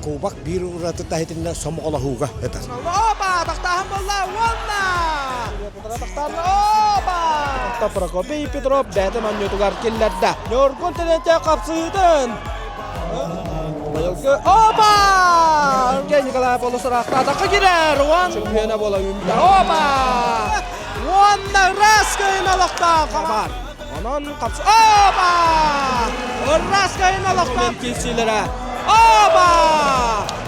Kubak bir uğratı tahitinde somoğla huga eter. Oba, taktahın bolla, vonna! Oba! Takta Prokopi Petrov däten onyotugar killerdə. Yorgun tenente kapsıydın. Oba! Gel Nikolay Polusaraqta ataqqa girer. Çempiyona bola ümidi. Oba! Vonna raskayın aloqdan qabar. Onun kapsı. Oba! Raskayın aloqdan kilsilere. Oba!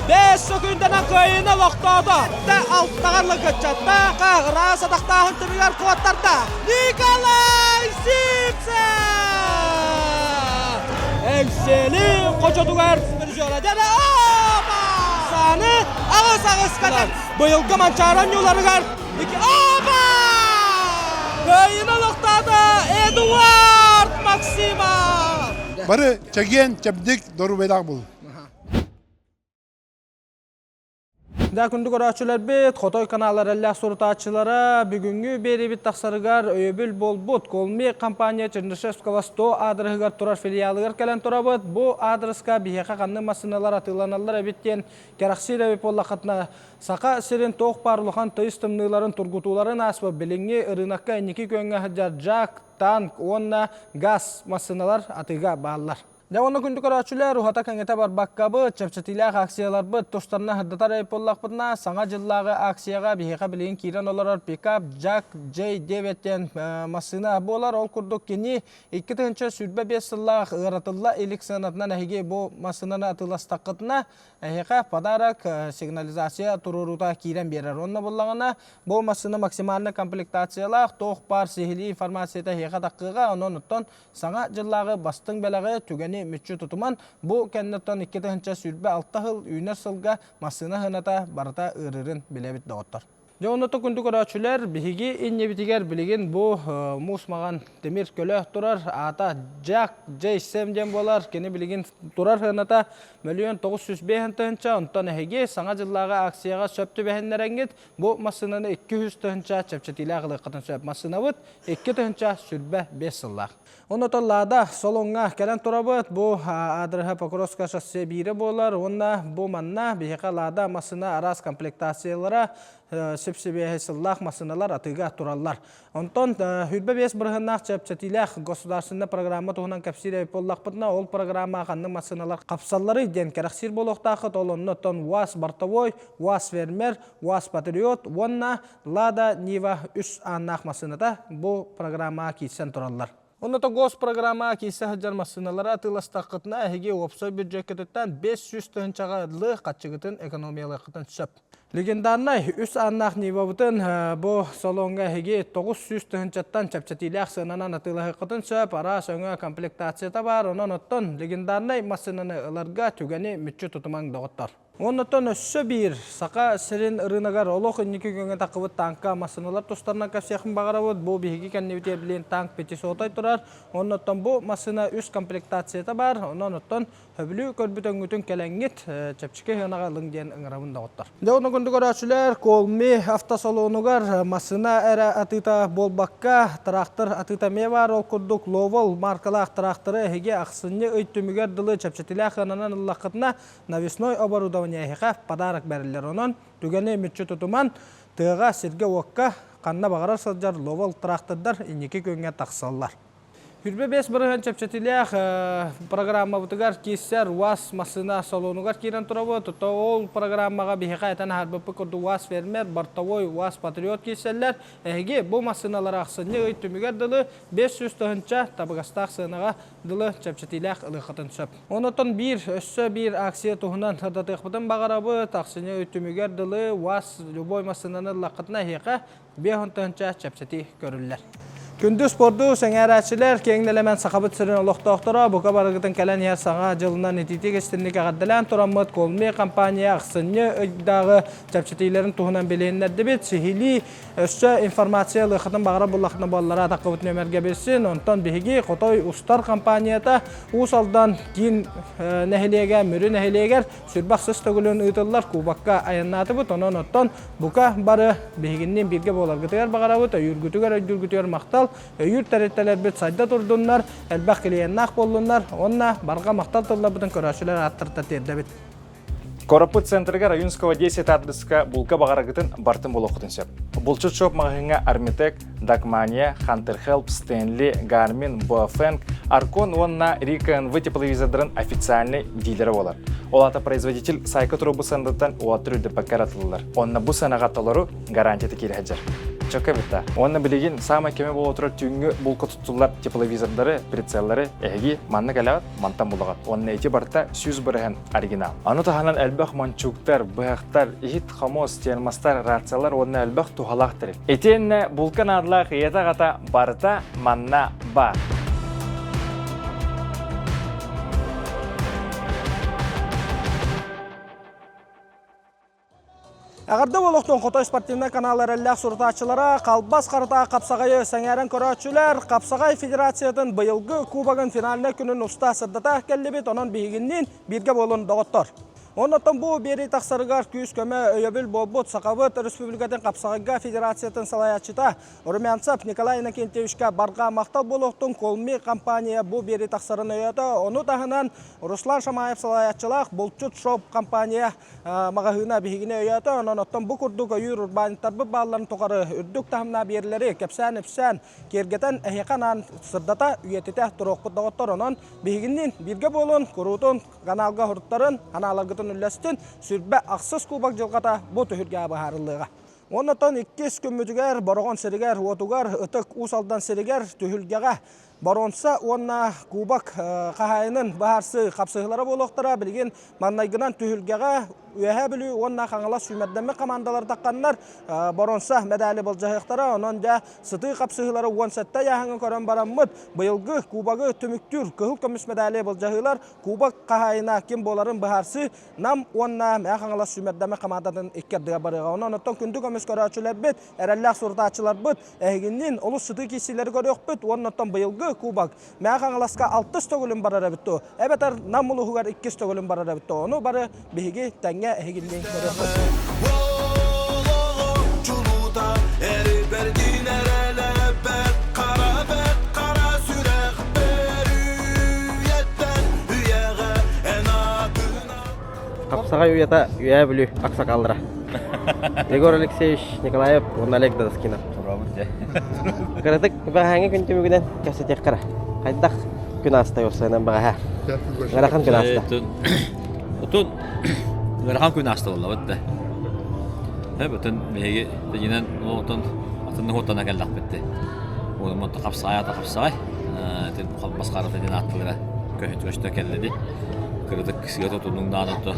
5 sekunddan kayın aloqtada. Da alttağarlı kaçatda. Qağıra sadaqtağın tübüger kuvatlarda. Nikolay Sipse! Ekseli koçodugar Virjola dene. Oba! Sani ağız kadar. Bıyılgı mançaran yolları gar. Oba! Kayın aloqtada Eduard Maksima. Barı çekiyen çepdik doğru bedak bul. Da күндү көрүүчүлөр бит Хотой каналлар эле сурутаачылары бүгүнгү бери бит таксарыгар өбүл болбут Колми компания Чернышевского 100 адресыгар турар филиалыгар келен турабыт. Бу адреска бияка канны машиналар атыланалар эбиттен кераксир эбип боллакатна сака сирин тоқ барлыхан тыйстымныларын тургутууларын аспы билиңи ырынакка эники көңө жак, танк, онна газ машиналар атыга баалар. Жауны күндү көрүүчүлөр ухата кеңете бар баккабы чепчетилак акциялар быт тостарына хырдатар эйполлакпытына саңа жыллагы акцияга бихека билген кирен олорор пикап Jack J9-тен машина болар ол курдук кини 2-нчы сүрбе 5 сыллак ыратылла элик санатынан эге бу машинаны атыластакытына эхека подарок сигнализация турурута кирен берер. Онна боллагана бу машина максималны комплектациялак тох бар сихили информацияда эхека таккыга ононуттон саңа жыллагы бастың белеге түгени мүччү тутуман бу кеннеттен 2-нчы сүрбе 6 жыл үйнер сылга машина хыната барата ырырын билебит доғыттар. Жоғынаты күнді көрәчілер бігі иннебітігер білеген бұ мұсмаған темір көлі тұрар ата Jack J7 болар кені білеген тұрар хыната 1.905 онтан әйге саңа жыллаға акцияға сөпті бәхінлерәңгет бұ масынаны 200 чәпчетілі ағылы қатын сөп масына бұд 2 сүрбе 5 сыллақ. Оны толлада солонға кәлен тұрабыт, бұ адрыға Покровска шоссе бейірі болар, онна бұ манна бейіға лада масына арас комплектациялара сепсебе сыллақ масыналар атыға тураллар. Онтон хүлбе бес бірғыннақ чәпчетилях государственный программа туғынан кәпсире боллақ бұтына ол программа қанның масыналар қапсаллары ден кәрәқсир болуқтақыт олоннотон УАЗ Бортовой, УАЗ Фермер, УАЗ Патриот, онна Лада Нива үс аннақ масынада бұ программа кейсен тураллар. Оннато госпрограмма кейсе хаджар машиналары атыластақытына әйге опсой бюджеттен 500 тыгынчаға қатчығытын экономиялықытын сөп. Легендарнай үс аннақ нивабытын бұ солонға әйге 900 тыгынчаттан чапчатилях сынанан атылықытын сөп, ара сөңі комплектацията бар, онын оттон легендарнай машинаны ыларға түгені мүтчі тұтымаң доғыттар. Оннотон өссө бир сака сирин ырынагар олох инники көңө такыбыт танка машиналар тостарына капсияхын багарабыт бу биһиги кеннебите билен танк петисотой турар. Оннотон бу машина үс комплектацията бар. Оннотон хөбүлү көрбүтөңүтүн келеңгит чепчике хынага лыңден ыңырабын дагыттар. Дауна күндү көрөчүлөр Колми автосалонугар машина эре атыта болбакка трактор атыта ме бар ол курдук Ловол маркалах тракторы эге аксынны өйттүмүгөр дылы чепчетиле хананан ыллакытына навесной оборудование подарок берилер онон түгені мүтчі тұтыман тыға сирге уаққа қанна бағарар сылжар Ловол трактордар инеке көнген тақсаллар. Хүрбе бес бірген чепчетілек программа бұтығар кейсер УАЗ машина салонугар кейрен тұрабы. Тұта ол программаға бейхеқа әтін әрбіпі күрді УАЗ Фермер, Бортовой, УАЗ Патриот кейселер. Әйге бұл машиналар ақсыны өйттімігер дылы 500 тұхынша табығастақ сынаға дылы чепчетілек ұлықытын сөп. Онытын өссі бір акция тұхынан тұрдатық бұтын бағарабы тақсыны өйттімігер дылы УАЗ любой машинаны лақытына әйге 5 тұхынша чепчеті көрілер. Күндү спорду сәңәрәчілер кеңнелемен сақабыт сірін олықтақтыра, бұқа барығытын кәлән ер саңа жылынан ететі кестінлік ағаддалан тұрамыд Колми компания ақсыны өйдағы чәпчетейлерін тұғынан белейіндерді бет. Сихили өссі информация лықытын бағыра бұллақына баллара таққыбыт нөмерге берсін. Онтан бігі Хотой Устар компанията ұсалдан кейін нәхелеге, мүрі нәхелегер сүрбақсыз төгілін ұйтылар кубаққа аяннаты бұт. Онан оттан бұқа бары бігіннен бірге боларғытығар бағара бұт. Үйіргітігер мақтал Үйір тәреттелер бет сайда тұрдыңлар, әлбәқ келейеннақ болдыңлар, онна барға мақтал тұлла бұдың көрәшілер аттырта терді бет. Скоропыт центрга районского 10 адреска булка багарагытын бартын болоқытын сөп. Булчут шоп мағыңа Армитек, Дакмания, Хантер Хелп, Стэнли, Гармин, Боафэнг, Аркон, онна Рика НВ тепловизордарын официальный дилері болар. Олата производитель сайка трубы сандаттан уатыр үді бакаратылылар. Онна бұ санағатталару гарантияты келіхаджар. Чока бітта. Онна білеген самай кеме бол отырар түйінгі бұлқы тұттылар тепловизордары, прицеллары, әгі манны кәләват, мантан бұлығат. Онна еті барта сүйіз біріген оригинал. Аны таханан әлбәқ манчуктар, бұяқтар, ехит хамос, телмастар, рациялар онна әлбәқ тухалақтыры. Етенне бұлқан адылақ етағата барта манна ба. Ағырды болуқтың Қотай спортивный каналар әлләқ сұртачылара қалбас қарыта қапсағайы сәңәрін көрәтшілер Қапсағай Федерациятын бұйылғы кубагын финаліне күнін ұста сырдата кәлібет онын бейгіннен бірге болын доғыттыр. Оннаттан бұл бері тақсарығар күйіс көмі өйебіл болбұт сақабыт Республикатын Қапсағайға Федерациятын салаячыта Румянцев Николай Иннокентьевичке барға мақтал болуқтың колми компания бұл бері тақсарын өйеті. Оны тағынан Руслан Шамаев салаячылақ бұлчут шоп компания мағағына бейгіне өйеті. Оннаттан бұл күрдік өйір урбаниттар бұл баларын тоқары үрдік тағымна берлері кәпсән үпсән кергетен әйеқанан сырдата үйететі тұрақпыт дағыттар. Онын бейгіннен бірге болын, күрутын, каналға хұрттарын, аналарғытын үлләстен сүрбә ақсыз кубак жылғата бұл түхірге бағарылыға. Оннаттан 2 күммүтігер, барған сірігер, отугар, ұтық ұсалдан сірігер түхілгеға Баронса онна кубак қағайының бағарсы қапсығылары болуқтыра білген маннайгынан түхілгеға өйе білі онна қаңыла сүймәддәмі командалар таққанлар баронса мәдәлі бұл жағықтара онын да сыты қапсығылары он сәтті яғыңы көрін бараммыд бұйылғы кубагы түміктүр күхіл көміс мәдәлі бұл жағылар кубак қағайына кем боларын бағарсы нам онна мәе қаңыла сүймәддәмі командадың еккердіға барыға онын оттан күнді көміс көрәчілер бет әрәлләқ сұртачылар бет әйгіннен олы сыты кесілері көрек бет онын оттан бұйылғы кубак мәе қаңыласқа 6 төгілін барара бітті әбетар нам ұлығығар 2 төгілін барара бітті оны бары бейге тәңе әйгінен көрек бет Қапсағай уята үйә білу ақсақалдыра. Егор Алексеевич Николаев, он Олег Дадаскинов. Қаратық бағаңы күн түмігінен кәсетек қара. Қайдақ күн асты осыйынан бағаға. Ғарақан күн асты. Отын ғарақан күн асты олда өтті. Бүтін меге дегенен отын атының отына кәлдақ бітті. Оның мұнты қапсағай ата қапсағай. Басқары тәден аттылыра көйт көшті кәлдеді. Кырдык кісіге тұтының дағыны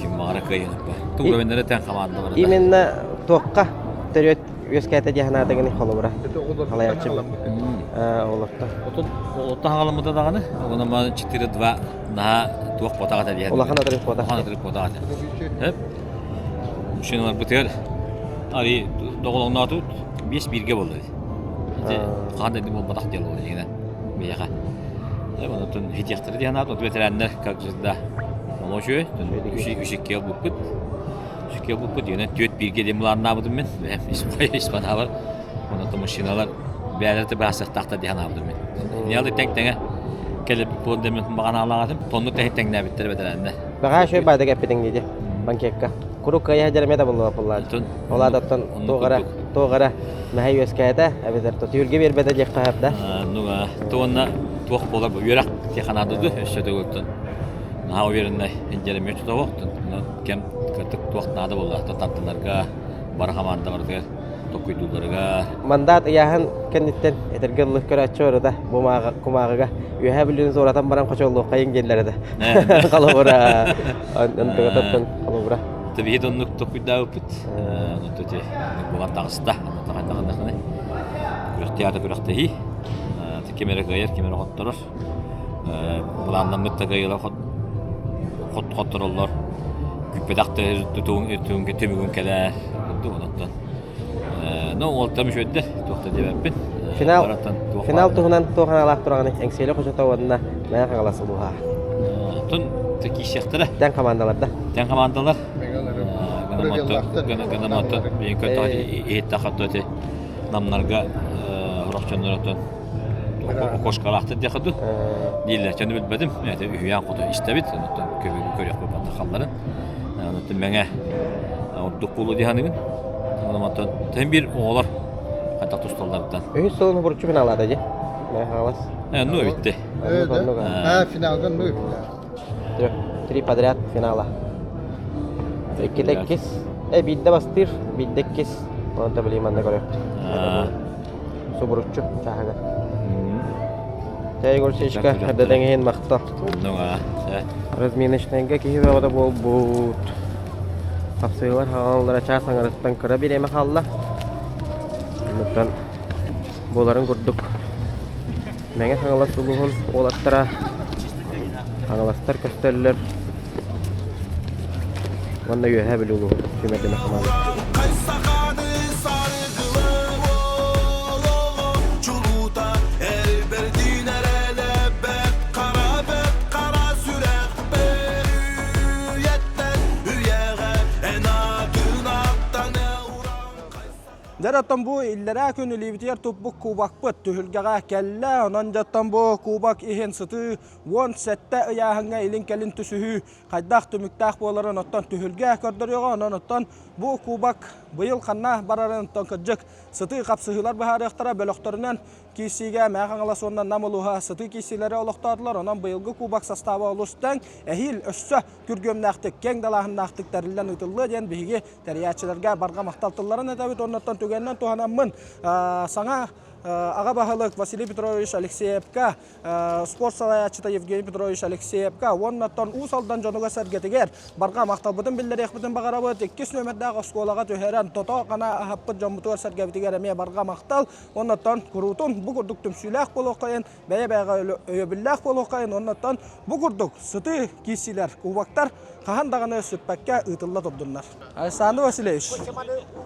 кем бағара көйініп бар. Тұң көмендері тән қаманды бар. Именно тоққа түрет өскәті дегенатығыны қолы бұра. Қалай әпчім олықта. Олықта ғалымыда дағыны, оныма 4-2 наға туақ потағат әлі. Олақан отырып потағат. Олақан отырып потағат. Мүшенілер бұтығыр. Ари доғылығына атуыт 5-1-ге болды. Қағанда әдім ол батақ дел болды дегені. Бейеға. Онотун хитияқтары дегенат, от ветерандар, как жызда молошуы, үшікке бұппыт. Үшікке бұппыт, дегенен 4-1-ге деміларына бұдым мен. Испана бар. Онотун машиналар бәлерді бәсіқ тақта деген абдым мен. Неалды тәң-тәңі келіп бұл демен маған алағатым, тонны тәң-тәңіне әбіттері ветерандар. Баға шөй байды кәппетің дейді, банкекка. Күрік қайы әжермеді бұл бұллар. Оладаттан тоғара мәхей өскәйді, әбетер түлге бербеді дек қағапта. Нуға, туғынна туақ болар бұл үйрақ теканадыды, өшеді өттін. Наға өйерінай әнжерім өтті тоғықтын. Кем кіртік туақ нады болар, таттыларға, бары қаманды бардығыр, тоққүйдуларға. Мандат яғын кәнеттен әтергілік көрәтші орыда құмағыға үйе білуін зоратан баран қочолуы қайын жерлерді. Қалы бұра, ұндығы тұттын қалы бұра. Табиғет онық тоққүйда өпіт, өте болған тағыста, тағындағындағыны. Күріқті ады күріқті хи. Кемері ғайыр, кемері қоттырыр. Бұланнан мұтта ғайыла қоттыр олар. Күппедақты түңге төмігін кәлер. Олта мүш өтті, тоқты деп әппен. Финал тұғынан тоған алақ тұрағаны әңсейлі қожата оғанына мәне қағаласы бұға. Тұн түкі шектірі. Тән командаларда? Тән командалар. Гынаматты, бейін көті ағады ет тақатты өте намнарға ұрақчанлар өтін. koşkalaqtı diyadı. Diller kendi bilmedim. Evet, üyan kutu istabit. Ondan köpüğü körüyor bu kalların. Ondan menge orduk bulu diyanın. Ondan tem bir oğlar hatta tostallardan. Öyle sonu burcu finalada je. Ne halas. Nu bitti. Ha finalda ne final. Tri подряд finala. Ikidekis. Bidde bastir, biddekis. Onu da bileyim anda görüyor. Su burcu çahaga. Jay Gorsishka ada dengehin makta. Nuga. Разминочныйга киһи баҕата буолбут. Тапсыылар хааллара чаа саҥарыттан кыра бирэме хаалла. Онуттан буоларын курдук. Меҥе хаҥалас улуһун уолаттара. Хаҥаластар көстөллөр. Онда үөһэ били улуһун сүмэдиме хамаан. Жараттан бу иллерә күн либитер тупбук кубакпыт түһүлгәгә келлә, онан жаттан бу кубак иһен сыты вон сәттә аяһыңа илин келин түсүһү кайдак түмүктәк боларын оттан түһүлгә көрдөрөгө, онан оттан бу кубак быйыл ханна барарын оттан кыжык сыты капсыһылар баһарыктара бөлөктөрүнөн кисигә мәгаңласоннан намылуха сыты кисиләре олоктадылар, онан быйылгы кубак составы олустан әһил өссө күргөмнәктик кең далаһыннактик тәриллән үтүллы дигән биһиге тәриячләргә барга макталтыларын әтәбит оннан түгәннән туһанаммын саңа Ага бахалык Василий Петрович Алексеевка, спорт салаячыта Евгений Петрович Алексеевка, оннаттан усалдан жонуга сәргетигер, барға мақталбытын білдерекбітін бағарабыт, 2 нөмірдегі сколаға төһерен, тото қана ахаппыт жомбутуар сәргетигер әме барға мақтал, оннаттан күрутун, бұғырдық түмсүйләк болу қайын, бәйе-бәйға өйөбілләк болу қайын, оннаттан бұғырдық сыты кисилер, кубактар, қағандағаны сөппәкке ұтылла тұрдынлар. Александр Васильевич,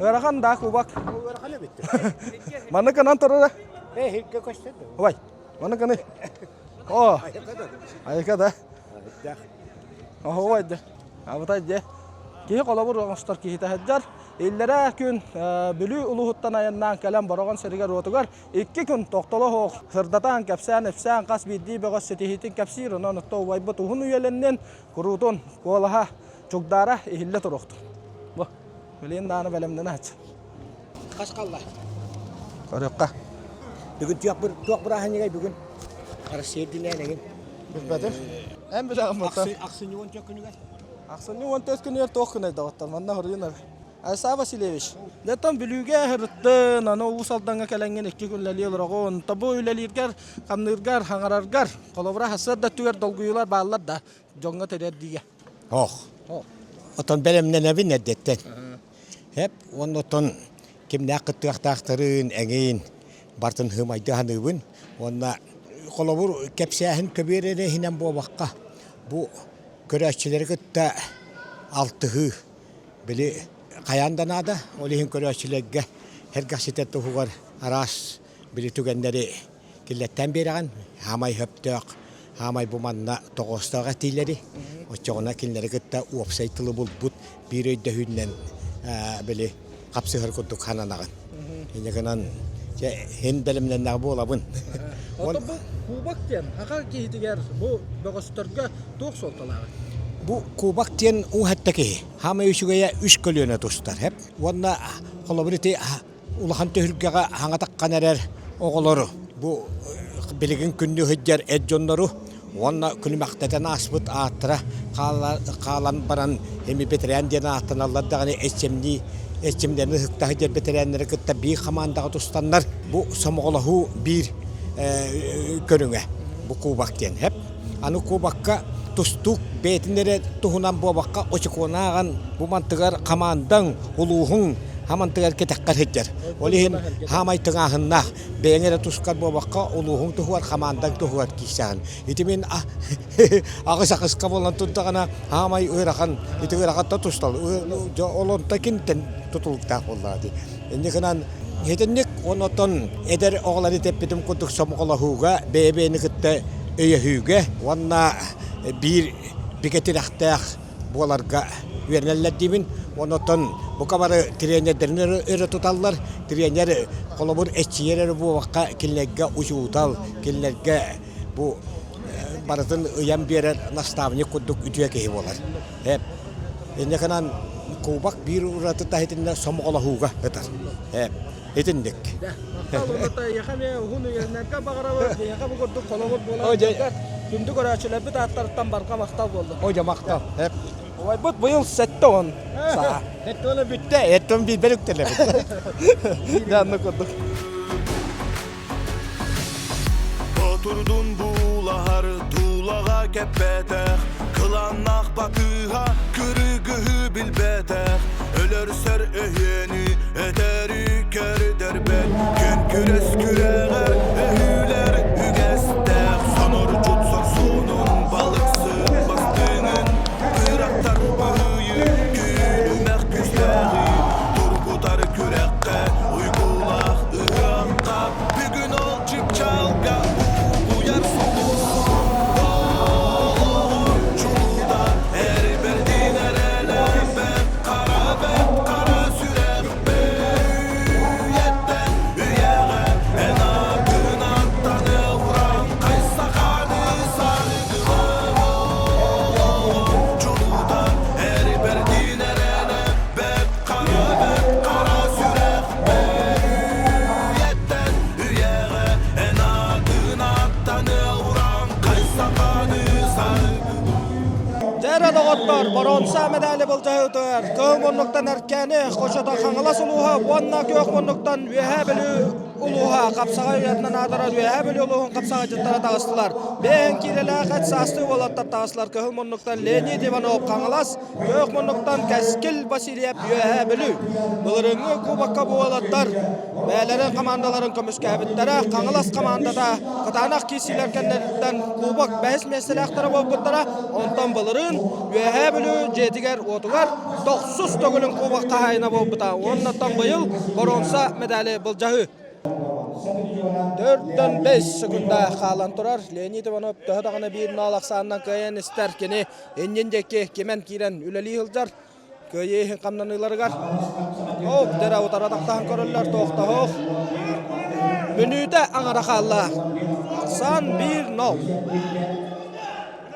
өрахан да кубак. Маны канан тұрыр? Hilke koştu. Ой, маны каны? О, айка да. Ой, да. Абытай да. Кии қолабыр оңыстар кии тәһәджар. Илләрә күн бүлү улуһуттан аяннан кәләм бараган сәргә ротугар 2 күн тоқтолы хоқ. Сырдатан кәпсән, эфсән қас бидди бәгәс сетихитин кәпсир, онан тау вайбы туһун уйәленнен курутун колаха чугдара ихиллә турықты. Бу, билен даны бәлемдән ач. Kaşkallar. Корыкка. Bugün tuyak bırahan yegay bugün. Karşı dinleyen. Bilbedim. Hem bir ağım olsa. Aksın yuvan çok günü gel. Aksını 14 gün yer toq günü dağıttan. Manna hırıyın. Aysa Vasilyevich. Zaten bilüge hırıttın. Ana usaldan kelengen 2 günleli olarak. Tabu ülelirger, kamnırgar, hangarargar. Kolabra hasar da tüyer dolguyular bağlar da. Jonga terer diye. Oh. Otan belemden evin eddetten. Hep onun otan kim ne kıttıqtaqtırın engin. Bartın hımaydı hanıbın. Ona kolabur kepsehin köbirene hinen bu bakka. Bu körəççiləri gıtta altığı bili qayandan ada. Olihin körəççilərgə her qasitet tuğugar aras bili tügenləri killetten beriğen. Hamay höptök. Hamay bu manna toğustağa tiyleri. Oçağına kinləri gıtta uopsaytılı bulbut bir öydü hünnen bili kapsıhır kudduk hananağın. Yine kanan hen belimden ne bu olabın. Ota bu kubak diyen, haka kihitiger bu bögöstörgö tuğ soltaları. Bu kubak diyen o hattaki. Hama yüşügeye 3 kölüne dostlar hep. Onda kolaboriti ulahan töhülgege hangatak kanerer oğulları. Bu bilgin kündü hüccer edjonları. Onda külümakteten asbıt attıra kalan baran hemi betiren diyen attan Allah dağını eşemni Eçimlerini hıkta hıcır bitirenleri kıtta bir hamandağı tustanlar bu samoğlahu bir körüne bu kubak diyen hep. Anı kubakka tustuk betinlere tuhunan bu bakka oçukunağın bu mantıgar hamandan uluğun hamantıgar ketekkar hıcır. Olihin hamay tığahınna beğenere tuskar bu bakka uluğun tuhuar hamandan tuhuar kişan. İtimin ağız kabolan tuttağına hamay ırakan iti ırakan tustal. Olon takinten tutulukta olladı. Indi kanan hetenlik onoton eder oğları teppidim kuduk samoğlahuga bebeğini kıtta öyehüge onna bir biketir ahtaq bolarga verneller dimin Ondan bu kabarı trenerlerin öyle tutarlar. Trener kolabur etçiyeleri bu vakka killerge uçutal, killerge bu baratın uyan bir nastavni kuduk ütüye kehi olar. Hep ne kanan kubak bir uğratı tahitinde somuqalahuga etar. Hep etindik. Kalımda yakame hunu yernerke bağırabı yakame kurduk kolabur bolar. Gündük oraçılar bir taraftan barka maktal oldu. Hoca maktal. Hep Vay bu yıl sette on. Sağ. et onu bitti. Et onu bir berükteler. Yanına kurduk. Oturdun buğular tuğlağa keppetek Kılannak bakıha kırıgıhı bilbetek Ölür ser öhyeni eteri keri derbek Gün küres küreğer ehüler hügestek Sonur cutsor sunun balıksın bastığının Kıraktar büyü gülümek güzleği Turgutar kürekte uygulak ıhakka Bir gün ol çık çalga uyar soğuk Çuluda her berdin erelebek kara sürek Büyetten büyege en akın attanı vuran Kaysa kanı sargıma Çuluda her berdin erelebek kara sürek Büyetten büyege en akın attanı vuran Kaysa kanı sargıma Jara dogottor boronsa medali bulcahıdır. Köymonluktan erkeni koşada kangalas uluha onna köymonluktan vehabeli uluha kapsağa yadından adara vehabeli uluhun kapsağa jıttara tağıstılar. Ben kirela kaç sastı volattar tağıstılar köymonluktan Leonid Ivanov kangalas köymonluktan Kaskil Vasilyev vehabeli. Bılırıngı kubakka bu volattar Beylerin komandaların kömüskabitleri kangalas komandada katanak kisiler kendilerden kubak bahis meselektara bolgutlara ondan bılırın vehabeli jetiger otugar 900 togulun kubak kahayına bolguta ondan bayıl boronsa medali bulcahı 4'den 5 sekunda kalan turar. Leonid Ivanov dağdağına bir nalak sağından kayan ister kini enjendeki kemen kiren üleli hılcar köye kamlanılargar hop dera utaradaktan körüller toqta hoq Münüde aŋara kalla 91-0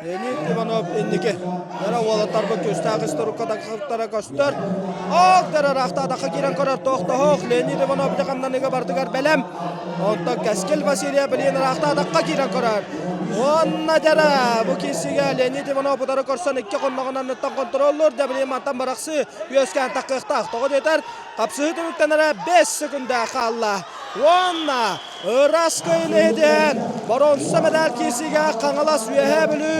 Leonid Ivanov endiki dera olatar bu köstağız turukada kırtara göster ok dera raqta daqa kiren körür toqta hoq Leonid Ivanov jakandanıga bardıgar belem onta Kaskil Vasilyev bilen raqta daqa kiren körür Onna dera bu kisiga Leonid Ivanov budara korsan ikki qonnağından ötten kontrollör de bilen matan baraqsı yösken taqıqta toqo yeter qapsı tümüktenere 5 sekunda kalla Onna Raskoyun eden Baronsa medal kisiga kangalas vehabili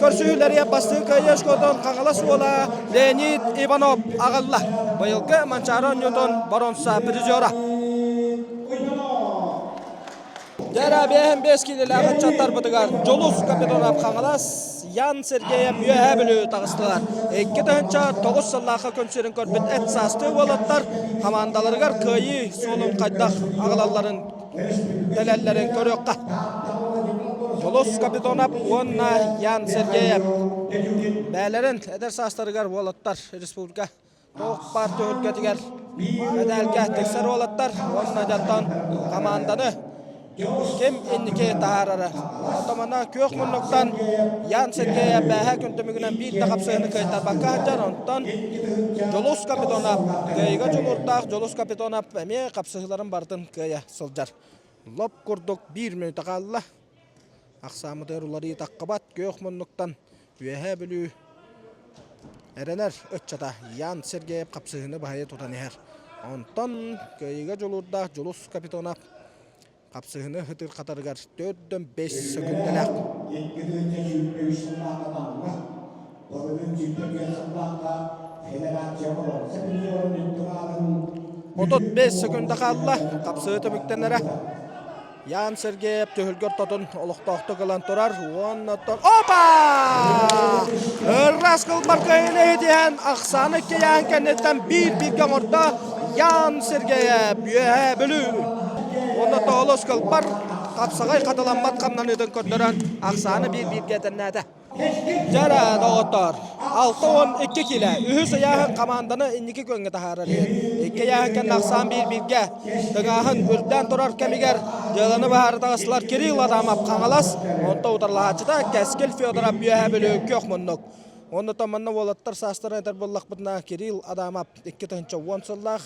körsühüleriye bastığı kayyaş kodon kangalas ola Leonid Ivanov ağalla bayılgı mançaron yudon Baronsa prizora Jara behem 5 kililagı çattar bıdıgar Jolus kapitonap kangalas Yan Sergeyev vehabili tağıstılar 2 dönça 9 sallaqa könserin körbet et sastı olattar komandalargar kıyı solun kaydaq ağalalların delellerin körüqqa Jolus kapitonap onna Yan Sergeyev bəylerin eder sastarıgar olattar respublika Toq parti hülketiger medalga tekser olattar onna jattan komandanı Kim indike taharara. Otomana kök munluktan Yan Sergeyev bähe köntümügünen bir taqapsığını kaytar bakka hajar ondan Jolus kapitonap kayga jumurtaq Jolus kapitonap eme qapsığıların bardın kaya sıljar. Lop kurduk 1 minut qalla. Aqsamı derulları taqqabat kök munluktan vehabili erener ötçata Yan Sergeyev qapsığını bahaya tutan eher. Ondan kayga jolurda Jolus kapitonap Kapsığını hıtır katargar 4'den 5 sekundalak. 35 sekunda kalla kapsığı tümüktenlere. Yan Sergeyev tühülgör totun oluqtoqtu kılan turar. Ondan opa! Raskıl barkayını hediyen aksanı keyan kennetten bir gamorda Yan Sergeyev vehabili. Onda toğlos kılpar kapsagay katılanmat kamdan ödün kötlerin aksanı bir getirnede. Jara doğutar. 6-12 kilo. Ühüs ayağın komandаны inniki köngü taharar. İki ayağın ken naqsan bir birge. Dıgahın ürden turar kemiger. Yılını baharda ıslar Kirill Adamap kangalas. Onta utarlahatçıda Keskil Fyodorov büyühe bölüğü kök munnuk. Onu tamanna volattar sastara eder bollak bıdna Kirill Adamap 2 tınca 10 sıllah.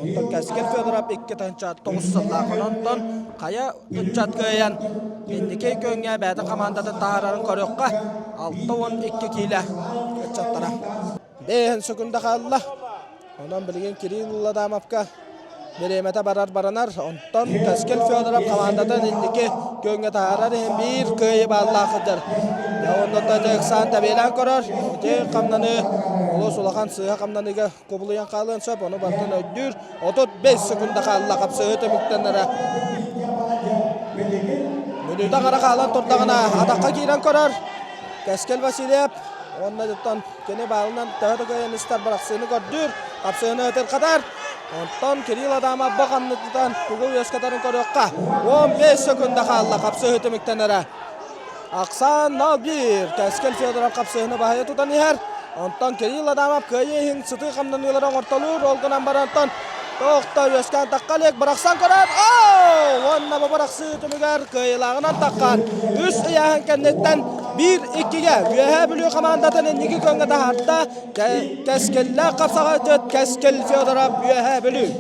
Ondan Keskil Fyodorov 2 tınca 9 sıllah. Ondan kaya ütçat kıyan. İndiki köngü bәді komandada tahararın koruyukka 6-12 kilo. Ütçattara. Behen sükünde kallah. Ondan bilgin Kirill Adamapka Beremete baranar. Ondan Keskil Fyodorov komandadan indiki köngü taharar hem bir kıyı ballakıdır. Ondan da Jackson tabilan korar. Jek kamnanı Olos ulakan sıha kamnanıga kopulayan kalın söp onu bardan ödür. 35 sekunda kallah kapsığı temiktenlere. Menüde qara qalan turdağına ataqqa giren korar. Keskil Vasilyev onunla juttan kene bağlınan tağıda koyan istar bıraksığını gördür. Kapsığını öter kadar. Ondan Kirill Adamap bakannıdan tuğul yoskatarın koruqqa. 15 sekunda kallah kapsığı temiktenlere. Aksan 0-1 Keskil Fyodorov kapsığını bahaya tutan yer. Ondan Kirill Adamap köyü hin sıtı kamdanıların ortalır. Olgunan barantan Toqta yoskan taqqalek bıraksan korar. Onna bu bıraksı tümüger kıyılağından taqqan. Üst ayağın kennetten 1-2'ge. Üyehe bülü komandatın endiki köngü tahartta. Keskiller kapsağa jöt Keskil Fyodorov üyehe bülü.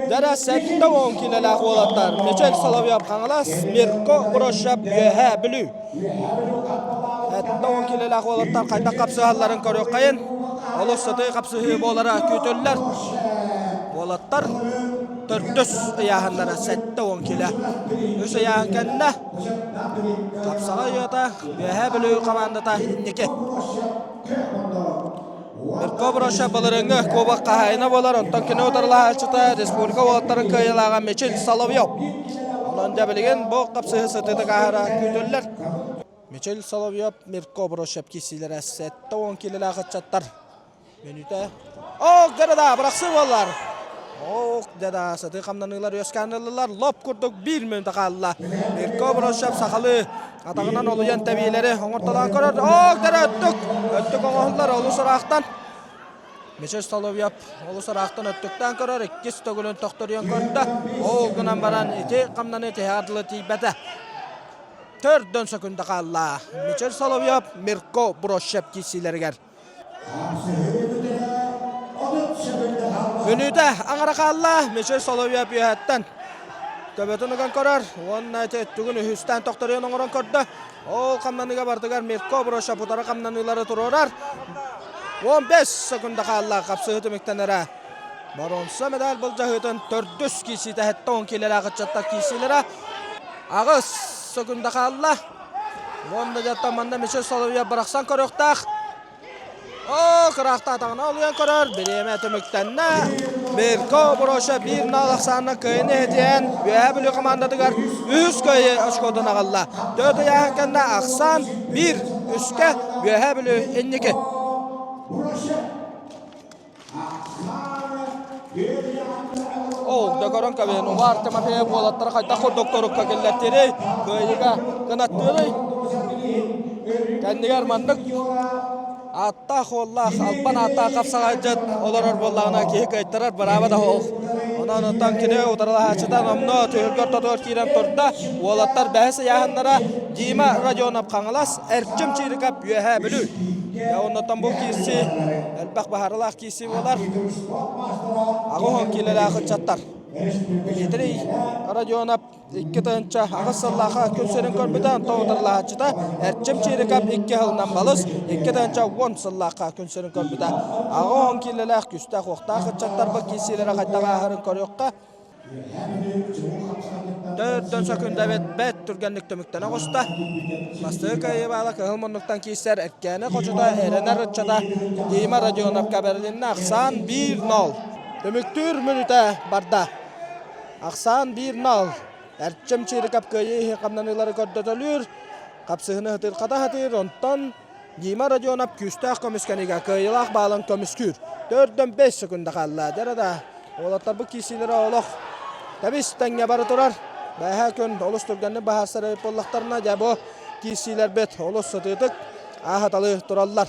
Dara 7-10 kilolaq olatlar. Michel Solovyov kangalas. Mirko Broshev üyehe bülü. 7-10 kilolaq olatlar qayta kapsağaların koruyor kayın. Olus satı kapsığı bolara kötüller. Olatlar 400 ayağınlara 7-10 kilo. Üs ayağın kendine kapsağı yota üyehe bülü komandata indiki. Mirko Broshev balırıngı kobak kahayına bolar. Ondan kine otarla açıta Respublika olatların kıyılağı Michel Solovyov. Ondan bilgen bu kapsığı satıda kahara kötüller. Michel Solovyov Mirko Broshev kişilere 7-10 kilolaq açatlar. Menüde. Dada bıraksı bollar. Dada satı kamdanılar yoskanlılar lop kurduk 1 minut qallah. Mirko Broshev sakalı atağından oluyan tabiileri ortadan korar. Dada öttük. Öttük oğullar olusaraqtan. Michel Solovyov olusaraqtan öttükten korar. 2 stogulun doktoryan korda. Oğunan baran iti kamdanı tehadlı tibete. 4 sekunda qallah. Michel Solovyov Mirko Broshev kişilerger. Önüde Angara kallah Michel Solovyov üyetten. Töbetini korar. Onna tettugün üstten doktorun oğuran korda. O kamdanıga bardıgar Mirko Broshev utara kamdanıları turorar. 15 sekunda kallah kapsığı tümüktenlere. Baronsa medal bulcahıdın 400 kişi de hette 10 kilolaq çattak kişilere. Ağız sekunda kallah. Onda jattamanda Michel Solovyov bıraksan koruqtaq. Kıraqta atağına oluyan korar. Bireme tümüktenine. Mirko Broshev 1 nalıq sanına köyünü hediyen. Üye bülü komandadıgar. Üs köyü aşkodun ağalla. 4 ayağın kendine aksan. 1 üske. Üye bülü inniki. Dökörün kabin. Uvar temafeye bolatları kayta kod doktoruk kakilletleri. Köyüge kınattırı. Kendiger mandık. Atta xollaq alban atta kapsağa jet olar bollağına ki kaytarar baraba da o. Ondan tankine utarla haçıdan amno tüylgör totор kirem torda olatlar bahs yahanlara Dima rajonap kangalas erçim çirikap üyehe bülü. Ya ondan bu kisi elbaq baharlaq kisi olar. Ağon kilelaq çattar. Yeteri rajonap 2 tınca ağısallaqa köserin körmüden toğutarla haçıda erçim çirikap 2 hılnan balız 2 tınca 10 sallaqa köserin körmüden. Ağon kilelaq küstä qoqta çattar bu kisilere qaytağa ahırın koruqqa. 4 sekunda bet turganlik tömükten ağusta. Bastığı kayı bağla kılmonluktan kiser erkene koçuda erener rıçada Dima rajonap kaberlinne aksan 1-0. Tömüktür minüte barda. Aksan 1-0. Erçim çirikap köyü kamdanıları gördötölür. Kapsığını hıtır kada hıtır. Ondan Dima rajonap küstaq komiskaniga köyülaq bağlan komiskür. 4-5 sekunda kalla. Derada olatlar bu kişilere oluq. Tabi istenge barı turar. Бәһә көн олус түргәнне баһасары боллақтарына жабо кисилер бет олус сытыдык ахаталы тураллар.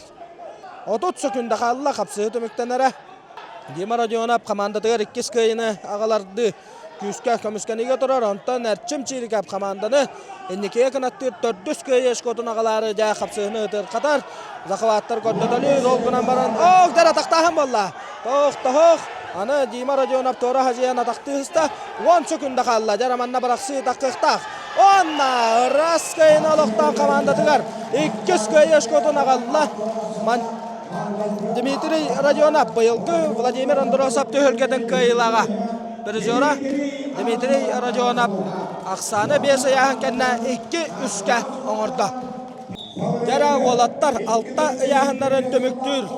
30 секунда қалла қапсы төміктенері. Дима Родионов командатығыр 2 кайыны ағаларды күске көміскенеге тұрар. Онтан әрчім чирикап команданы еннекеге кінаттыр 4 кайы ешкотын ағалары жа қапсыны ұтыр қатар. Зақываттар көттетілі олғынан баран. Оқ, дәр атақтағын болла. Тоқ. Аны Дима Родионов тора хазиян атақты ұста. 10 секунда қалла. Жараманна барақсы таққықтақ. Онна рас кайын олықтан командатығыр 2 кайы ешкотын ағалла. Дмитрий Родионов быйылғы Владимир Андросов төхілгетін кайылаға. Bir jora Dmitriy Rodionov Ақсаны 5 аяғын кәнна 2-3-ке оңырды. Жара олаттар 6 аяғындарын төміктір.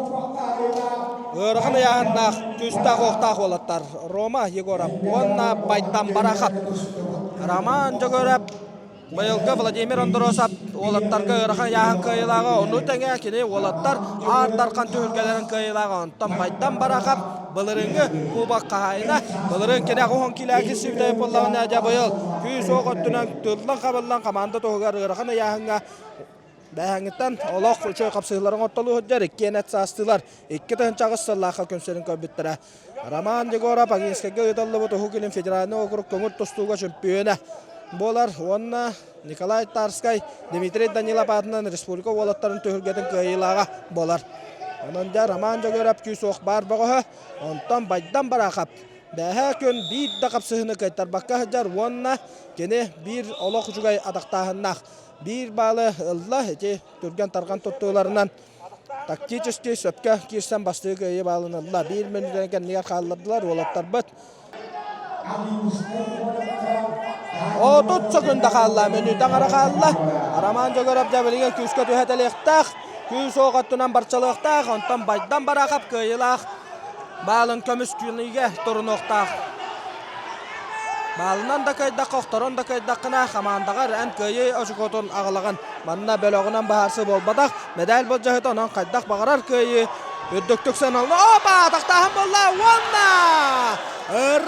Өрғын аяғындақ күстақ оқтақ олаттар. Рома Егоров, онна байтан барақап. Роман Жогоров быйылғы Владимир Андросов олаттарға ұрақын аяғын кайылаға. Оны тәңе кене олаттар ардарқан төхілгелерін кайылаға. Онтан байтан барақап. Былырыңы кубақ қағайына, былырың кене қоғын келәкі сүйдей болағын әжа бұйыл. Күйіс оғыттынан тұрлан қабылдан команда тоғығар ұрақын аяғынға бәңіттен олақ үшөй қапсығыларын отталу өттер, 2 әнәт састылар, 2 тұхын чағыстырлаққа көмсерін көбіттірі. Роман Егоров Агинскайға ұйталды бұты Хукилин федеральны округ көңір тұстуға чемпионы. Болар, онна Николай Тарскай, Дмитрий Данилов атынан республика олаттарын төхілгетін көйілаға болар. Онында Роман Жогоров күйс оқ бар бұғы, онтан байдан барақап. Бәхі көн бейді қапсығыны кайттар баққа жар, онна кене бір олық жүгай адақтағыннақ. Bir balı ıllah eti Türgen targan tuttuğlarından taktiçiski söpke kirsen bastığı köyü bağlanırlar. 1 minütken niyer kaldırdılar, olatlar bıt. 30 sekunda kaldı, minüten ara kaldı. Roman Jogorov jabiligen küske tüheteliqtaq, küs oğattunan barçalıqtaq, ondan baydan barakap köyülaq. Balın kömüs künüge turunuqtaq. Balından da kaydak qoqtaron da kaydaqına xamandağar ən köyü oşukotun ağılağın. Manna bölüğündən baharsı bolbadaq, medal bol jahit onun kaydaq bağırar köyü. Ürdüktük sen oldu. Opa! Taqtağın bolla! Vonna!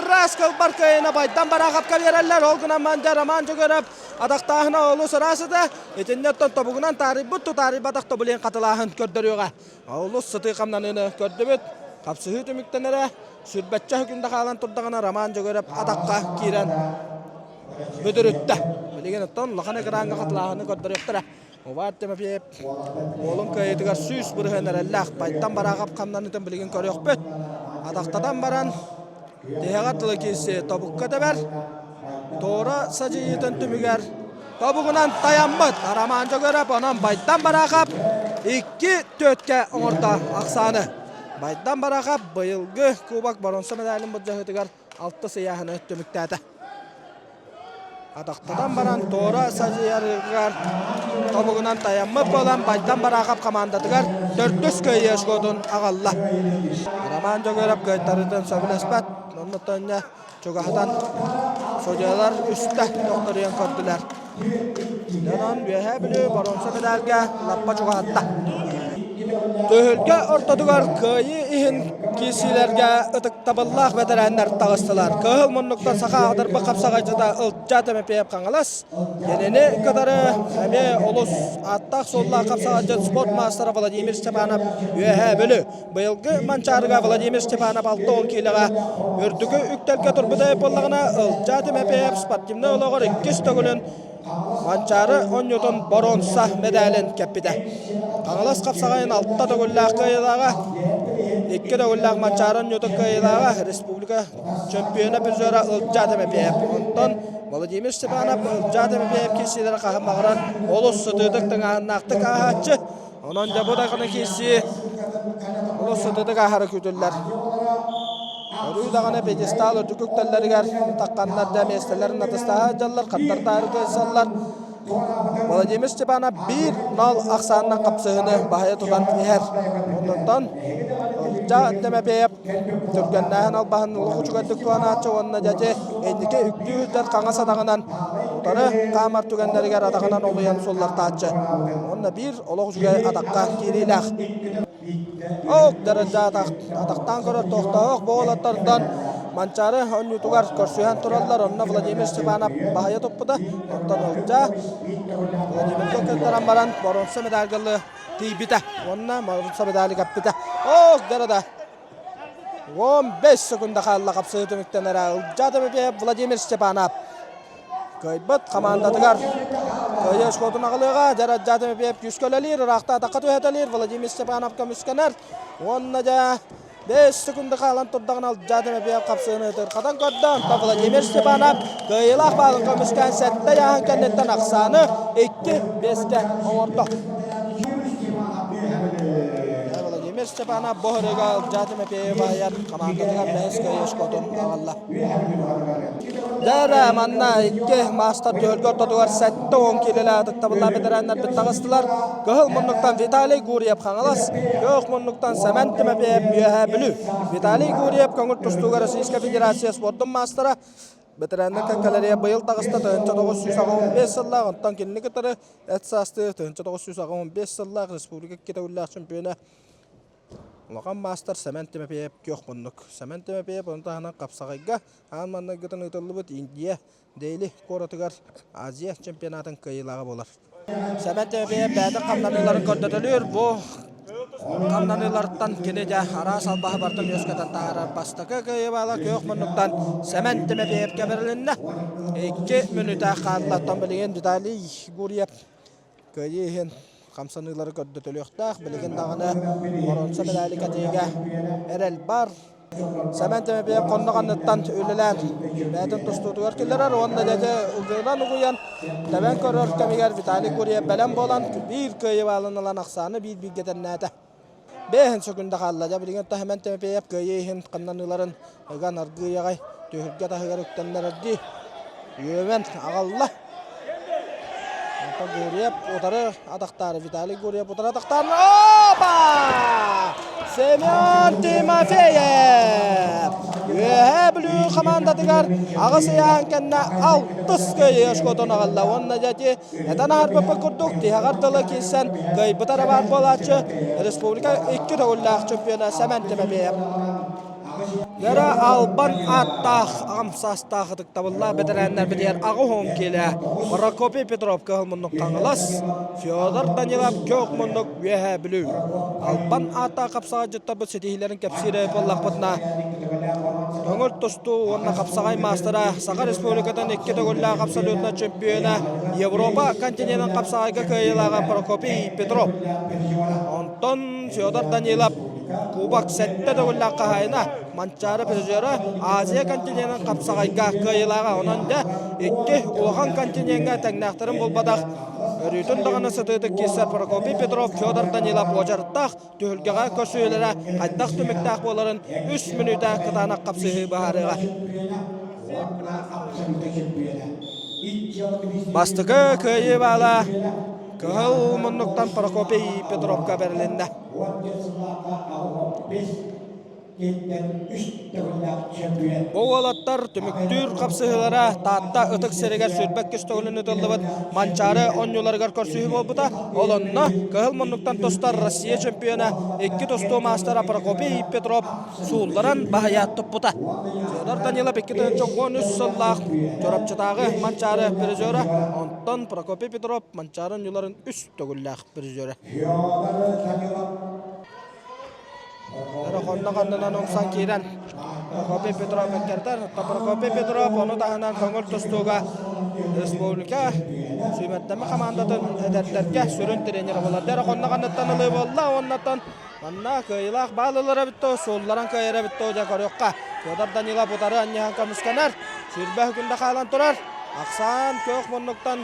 Ras kılbar köyüne baydan barakap kavererler. Olgunan manja Roman Jogorov adaqtağına oğlu sırası da etinnetten tobuğunan tarih buttu tarih badaq tobulen qatılağın kördürüyorga. Oğlu sıtı qamlanını kördübüt. Kapsıhı tümüktenere sürbetçe hükümde kalan turdağına Roman Jogorov adaqqa kiren büdürüttü. Bilgen etton laqana qırağına qatılağını kördürüktüre. Obat deme pep. Oğlun köyetigar süs bürhenerellaq baydan baraqap qamlanıtın bilgen körüyoq büt. Adaqtadan baran Dehagatlı kesi tobukka da ber. Tora sacı yeten tümüger. Tobuğunan dayanmıd. Roman Jogorov onun baydan baraqap 2-4-ke oңорда Ақсаны. Baydan barakap bıyılgı kubak baronsa medalin budca hıtıgar 6 siyahını tümüktədi. Adaqtadan baran tora sacı yarıqar. Tobuğunan dayanmıd bolan baydan barakap komandadıgar 400 köy yaşkodun ağalla. Roman Jogorov köytarıdan söbülespat. Ondan çogahdan socalar üstte doktoruyan kördüler. Yanan vehe bilü baronsa medalga lappa çogahatta. Töhülge ortadıgar köyü ihin kisilerge ıtık taballaq veteranlar tağıstılar. Köyül munluktan sağa ağdır bakap sağacıda ıltca temepeyip kangalas. Yeneni kadarı heme olus attaq solla kapsağacı sport mastera Vladimir Stepanov vehe bilü. Bıyılgı mançarıga Vladimir Stepanov 6-10 kilaga ürdügü üktelge turbudayıp ollağına ıltca temepeyip sportimne olağır 2 tөгülün Mançarı 10 yutun boronsa medalin kepide. Kangalas kapsağayın 6 tөгілләқ kayılağa, 2 tөгілләқ mançarın yutun kayılağa, Respublika çempiyonu bir zora ılca temepeyip. Ondan Vladimir Stepanov ılca temepeyip kesileri qahım bağıran olus sıdıdıktın ağınnaқты ağaççı. Onun jabudağını kesi olus sıdıdık ağarı kütüller. Rüydağına pedestal ördüküktellerger taqqanlar demestelerin atıstağı jallar, qattar tarıqı sallar. Vladimir Stepanov 1-0 Ақсанның қапсығыны bahaya tutan eher. Ondan ja demepeyip türgennähen albahın uçugattık tuğana açı onunla jaje endike üktüğüzler qağa sadağından utarı qamar tügenlerger adağынан oluyan sollar taçı. Onunla bir oluq jüge adaqqa kiriylaq. Oq daraja adaqtan körür toqtağıq boğulatlardan Манчары оннутугар көрсүһән тураллар. Онна Владимир Степанов бахая топпуда. Онтан олжа. Владимир Көкөттаран баран боронса медальгалы тийбита. Онна боронса медали каппита. Ох, дарада. 15 секунда қалла қапсы өтіміктен әрі ұлжады бе Владимир Степанов. Көйбіт командатығар. Көйеш қотын ағылыға жарат жады бе күскөлелер, рақта атаққа түйетелер. Владимир Степанов көміскенер. Онна жа 5 секунда қалан тұрдағын ал жады бе қапсыны өтір. Қатан көдді. Владимир Степанов көйлақ бағын көміскен сәтті яғын кәнеттен ақсаны 2-5-те оңырды. Владимир Степанов бохырыга жатыме пейбаяр командатыга бәскө ешкотун агалла. Дара манна 2 мастер төлгөр тотугар сәтті 10 келелады табылла бетерәннәр бит тагыстылар. Кыһыл моннуктан Виталий Гурьев хаңалас, көк моннуктан Сәмәнтеме пейб юһә билү. Виталий Гурьев көңүл тустуга Российская Федерация спорттун мастера. Бетерәннәр кәкәләргә быел тагыста 1915 еллар, онтан килне кетере әтсасты 1915 еллар республика китәүләр чемпионы. Лоған мастер Сәмәнтеме пейб көк мұннық. Сәмәнтеме пейб онтағынан қапсағайға анманна гытын ұтылы бұд Индия дейли коратығар Азия чемпионатын кайылағы болар. Сәмәнтеме пейб бәді қамнаныларын көрдетілер. Бұл қамнанылардан кені де ара салбағы бартын өскетін тағарар бастықы кайыбала көк мұннықтан Сәмәнтеме пейб кәбірілінна 2 минута қаллаттан білген Виталий Гурьев кайыхен Қамсанылары көдді төліқтақ, білген дағыны оронса біләлі кәтейге әрәл бар. Сәмәнтеме бейіп қоннығанныттан өлілән бәтін тұстуытығар келдерар. Онда дәді ұлғынан ұғыян тәбән көрір кәмегер Виталий Гурьев бәлем болан бір көйіп алынылан ақсаны бір кетен нәді. Бәйін сөкінді қалла. Білген Сәмәнтеме бейіп көйейін қамнаныларын ұған арғыяғай түйірге тағығар өктенлер әрді. Үйемен ағалла. Гурьев отары атақтары. Виталий Гурьев отары атақтарын. Опа! Семен Тимофеев! Үйе білу командатығар ағысы яғын кәнна 6 көй ешкотын ағалла. Онна жәте әтан арбапы күрдік. Тияғардылы кейсен көй бұтары бар болачы. Республика 2 тәуілләқ чемпионы Сәмен Тимофеев. Гәрі албан аттақ ағымсастағы тұқтабылла бетерәнлер бідер ағы хоң келі. Прокопий Петров кығыл мұнық қаңылас. Федор Данилов көк мұнық өйе білу. Албан аттақ қапсаға жүтті бұл сетихилерін кәпсірі боллақ бұдына. Көңіл тұсту онына қапсағай мастера. Сақа республикадан 2 төгілі қапсалуытына чемпионы. Европа континентін қапсағайға көйелаға Прокопий Петров. Онтон Федор Данилов Кубак 7 төгілі қағайына. Манчары призері Азия континентін қапсағайға көйелаға. Онында 2 ұлған континентға тәңнәқтірін болбадақ. Үрітін дағаны сытыдық кесер Прокопий Петров, Федор Данилов очарттақ түйілгеға көсөйлері қайдақ түміктақ боларын 3 минута қытанақ қапсығы бағарыға. Бастығы көйі бала кығыл мұнықтан Прокопий Петровқа бәрілінді. Боғалаттар түміктүр қапсығылара таатта ұтық серегер сүрбәк кестігілін ұтылдыбыд манчары онюларғар көрсүйі болбыта. Олонна кығыл мұнықтан тостар Россия чемпионы 2 тосту мастера Прокопий Петров суылдаран бағаят тұппыта. Федор Данилов 2-13 сыллақ жорапчытағы манчары призері. Онтан Прокопий Петров манчары онюларын үст төгілләқ призері. Қонна-қоннынан оңсан кейден Прокопий Петров өткердер. Прокопий Петров оны тағынан көңіл тұстуға республика сүйметтемі командатын әдәттерге сүрін тренері болады. Қонна-қоннаттан ұлы болла, оннаттан манна көйлақ балылары бітті, солларан көйері бітті өде көріққа. Федор Данилов ұтары әннеған көміскенер, сүрбә хүкінде қалан тұрар. Ақсан көк мұнлықтан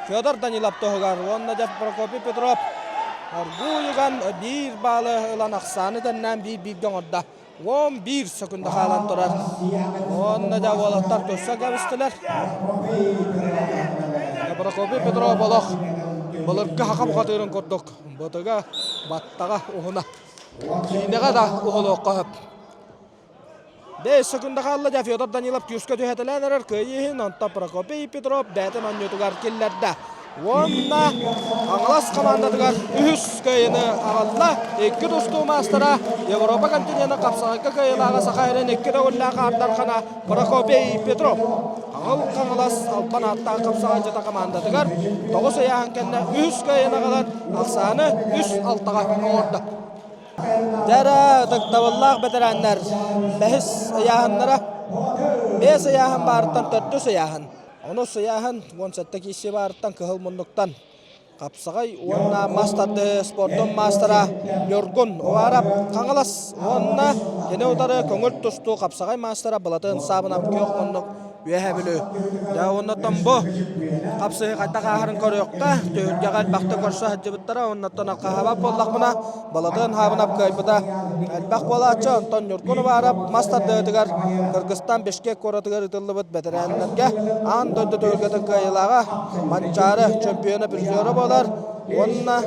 Федор Данилов тұғығар. Онна жап Прокопий Петров Аргуйган bir balı ılan aksanı denen bir göngörda. 11 sekunda kalan turar. Onda da valatlar köşe gavistler. Prokopy Petrov balıq. Balırga haqam qatırın qotduk. Botaga battaga uğuna. Kinega da uğuluq qahıp. 5 sekunda kaldı Fyodor Danilov küske tühetelenler köyühin onta Prokopy Petrov bäten onyotugar killerde. Онна аңлас командадыгар үхіс көйіні ағалла. Екі досту мастара Европа континені қапсағайка көйілаға сақайрын екі дәуілі қардар қана Прокопей Петров. Аңыл қаңылас алпан атта қапсағай жата командадыгар. Тоғыз аяғын кәнне үхіс көйіні ағалан ақсаны үш алтаға оңырды. Дәрі табыллақ бәтірәнлер бәхіс аяғынлара 5 аяғын барыттан 4 аяғын. Оны сыяһын 17 киши барыттан кыһыл муннуктан Капсагай онна мастарды спорттон мастера Йоргун Оварап каңалас онна кене утары көңүл тусту Капсагай мастера балатын сабынап көк муннук үеһе билүү. Да оннотон бу Капсагай кайта кахарын көрөкка төгүлгөгө бакты көрсө хаҗыбыттара оннотон акаба боллакмына балатын хабынап кайбыда албак болачы Антон Йоргун Оварап мастарды дигер Кыргызстан Бишкек коратыгар ытылыбыт бетерәнләргә ан дөдө төгүлгөтө кайылага манчары чемпионы призеры болар. Онна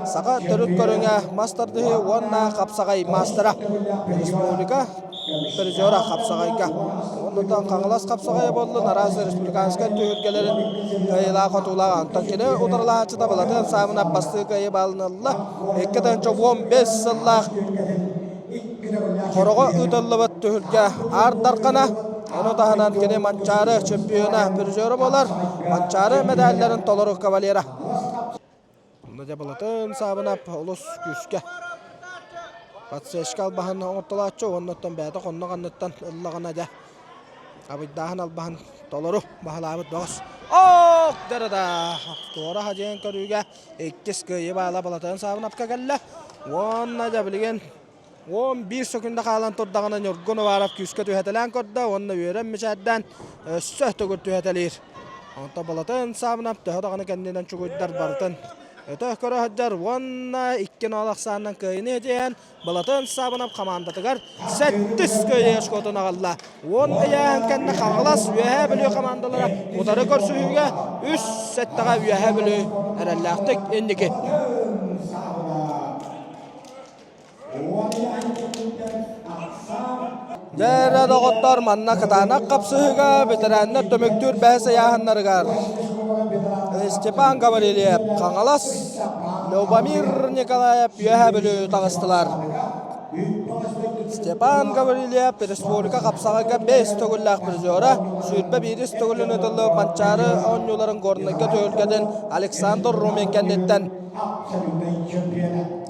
сака төрөт көрөңө мастарды онна Капсагай мастера республика призера Капсагайга. Оннан каңалас Капсагай болду наразы республиканска төгүлгөлөрүн кайыла котулаган. Токене утарлаачыда балатын сабына басты кайы балынылла. 2-15 сыллак корого ытылыбыт төгүлгө ардаркана Onu tahanan kene mançarı çempiyona prизеры болар. Mançarı medallerin toluru kavalera. Bunda jabalatın sabınap olus küske. Batsı eşkal bahan ortalatçı ondan bäde qonna qannattan ıllagana ja. Abiddahan albahan toluru bahalabıt boğaz. Ok derada. Tora hajen körüge ikkis kıyı bağla balatın sabınap kagalla. Onna jabiligen 11 sekunda kalan turdağına Yorgun Ovarav küske tühetelen korda, onunla öğrenmişerden söhtü tühetelir. Onta balatın sabınap tühetağını kendinden çukuydar barıtın. Ötü körü haccar, onunla ikkin olaqsandan köyünü edeyen, balatın sabınap kamandatıgar, 7 köyü eşkotun ağalla. On ayağın kendine kağılas üyehe biliyor kamandalara, utarı körsühüge 3 settiğe üyehe biliyor. Erellaktık endiki. Dere doqottor manna katanak kapsıhıga bitirenler tömüktür bəhsə yahanlarıgar. Stepan Gavrilyev, Kangalas, Lyubomir Nikolayev üyehe bölü tağıstılar. Stepan Gavrilyev, Respublika Kapsağıga 5 tögüllak prizora, sürbe 1 tögüllün ödülü mançarı oyuncuların gornaka tölgeden Aleksandr Rumenkennetten.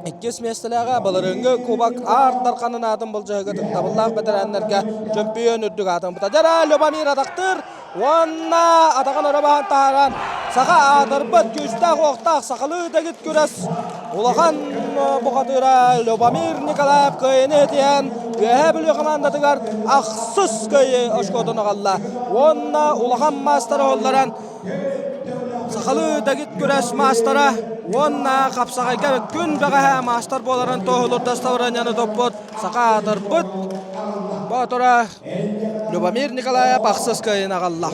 İkis meseleğe balırıngı kubak artarkanın adım bulcağıga tıktabıllak betirenlerge çempiyon ürdük adım butajara Lyubomir adaktır. Onna ataqan arabahan taharan saqa adırbıt küstaq oqtaq saqalı degit küres ulaqan buqatıra Lyubomir Nikolayev köyeni etiyen üyehe biliyor komandatıgar aqsız köyü oşkodunu qalla. Onna ulaqan mastara ollaran saqalı degit küres mastara Onna Kapsagayga gün beğe master bolaran tohulur dastavran yanı topot saqa adırbıt Batura Lyubomir Nikolayev aqsız köyüne qalla.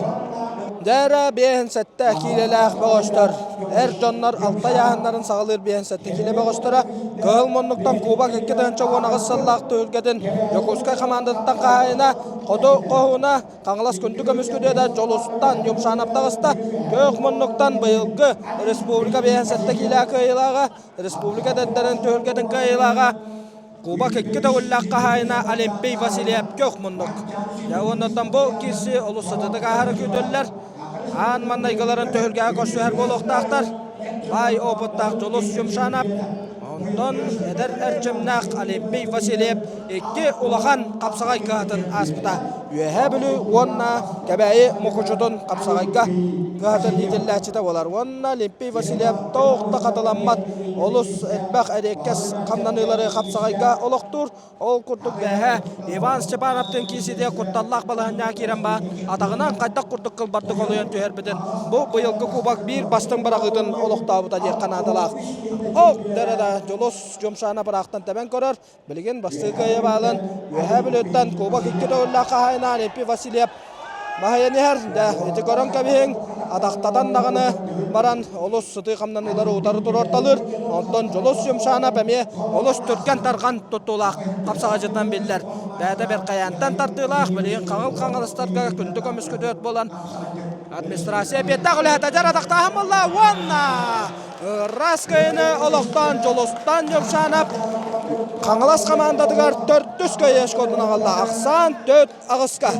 Dere behen sette kilelek boğuştur. Erjonlar alta yahanların sağılır behen sette kile boğuştura. Kığıl monluktan Kubak 2'den çok onağız sallaqtı ülkeden Yokuskay komandadıttan qahayına Qodu qohuna Kangalas küntü kömüsküdede Jolustan yumşanap dağısta Kök monluktan bayılgı Respublika behen sette kile kıyılağa Respublika dedderen tülkeden kıyılağa Kubak 2'de ullaq qahayına Olimpey Vasilyev kök monluk. Ya ondan bu kisi ulusatıda qaharı küdüller. An mannaygaların tölgəyə koşu her boluqtaqtar. Bay opıttaq Jolus yumşanap. Ondan eder erçimnaq Olimpey Vasilyev 2 ulaqan Kapsagay qatın aspıta. Üyehe bilü onna kəbəyi mukucudun Kapsagayga qatın yedilləçide olar. Onna Olimpey Vasilyev toqta qatılanmat. Olus etbaq edekkes qamnanıları Kapsagayga oluqtur. Ol kurtuk bəhə. Ivan Stepanov'tın kiside kurtallaq balığına kiren ba. Atağından qaydaq kurtuk qılbardık oluyan tüherbidin. Bu bıyılgı kubak bir bastın barağıdın oluqtağıda der kanadalaq. Ok derede Jolus yumşana baraqtan təbən görür. Bilgin bastığı qaya bağlan. Üyehe bilötten kubak 2 dövüllaq qahayına Olimpey Vasilyev. Bahayani her de eti görün kəbihin. Adaqtadan dağını baran olus sıtı qamnanıları utarı tur ortalır. Ondan Jolus yumşana bəmeye olus türkən tarqan tutulaq. Kapsagaycıdan biller. Bədə bir qayantan tartılaq. Bilgin qağıl qağılıstarga kündü kömüsküdöt bolan Администрация бетта гулята жара тактаһам болла. Ванна. Раскайны олоқтан жолостан жомшанап. Қаңылас командадыгар 400 көйеш koduna қалла. Ақсан 4 ағысқа.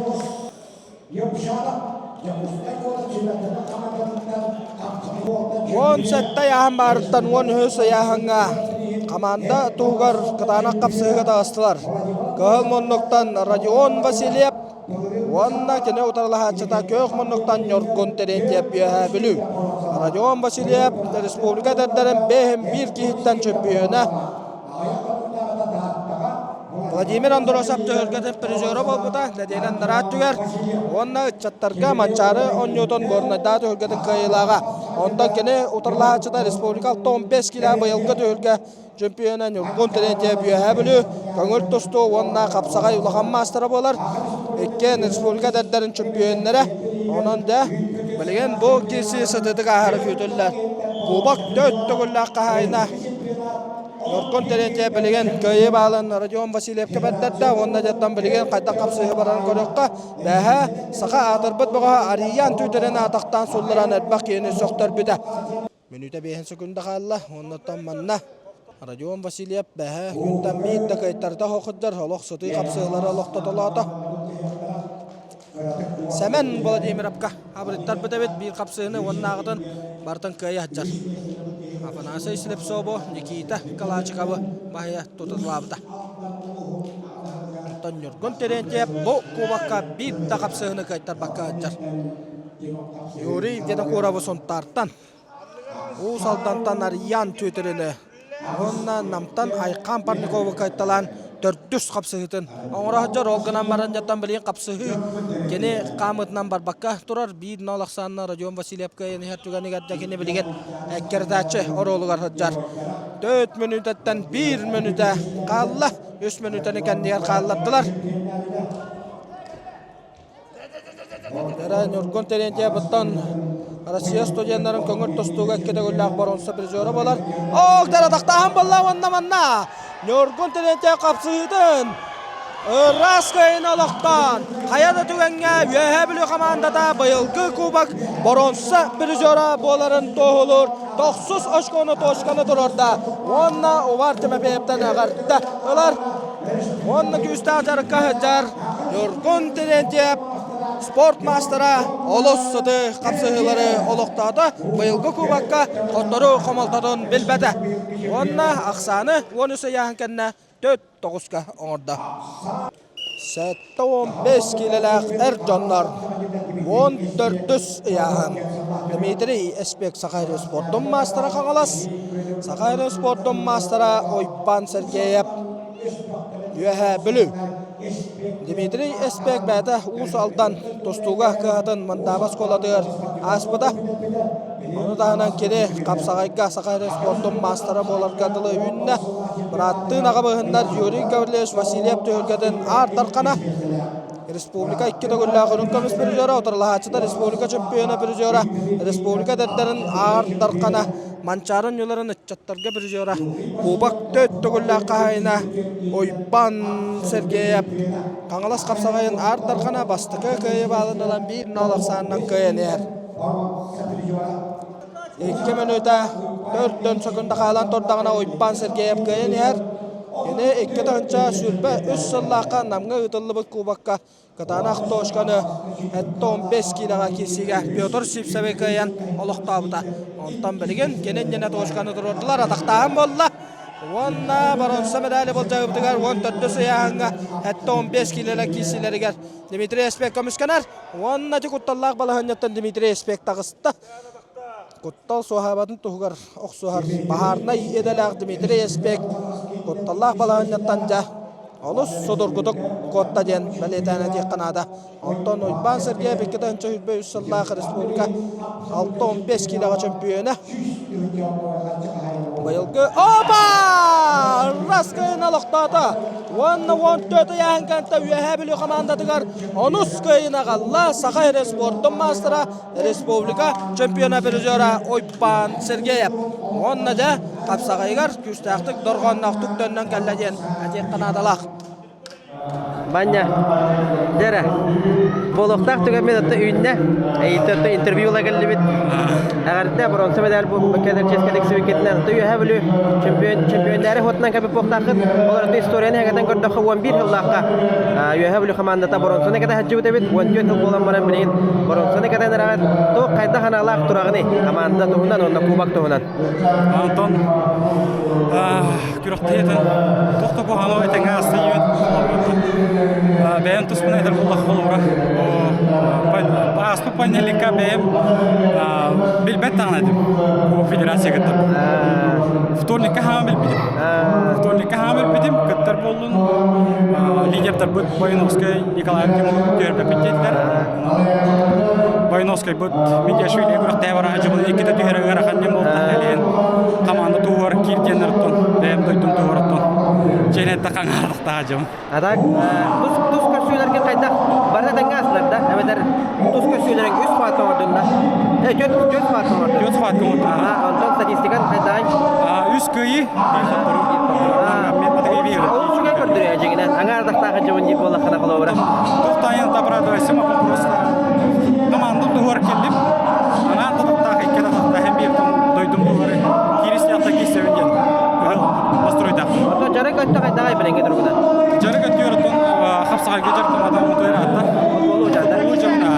Вон сәтті яғын барыттан, вон хөсі яғынға. Команда туғар қытана қапсыға да астылар. Кығыл мұнлықтан Радион Василиев. Вонна кене утарлахачыта көк мұнлықтан Нёргон терентеп бүйәһә білу. Радион Василиев республика дәрдерін бәхім бір кейттен чөппүйіна. Владимир Андоросов төгіргетін призері болбыда, нәдейлен нарат түгер. Онна чаттарға манчары 10 ньютон горнайда төгіргетін қайылаға. Ондан кене утарлахачыта республикал 15 кила бұйылғы төгірге чемпионы Нёргон терентеп бүйәһә білу. Көңіл тұсты онна қапсағай ұлаған мастыры болар. Еккен республика дәрдерін чемпионлары. Онан да білген бұл кесі сытыдық ағары фютілер. Кубак 4 түгілі қағайына. Нёргон терентеп білген көйі балын Радион Василиевке бәттәтті. Онна жаттан білген қайта қапсығы баран көріққа. Бәхі сақа атырбыт бұға ариян түйтерін атақтан сұллыран әрбақ ені соқтар бүді. Минута 5 секунда қалла. Оннаттан манна. Радион Василиев бәхі күнтен бейді қайттарда хоқыддар. Олық сұты қапсығылары олықта толады. Сәмен Владимир Апқа абырыттар бітәбет бір қапсығыны оннағыдың бартын көйі атжар. Афанасий Слепцово, Никита Калачикова бая тутулабыта. Нёргон терентеп бұл кубакка бит тақапсығыны қайттар баққа атжар. Юрий Ведокуровы сонтартан. Ол салтантан ариян түйтеріні. Онна намтан Айқан Парниковы қайтталан 400 қапсығытын. Оңырағыджар олғынан баран жаттан білген қапсығы. Кені қамытынан бар баққа тұрар. Bir нолақсанына Радион Василиевка ені әттігені ғадда кені білген әккердәчі оролығар ғаджар. 4 минуттан 1 минута қалла. 3 минутаны кәндегер қаллаттылар. Нёргон терентия бұттан Россия студиянларын көңір тұстуға кедегілі ақбаронсы призері болар. Оғдара тақтағын болла онна-манна. Нёргон терентия қапсығыдың. Раскайын олықтан. Қаяда түгенге өйе білі командада бұйылғы кубак боронсы призері боларын тоғылыр. 900 очконы тошқаны тұрорда. Онна овар тіме бейіптен ағарды. Олар онна күстәғ жарыққа жар. Нёргон терентия спорт мастера олыс сыды қапсығылары олықтады. Бұйылғы кубакка қоттыру қомалтадың білбәді. Онна ақсаны 13 яғын кәнне 4-9-қа оңырды. Сәтті 15 келеләқ әрджанлар 14 яғын. Дмитрий Эспек Сақайры спорттың мастера қаңалас. Сақайры спорттың мастера Ойпан Сергеев үйәе білу. Дмитрий Эспек бәді ұс алдан тұстуға қығатын мандабас коладығыр аспыда. Оны дағынан кеде қапсағайға Сақайры спорттың мастера боларғадылы үйінне. Бұраттың ағабығындар Юрий Гаврилевич Василиев түйіргетін артарқана. Республика 2 дөгілі ғырын көміс біржері, отырлағачыда республика чемпионы біржері, республика дәттерін артарқана. Манчарын юларын үтчаттарға біржері. Кубак 4 дөгілі қағайына Ойпан Сергеев. Қаңылас қапсағайын артарқана бастықы көйі балынылан 1 нолақсанынан көйін ер. 2 минута 4 секунда қалан тордағына Ойпан Сергеев көйін ер. Yine iki tanca sürbe 3 sıllıqa namga ıtıllı bu kubakka katana aqtoşkanı hatta 15 kiloga kesiga Pyotr Sipsevekayan oluqtabıda. Ondan bilgen genen jene toşkanı dururdular ataqtağın bolla. Onna baronsa medali bolcağıbdıgar 14 sayanga hatta 15 kiloga kesileriger. Dmitri Espek komiskanar. Onna çukutallaq balahanyattan Dmitri Espek tağıstı. Kuttal sohabatın tuğgar oqsuhar baharna edeler Dmitri Espek Kuttallah balahanyattan ja olus sodurguduk kotta den baletana diqqanada Anton Oyban Sergey Bekketan çöhütbe 3 yıllık Respublika 6-15 kiloga çempiyonu Bayılgı oba raskayın aloqtada 14 yankanta üyehabili komandadıgar onuskayın ağalla Sakayra Sport'un mastera Respublika çempiyonu birizora Oyban Sergeyev Onna da Kapsagaygar küstaqtık dorğannaqtık dönnen kelleden atek qanadalaq Banya. Dere. Boloktak tükenmen ötü üyünne. Ötü interviewla geldi bit. Agarda bronze medal bu kadar çeskedek sevketinden ötü yuhabülü çempiyonları hotnan kapı poktakıt. Olar ötü istoriyani hakikaten gördü 11 yıllakka. Yuhabülü komandata bronze ne kadar hacı ötü bit. 14 yıl bolan baran bileyin. Bronze ne kadar rahat. To kayda hanalak durağını. Komanda tohunan onda kubak tohunan. Anton күрәктәйтен тохта бу ханау әйтәнгә астыйын бәйән тусмына әйтер булла холора аспы панелика бәйәм билбәт таңладым бу федерация гытып вторникка хамил бидим кыттар болдун лидердер бу Баяновский Николай Тимур көрбе биттелер Баяновский бу Мидяшвили күрәктә бара җибыл икеде төһәргә рахандым булды әлен команда туар кирденер тон бәйәм дойдым туар тон җенетте каңардыкта җым Adak tuz köşülerge kaydak barda dangaslarda emeler tuz köşülerin üst fatı ordunda. Göt fatı ordu. Göt fatı ordu. Ondan statistikan kaydak. Üst köyü men batı bir. O şuna gördürüyor jigine. Angardakta jabın jip bola kana kolobra. To'xtagan tabradoysam просто команда туар келдим. Ана тотта хеккеда тотта hem bir ton doydum tuarı. Kiris yatta кисевенден. Настройда. Ondan jarı götte kaydak bilenge durumda. Жарык өтүөрөтөн хапсага кежертен адам утуйратта. Болу жада. Ужамна.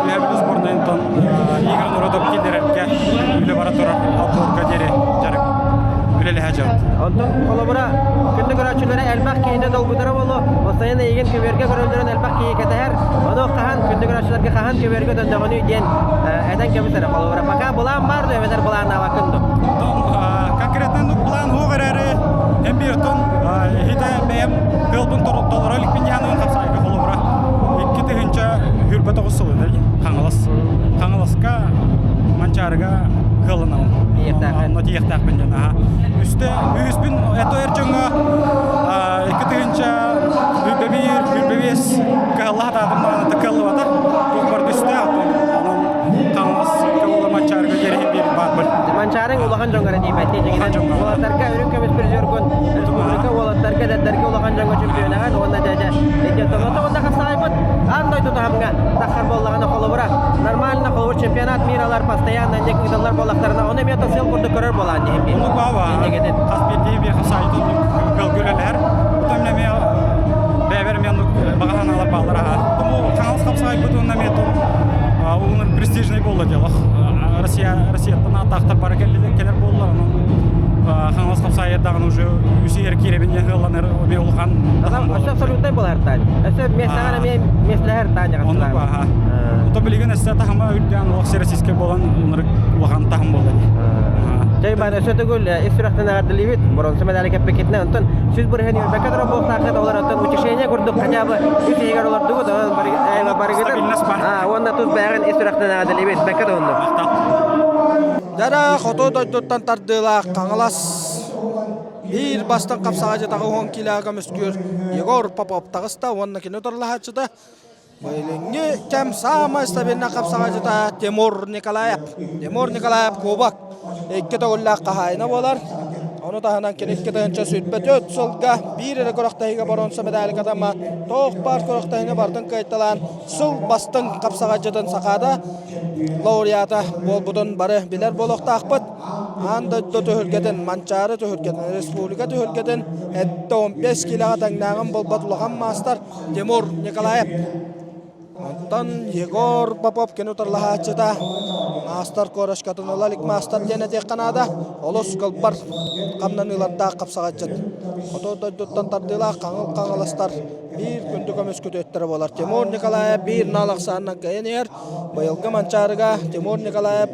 Лебиз сборнайнтон игрен уродоп келдерерке. Үле бара турар алборга дере жарык. Үлеле хажат. Ondan kolobra күндү көрөчүлөрү элбак кейинде долбудара болу. Осаян еген көбөргө көрөлдөрүн элбак кейи кетер. Аны кахан күндү көрөчүлөргө кахан көбөргө дөндөгөнү ден эден кебитер колобра. Пока булан бар да эведер булан абакынды. Конкретно план хугарары hem bir ton hide beyem gılbın dolarlık binyanın kapsayı kolobra. İki tühünce hürbete kusulu der. Kanalaska mançarga kılınam. Anla diyektak binyan. Üste 100.000 eto erçönga iki tühünce hürbebis kıhıllah da adımlarını tıkıllı vada. Dokbar üste kanalaska ola mançarga geri bir barbır. Mancarın ulahan jongara dibette jigine. Ulatlarga ürün kömüs prizörgün. Respublika ulatlarga dadlarga ulahan jongo çempionagan onda jaja. Ete tonoto onda kapsayıpıt. Andoy tutamga takhar bollagana kolobra. Normalna kolobra чемпионат мираlar постоянно неки даллар болактарына оны мета сел курду көрөр болан дегенби. Onu baba. Kasbirdi bir hasaydı gölgöleler. Utamla me beber men баганаlar баллара. Тому канал kapsayıpı onda meta. Onun prestijный болду делах. Россиядан атақтар бар келер болдылар. Хаңлас қапсайырдағын уже үсейер керебен еңғыланыр меулған. Ошо абсолютный болар тань. Ошо местагана мен местлер тань Оны ба. Ута билген эсте тахма үлден оқ российский болан оныр улған тахым болды. Жай бар ошо түгүл истирахтан агардылыбыт. Бронзе медаль кеппекетне онтон сүз бүрген юрбекадыр болтакыт олар онтон учешение көрдүк качабы үсейер олар дугу да барыгыт. Онда туз байган истирахтан агардылыбыт бекет онду. Дара хото дойдоттан тардыла каңалас бир бастан капсага жатагы 10 килограмм өскөр Егор Попов тагыста онна кино торлахачыда Байленге кем сама стабилна капсага жата Тимур Николаев Кубак экке тогулла кахайна болар. Onu tahanan kenekke tahanca sütbet öt solga bir ere koraktayga baronsa medali katama toq par koraktayına bardın kayıttalan sul bastın kapsagacıdan sakada laureata bol budun barı biler bolokta akpıt anda töhürgeden mançarı töhürgeden respublika töhürgeden ette 15 kilaga tangnağın bol batulagan master Timur Nikolaev Ondan Yegor Popov kenu tarlahachita master korash katunolalik master jenete kanada olos kalbar kamnanılarda kapsagacıt oto dottan tardila kangalastar bir gündük ömüsküt öttürü bolar Timur Nikolaev bir nalaqsandan gayener bayılgı mançarıga Timur Nikolaev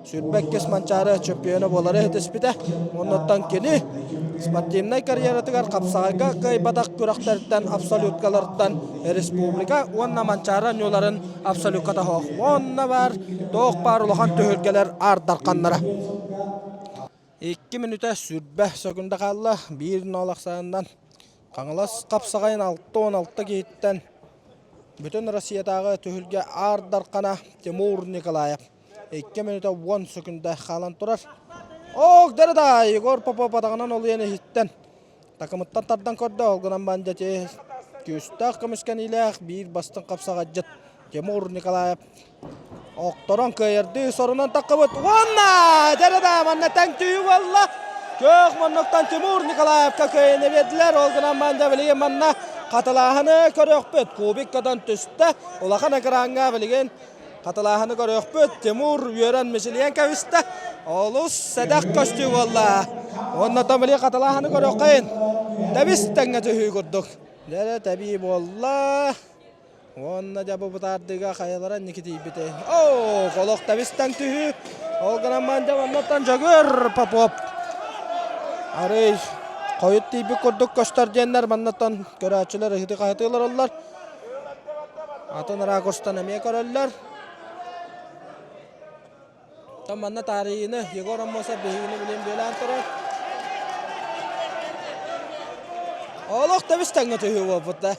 Sürbekkes mançarı çempiyonu boları tespite ondan keni Спортивный карьератыгар капсагайга кайбадак күрактардан абсолюткалардан республика онна манчара нёларын абсолютката хох онна бар тоқ барлыган төхөлгелер ардарканнара 2 минута сүрбе секунда калла 1-0 Каңалас капсагайын 6-16 кейттен бүтүн Россиядагы төхөлгө ардаркана Тимур Николаев 2 минута 10 секунда калан турар Ок dereda Егор Попов атагынан ол ene hitten. Takımıttan tardan korda olgunan bence Küstaq kömüşken ilaq bir bastın kapsağa jıt. Timur Nikolayev Oktoron kıyırdı sorunun takkıbıt. Vanna! Derada manna tank tüyü valla. Kök mannoktan Timur Nikolayev kaköyene verdiler. Olgunan manda bilegen manna katılahını körökpöt. Kubik kadan tüste. Olağan ekranğa bilegen katılahını körökpöt. Timur yören misiliyen kaviste. Olus sedak köstü valla. Onnatan bilegen katılahını körökayın. Tabis tanga tüyü kurduk. Dere tabi valla. Onna jabı butardıga kayalara nikiti bite. Oo, kolok tabistan tühü. Olganan manja onnatan jagör Popov. Arey, koyut tipi kurduk gösterjenler mannatan göräçiler hiti kayatılar ollar. Atın rakostan emiye köröller. Tam manna tarihini Yegor Ammosa behini bilen belan turar. Olok tabistan tühü vaputta.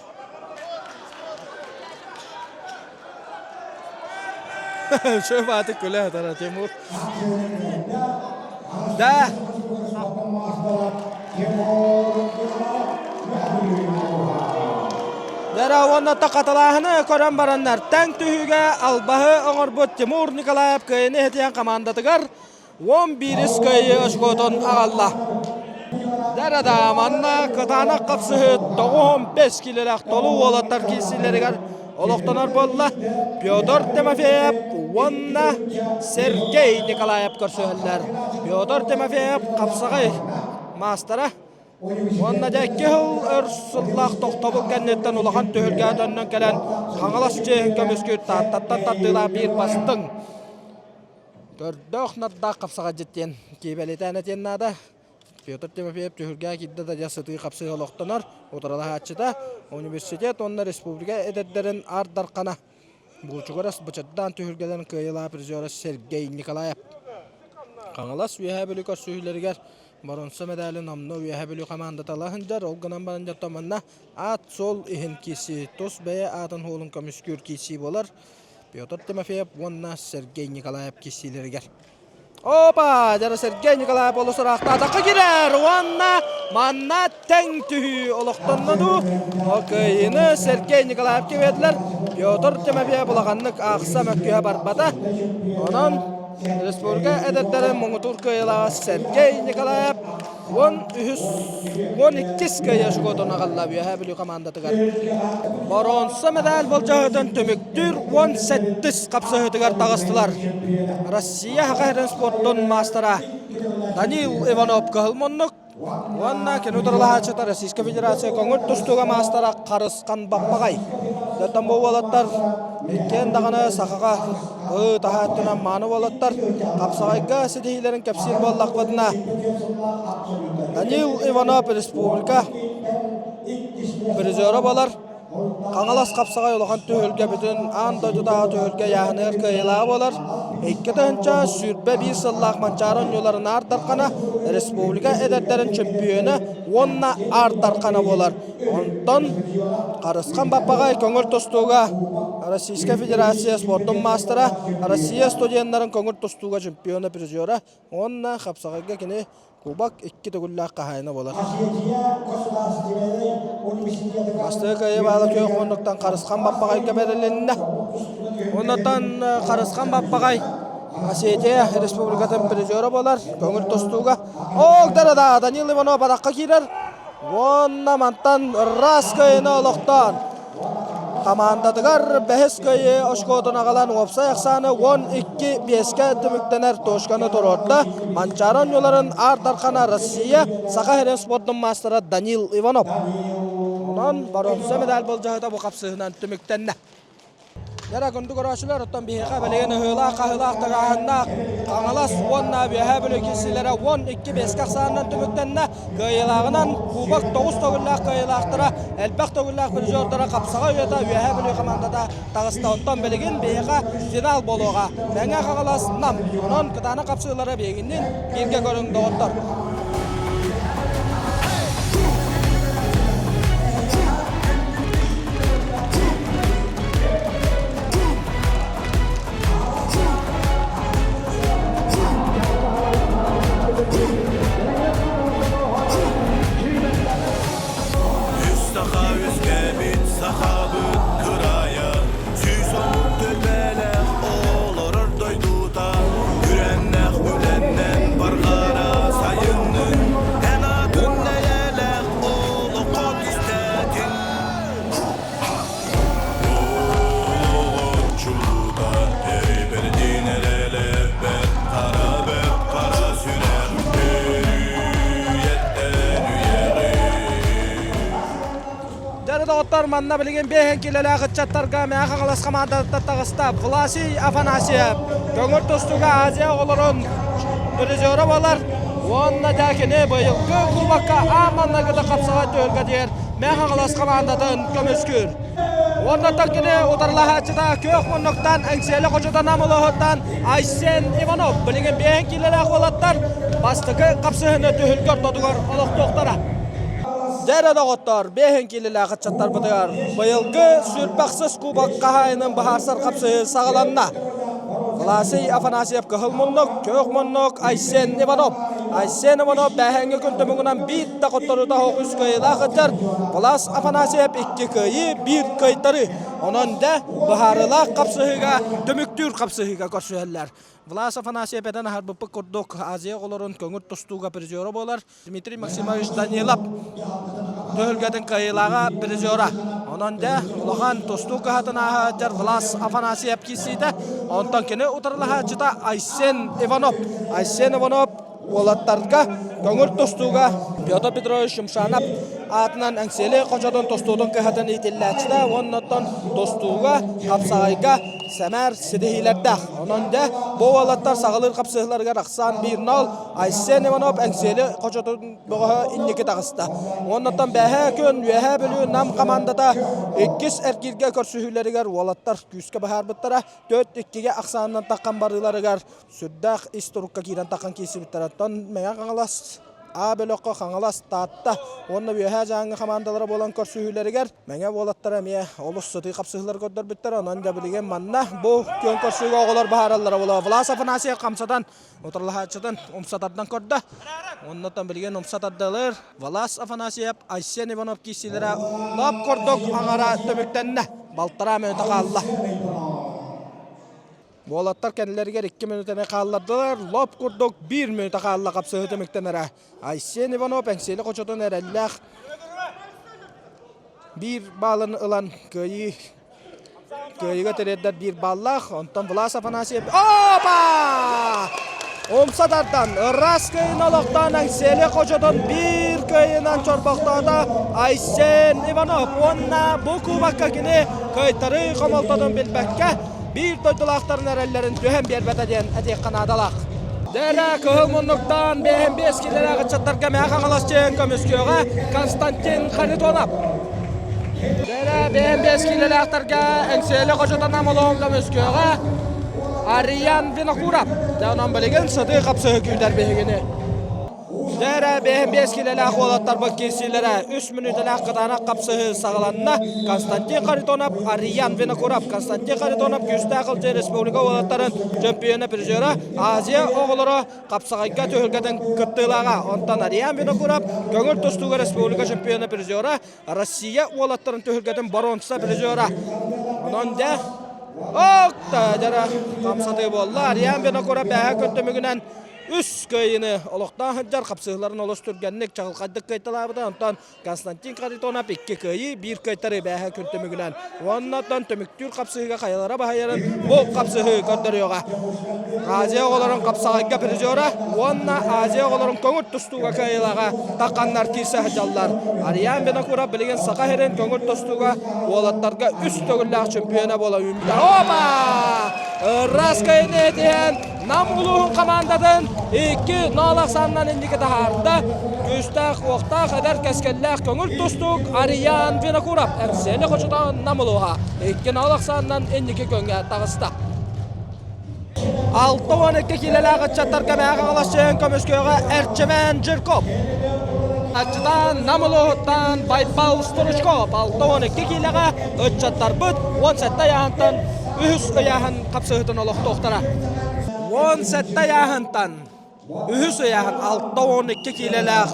Şöyle batık güle atara Timur. Da. Dara onna taqatalahını koran baranlar. Tank tühüge albahı oңorбут Timur Nikolayev köyüne hetiyen komandatıgar. 11 köyü oşkoton ağalla. Dara da manna kıtanak kapsıhı 15 kilolak dolu olatlar kisileri Oloktanar bolla Pyotr Timofeyev, Vanna Sergey Nikolayev körsöller. Pyotr Timofeyev kapsagay mastara. Vanna jakkel örsullaq toqtabıl kennetten ulahan töhülgä dönnön kelen kaŋalas jehen kömüskü tattattattattıla bir bastın. Gördök nadda kapsaga jitten kibeleten eten nada. Pyotr Timofeyev töhülgä kidde da jasıtı kapsığı oloktanar. Otarala haçıda Üniversitet onna Respublika edetlerin ardarqana. Buçugaras bıçaddan töhülgelerin kıyıla prizora Sergey Nikolayev. Kaŋalas üyehe bölük ösühüleriger baronsa medali namno üyehe bölük komandatalahıncar olganan barınca tomanna at sol ihin kisi tos beye atın holun kömüskür kisi bolar. Pyotr Timofeyev onna Sergey Nikolayev kisileriger. Opa, jara Sergey Nikolayev olursa raqta ataqa girer. Vanna manna teng tühü oloqtannadı. Okayını Sergey Nikolayev kebediler. Pyotr Timofeyev bulağanlık ağsa mökkühe barbada. Onun Respublika edetleri Moğutur kıyılağı Sergey Nikolayev 12 kıyı şugoduna qalla büyühe bilü komandatıgar. Baronsa medal bolcağıdan tömüktür 18 kapsahıtıgar tağıstılar. Rossiya haqahirin sportun mastera Danil Ivanov kahılmonluk. Vanna kenudurla haçıta Rossiyska Federasiya koңur tustuga mastera Qarısqan Bappagay. Dötten bu olatlar Ekken dağına saqaqa tahattına manu olatlar kapsagayga sidihilerin kapsil bollaqvadına. Danil Ivanov Respublika prizora bolar. Kaŋalas kapsagay olahan töhülge bütün an dojuda töhülge yağınır kıyılağı bolar. Ekki tönça sürbe bir sallaq mançaran yolların ardarqana Respublika edetlerin çempiyonu onna ardarqana bolar. Ondan Qarısqan Bappagay koңur tostuğa Rossiyska Federasiya sportun mastera Rossiya studiyanların koңur tostuğa çempiyonu prizora onna kapsagayga kine Kubak 2 tögüllaq qahayna bolar. Bastığı kayı bağlı köy onluktan Qarısqan Bappagayga belirleninde. Ondan Qarısqan Bappagay Asiyetiye Respublikatın prizora bolar. Koңur tostuğa. Darada Danil Ivanov badaqqa girer. Onna mantan ras kayına oloqtan. Komandatıgar behes kayı oşkoduna qalan opsa yaqsanı 12-5'ke tümüktener toşkanı tororda. Mançaran yolların ardarqana Rossiya Saqahiren sportun mastera Danil Ivanov. Ondan baronsa medal bolcağıda bu kapsığından tümüktenne. Yara kundu görüşler ottan bihiqa belegene hıla qahıla taqahanda Kaŋalas onna bihe bölüküsilere 12-5 qaqsandan tümüktenne kıyılağından kubak 9 tögüllaq kıyılaqtıra elbaq tögüllaq prizordara kapsağa üyeta bihe bölük komandada tağısta ottan belegen bihiqa final boluğa. Menge Kaŋalas nam onun kıtana kapsıqlara beginden birge göründü ottar. Üstaqa üskə bir олохтар манна билген бehen килеле гытчаттарга мяха калас командада тагыста Власий Афанасьев көңүл тостуга Азия олорун призеры болар. Онна дакене быйылгы кубакка аманнагыда капсага төлгө дер мяха калас командадан көмөскүр. Онна такене утарлахачыда көк мунуктан әңселе кожодан амылыһыттан Айсен Иванов билген бehen килеле болаттар бастыкы капсыгыны төхүлгөр тодугар олохтоктара. Дәрі доғыттар, бейхен келілі ақытчаттар бұдығар. Бұйылғы сүрпақсыз кубақ қағайының бұхарсар қапсы сағаланна. Власий Афанасьев кығыл мұннық, көк мұннық Айсен Иванов. Айсен Иванов бәхенгі күнтімігінен бейт дақыттарыда оғыз көйілі ақыттар. Влас Афанасьев 2 көйі, 1 көйтары. Оның да бұхарыла қапсыға, түміктүр қапсыға көрсөйлер. Влас Афанасьев бәден harбыпы күрдік Азия оларын көңір тұстуға призеры болар. Дмитрий Максимович Данилов төхілгетін қайылаға призера. Онан да ұлған тұсту қағатынаға жар Влас Афанасьев кесейді. Онтан кені ұтырлыға жыта Айсен Иванов. Айсен Иванов олаттарға көңір тұстуға Петр Петрович Шымшанап атынан әңселі қожадан тұстудың қағатын етелләчіда. Оннаттан тұстуға қапсағайға Сәмәр Сидихилердәх. Онан да бұл олаттар сағылыр қапсығыларға рақсан 1-0 Айсен Иванов әңселі қожадан бұғы иннекі тағысты. Оннаттан бәхә көн өйә білі нам командада 2 әркерге көрсүхілерігер олаттар күске бағар бұттара 4-2-ге ақсанынан таққан барыларығар сүрдәқ исторукка кейден таққан кейсі біттара. Тон мәңа қаңылас Абелоққа қаңылас таатта. Онна өйә жаңғы командалары болан көрсүхілерігер мәңа олаттар әмия олыс сұты қапсығылар көддір біттара. Онан да білген манна бұл көн көрсүгі оғылар бағаралары бола. Влас Афанасьев қамсадан отырлығачыдан ұмсатардан көрді. Оннаттан білген ұмсатардылыр. Влас Афанасьев Айсен Иванов кейсілері лап көрдік аңара төміктенне. Балтара мөйті қалла. Болаттар кәнелергер 2 минутene қалладылар. Лап көрдік 1 минута қалла қапсығы төміктенері. Айсен Иванов әңселі қочатын әрәлләқ. 1 балын ұлан көйігі тіреддер 1 баллақ. Онтан Влас Афанасьев. Опа! Омсадардан, ырас көйін олықтан әңселі қочатын 1 көйінен чорбақтада Айсен Иванов. Онна бұл кубаққа кені көйтары қомалтадың білбәкке. 1 тойтылақтарын әрәлерін түйен бербәтәден әтек қанадалақ. Дәрі көғыл мұнлықтан бейін 5 келері ғытчаттарға мәқан аласчен көміскеуға Константин Харитонов. Дәрі бейін 5 келері ақтарға әңселі қожатан амылуын көміскеуға Ариян Винокуров. Дәунан білеген сыды қапсығы күйдер бейгені. Дәрі бейін 5 келері ақуалаттар бұл кесілері 3 минутын аққыдана қапсығы сағаланына Константин Харитонов, Ариян Винокуров. Константин Харитонов күсті ақылды республика олаттарын чемпионы призері Азия оғылыры қапсығайға төхілгетін күттілаға. Онтан Ариян Винокуров көңір тұстуға республика чемпионы призері Россия олаттарын төхілгетін баронса призері. Онан да оқта жара қамсаты болды. Ариян Винокуров бәхі көттімігінен үс көйіні олықтан хыджар қапсығыларын олыс түргеннік чағылқаддық көйтілабыда. Онтан Константин Харитонов 2 көйі 1 көйтары бәхі күнтімігінен. Оннаттан төміктүр қапсығыға қайалара бағайырын бұл қапсығы көрдіріуға. Азия оларын қапсағайға призері, онна Азия оларын көңір тұстуға көйілаға таққаннар кейсі хыджалар. Ариян Винокуров білген сақа херен көңір тұстуға олаттарға үс төгілләқ чемпионы бола үмітер. Опа! Рас көйіне дейін нам ұлығын командадың 2 налақ санынан ендікі тағарында көстәқ оқтақ әдәр кәскелләқ көңіл тұстық Ариян Винокуров әмселі қочыдан нам ұлыға 2 налақ санынан ендікі көнгә тағыста. 6-12 келеләғі чаттарға мәға қалашын көміскөға Әрчемен Жирков. Әчідан нам ұлығыттан Байпал Сторочков. 6-12 келеға өтчаттар бұд 17 яғантан үхіс өяғын қапсығытын олық тоқтара. 17 яғантан үхіс өяғын 6-12 келеләғ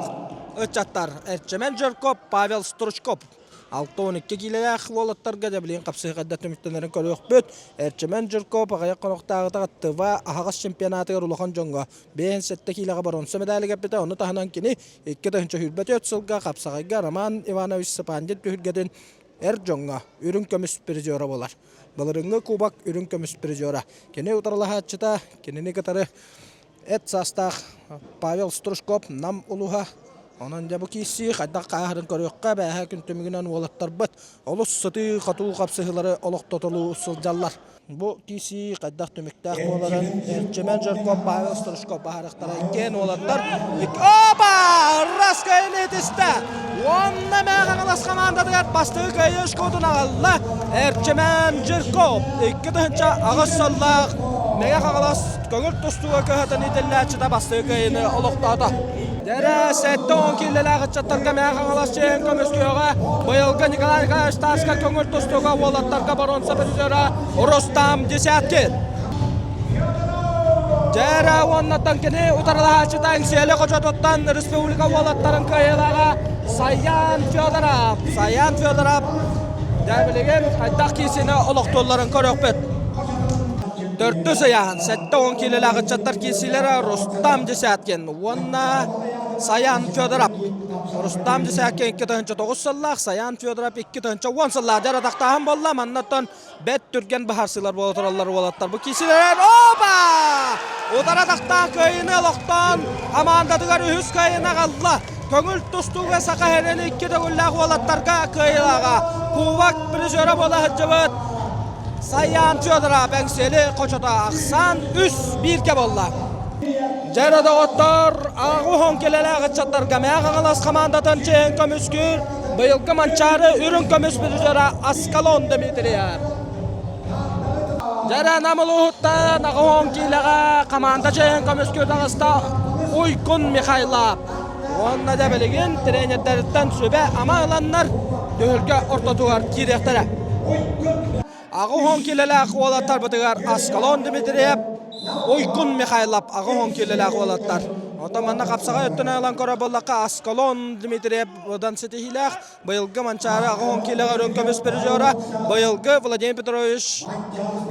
өтчаттар Әрчемен Жирков, Павел Сторочков. 6-12 келеләғ олаттарға да білейін қапсығыда түміктенерін көрі өкпөт. Әрчемен Жирков ағаяқ қонықтағыда Тыва ағағас чемпионатығыр ұлыған жоңға. 5 келеға бар 10 медалі кәппеті. Оны тағынан кені 2-ті хүрбәті өтсілға қапсағайға Роман Иванович Сапандет бүхіргеден әр жоңға үрін көміс призері болар. Балырыңы кубак үрін көміс призері. Кені ұтарлыға атчыта, кенені кітары әт састақ Павел Стружков нам ұлыға Onun da bu kisi kadda qahrın körüqqa bähä küntümügünen olattар bıt. Olus sıtı qatu qapsıhları oloq totulu sıljallar. Bu kisi kadda tümüktaq bolaran Erçemen Jarkov Pavel Stroshkov baharıqtara eken olattar. Oba! Raskayın etiste. Onna məğalas komandadıgar bastığı kayış kodun ağalla. Erçemen Jarkov. İki tınca ağız sallaq. Məğalas köngül tustuğa köhədən idilləçi de bastığı kayını oloqtada. Dere sette 10 killelere çattarga məğalas çeyin kömüsküyoga. Bayılga Nikolay Staska köngül tustuğa olattarga baronsa bizöre Rostam Desятkin. Dere onnatan kini utarala haçıdan siyeli koçotottan Respublika olattarın kayılaga Sayan Fyodorov. Derbiligin haydaq kisini oloqtolların körökbet. 4 sayan, 7-10 killelere çattar kisilere Rostam Desятkin. Onna Sayan Fyodorov. Rustam Desятkin 2-9 sallaq, Sayan Fyodorov 2-10 sallaq. Dere taqtahan bolla mannattan bet türgen baharsılar bolatarallar olattar. Bu kisiler oba! Udara taqtahan köyüne oloqtan amandadıgar ühüs köyüne qalla. Köngül tustuğa saqa hereni 2-9 olattarga köyülaga. Kuvak prizöre bola hıcıbıt. Sayan Fyodorov bengseli koçota aqsan üs birke bolla. Jarada ottar ağı honkelelere çattarga məğalas komandadan çeyin kömüskür. Bıyılgı mançarı ürün kömüs prizöre Askalon Dmitriyev. Jara namuluhuttan ağı honkelelere komanda çeyin kömüskür dağısta Uykun Mikhailov. Onna da biligin trenerlerden söbe ama alanlar dölge ortaduvar direktere. Ağı honkelelere olattar bıdıgar Askalon Dmitriyev. Uykun Mikhailov ağı honkelelere olattar. Otamanna kapsaga öttüne alan kora bollaka Askalon Dmitriyev odan setihilaq. Bayılgı mançarı ağı honkelelere rönkömüs prizöre. Bayılgı Vladimir Petrovich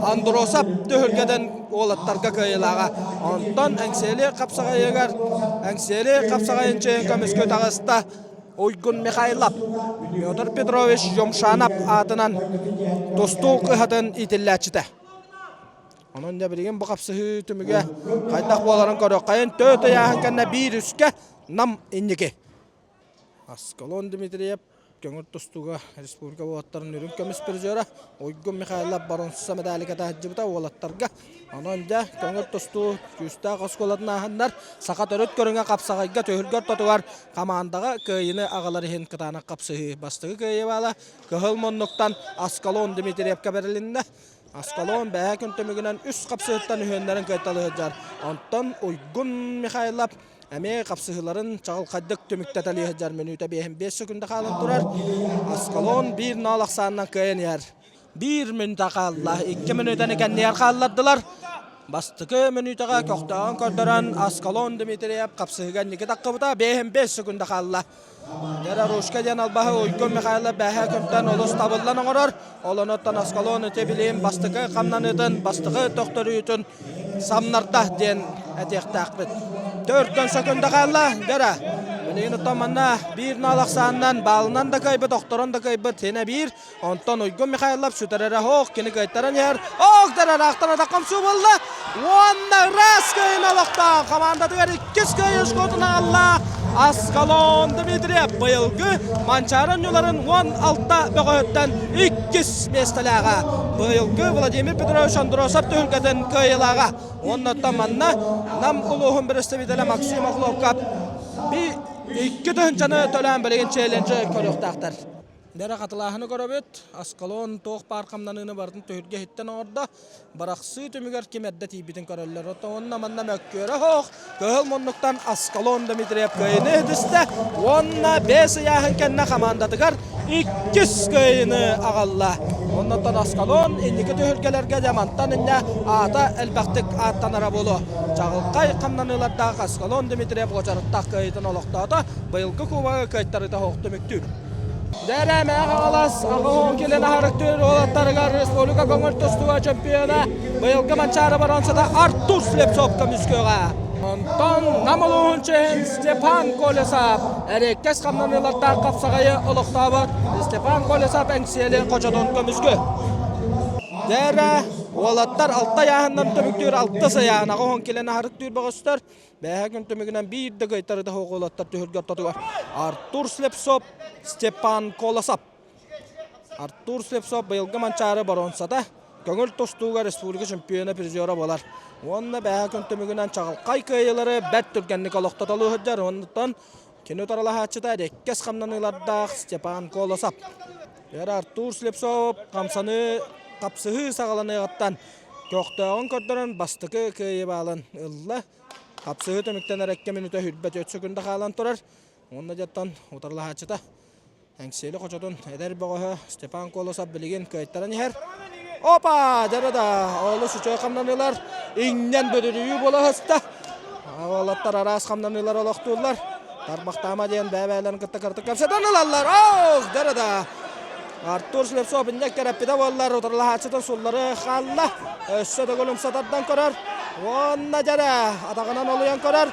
Androsov dölgeden olattarga kayılaga. Ondan engseli kapsaga yegar. Engseli kapsaga yençeyin kömüskö tağısta. Uykun Mikhailov. Fyodor Petrovich Yomshanov adынан dostluq qıhadın itilläçide. Onun da bilgin bu kapsıhı tümüge qaydaq bolaran köröqqayın töte yahan kanna bir üske nam inniki. Askalon Dmitriyev köngül tustuğa Respublika olattarın ürün kömüs prizöre Uykun Mikhailov baronsa medalika tahjibita olattarga. Onun da köngül tustu küsta qoskolatın ahanlar sakat örüt körüngə kapsagayga töhülgör totugar komandaga köyini ağaları hen kıtana kapsıhı bastığı köyü bala kıhıl monluktan Askalon Dmitriyevka berilinde. Askalon bähä küntümügünen üst kapsıhıttan ühönlerin kaytalığı jar. Ondan Uykun Mikhailov Eme kapsıhıların çağıl kaddık tümükteteliği jar minüte 5 sekunda kalın durar. Askalon bir nalaq sağından kayın yer. 1 minüte kaldı. 2 minüten eken yer kaldılar. Bastıkı minütega köktağın körдөren Askalon Dmitriyev kapsıhıgan 2 dakikada 5 sekunda kaldı. Dere Rushka diyen albahı Uykun Mikhailov bähä küntän olus tabıllan oğurur. Olonottan Askalon ötebileyim bastıkı kamnanıdın, bastıkı doktoruyutun samnarda diyen etektakbet. 4 sekunda kaldı. Dere. Bunu unutamanna bir nalaq sağından balından da kaybı, doktorun da kaybı tene bir. Ondan Uykun Mikhailov süterere hoq kini kaytaran yer. Hoq dere raqtana taqam su buldu. Onna raskayın aloqtan komandadıgar 2 kayış koduna Allah. Askalon Dmitriyev bayılgı mançarın yolların 16'da böğötten 2 mestelağa. Bayılgı Vladimir Petrovich Androsov tölgeden kayılağa. Ondan manna nam uluğun birisi videle Maksim Okhlovka. Bir 2 döncanı tölen bilgin challenge körüqtaqtar. Dere qatılahını göröbüt. Askalon toq parqamdanını bardın töhürge hitten orada. Baraqsı tümüger kimedde tibitin köröller. Onna manna mökkörü hoq. Köhül monluktan Askalon Dmitriyev köyünü ediste. Onna 5 yahın kenne komandadıgar 2 köyünü ağalla. Ondan Askalon indiki töhürgelerge jamanttan inne ata elbaqtik attan arabolu. Çağılqay qamnanılarda Askalon Dmitriyev qoçarıttaq köyütün oloqtada. Bayılgı kuvağı kayttarıda hoq tümüktür. Dere məğalas ağın kelen harıktır olattarıgar Respublika Köngül Tustuğa çempiyona bayılgı mançarı baronsada Artur Slepcovka müsköga. Ondan namuluğun çehin Stepan Kolesov erekkes kamlanılarda kapsagayı oluqtabı Stepan Kolesov engsiyeli koçadon kömüskö. Dere Olattar altta yağından tömüktür, altta sayağına qoğun kelene harık tür bağıştır. Bähe gün tömügünen bir de gaytarı da hoğu olattar tühürgör tatıgar. Artur Slepsov, Stepan Kolasap. Artur Slepsov bıyılgı mançarı baronsa da Köngül Tostuğ'a Respublika Şampiyonu prizora bolar. Onda bähe gün tömügünen çağılqay kıyıları bət türgenlik aloqtatalı hıccar. Ondan kene taralahatçıda dekkes kamlanılarda Stepan Kolasap. Yer Artur Slepsov kamsanı kapsıhı sağlanıyattan köktağın kördürün bastıkı kıyı bağlan illa kapsıhı tömükten erekke minüte hürbet ötsükünde kalan turar. Onda jattan otarlahatçıda Engseli koçotun eder boğağı Stepan Kolasap bilgin kayıtların yer. Opa! Jarada oğlu suçoy kamlanılar. İnden bödürüyü bola hısta. Oğlatlar aras kamlanılar olaqtuğlar. Tarbaqtama diyen bäbälerin kıtta kırtık kapsadan alallar. Oh! Jarada! Artur Slepsov binnek kerepide bollar. Otarlahatçıdan solları xalla. Össe de golüm satardan korar. Onna jara atağınan oluyan korar.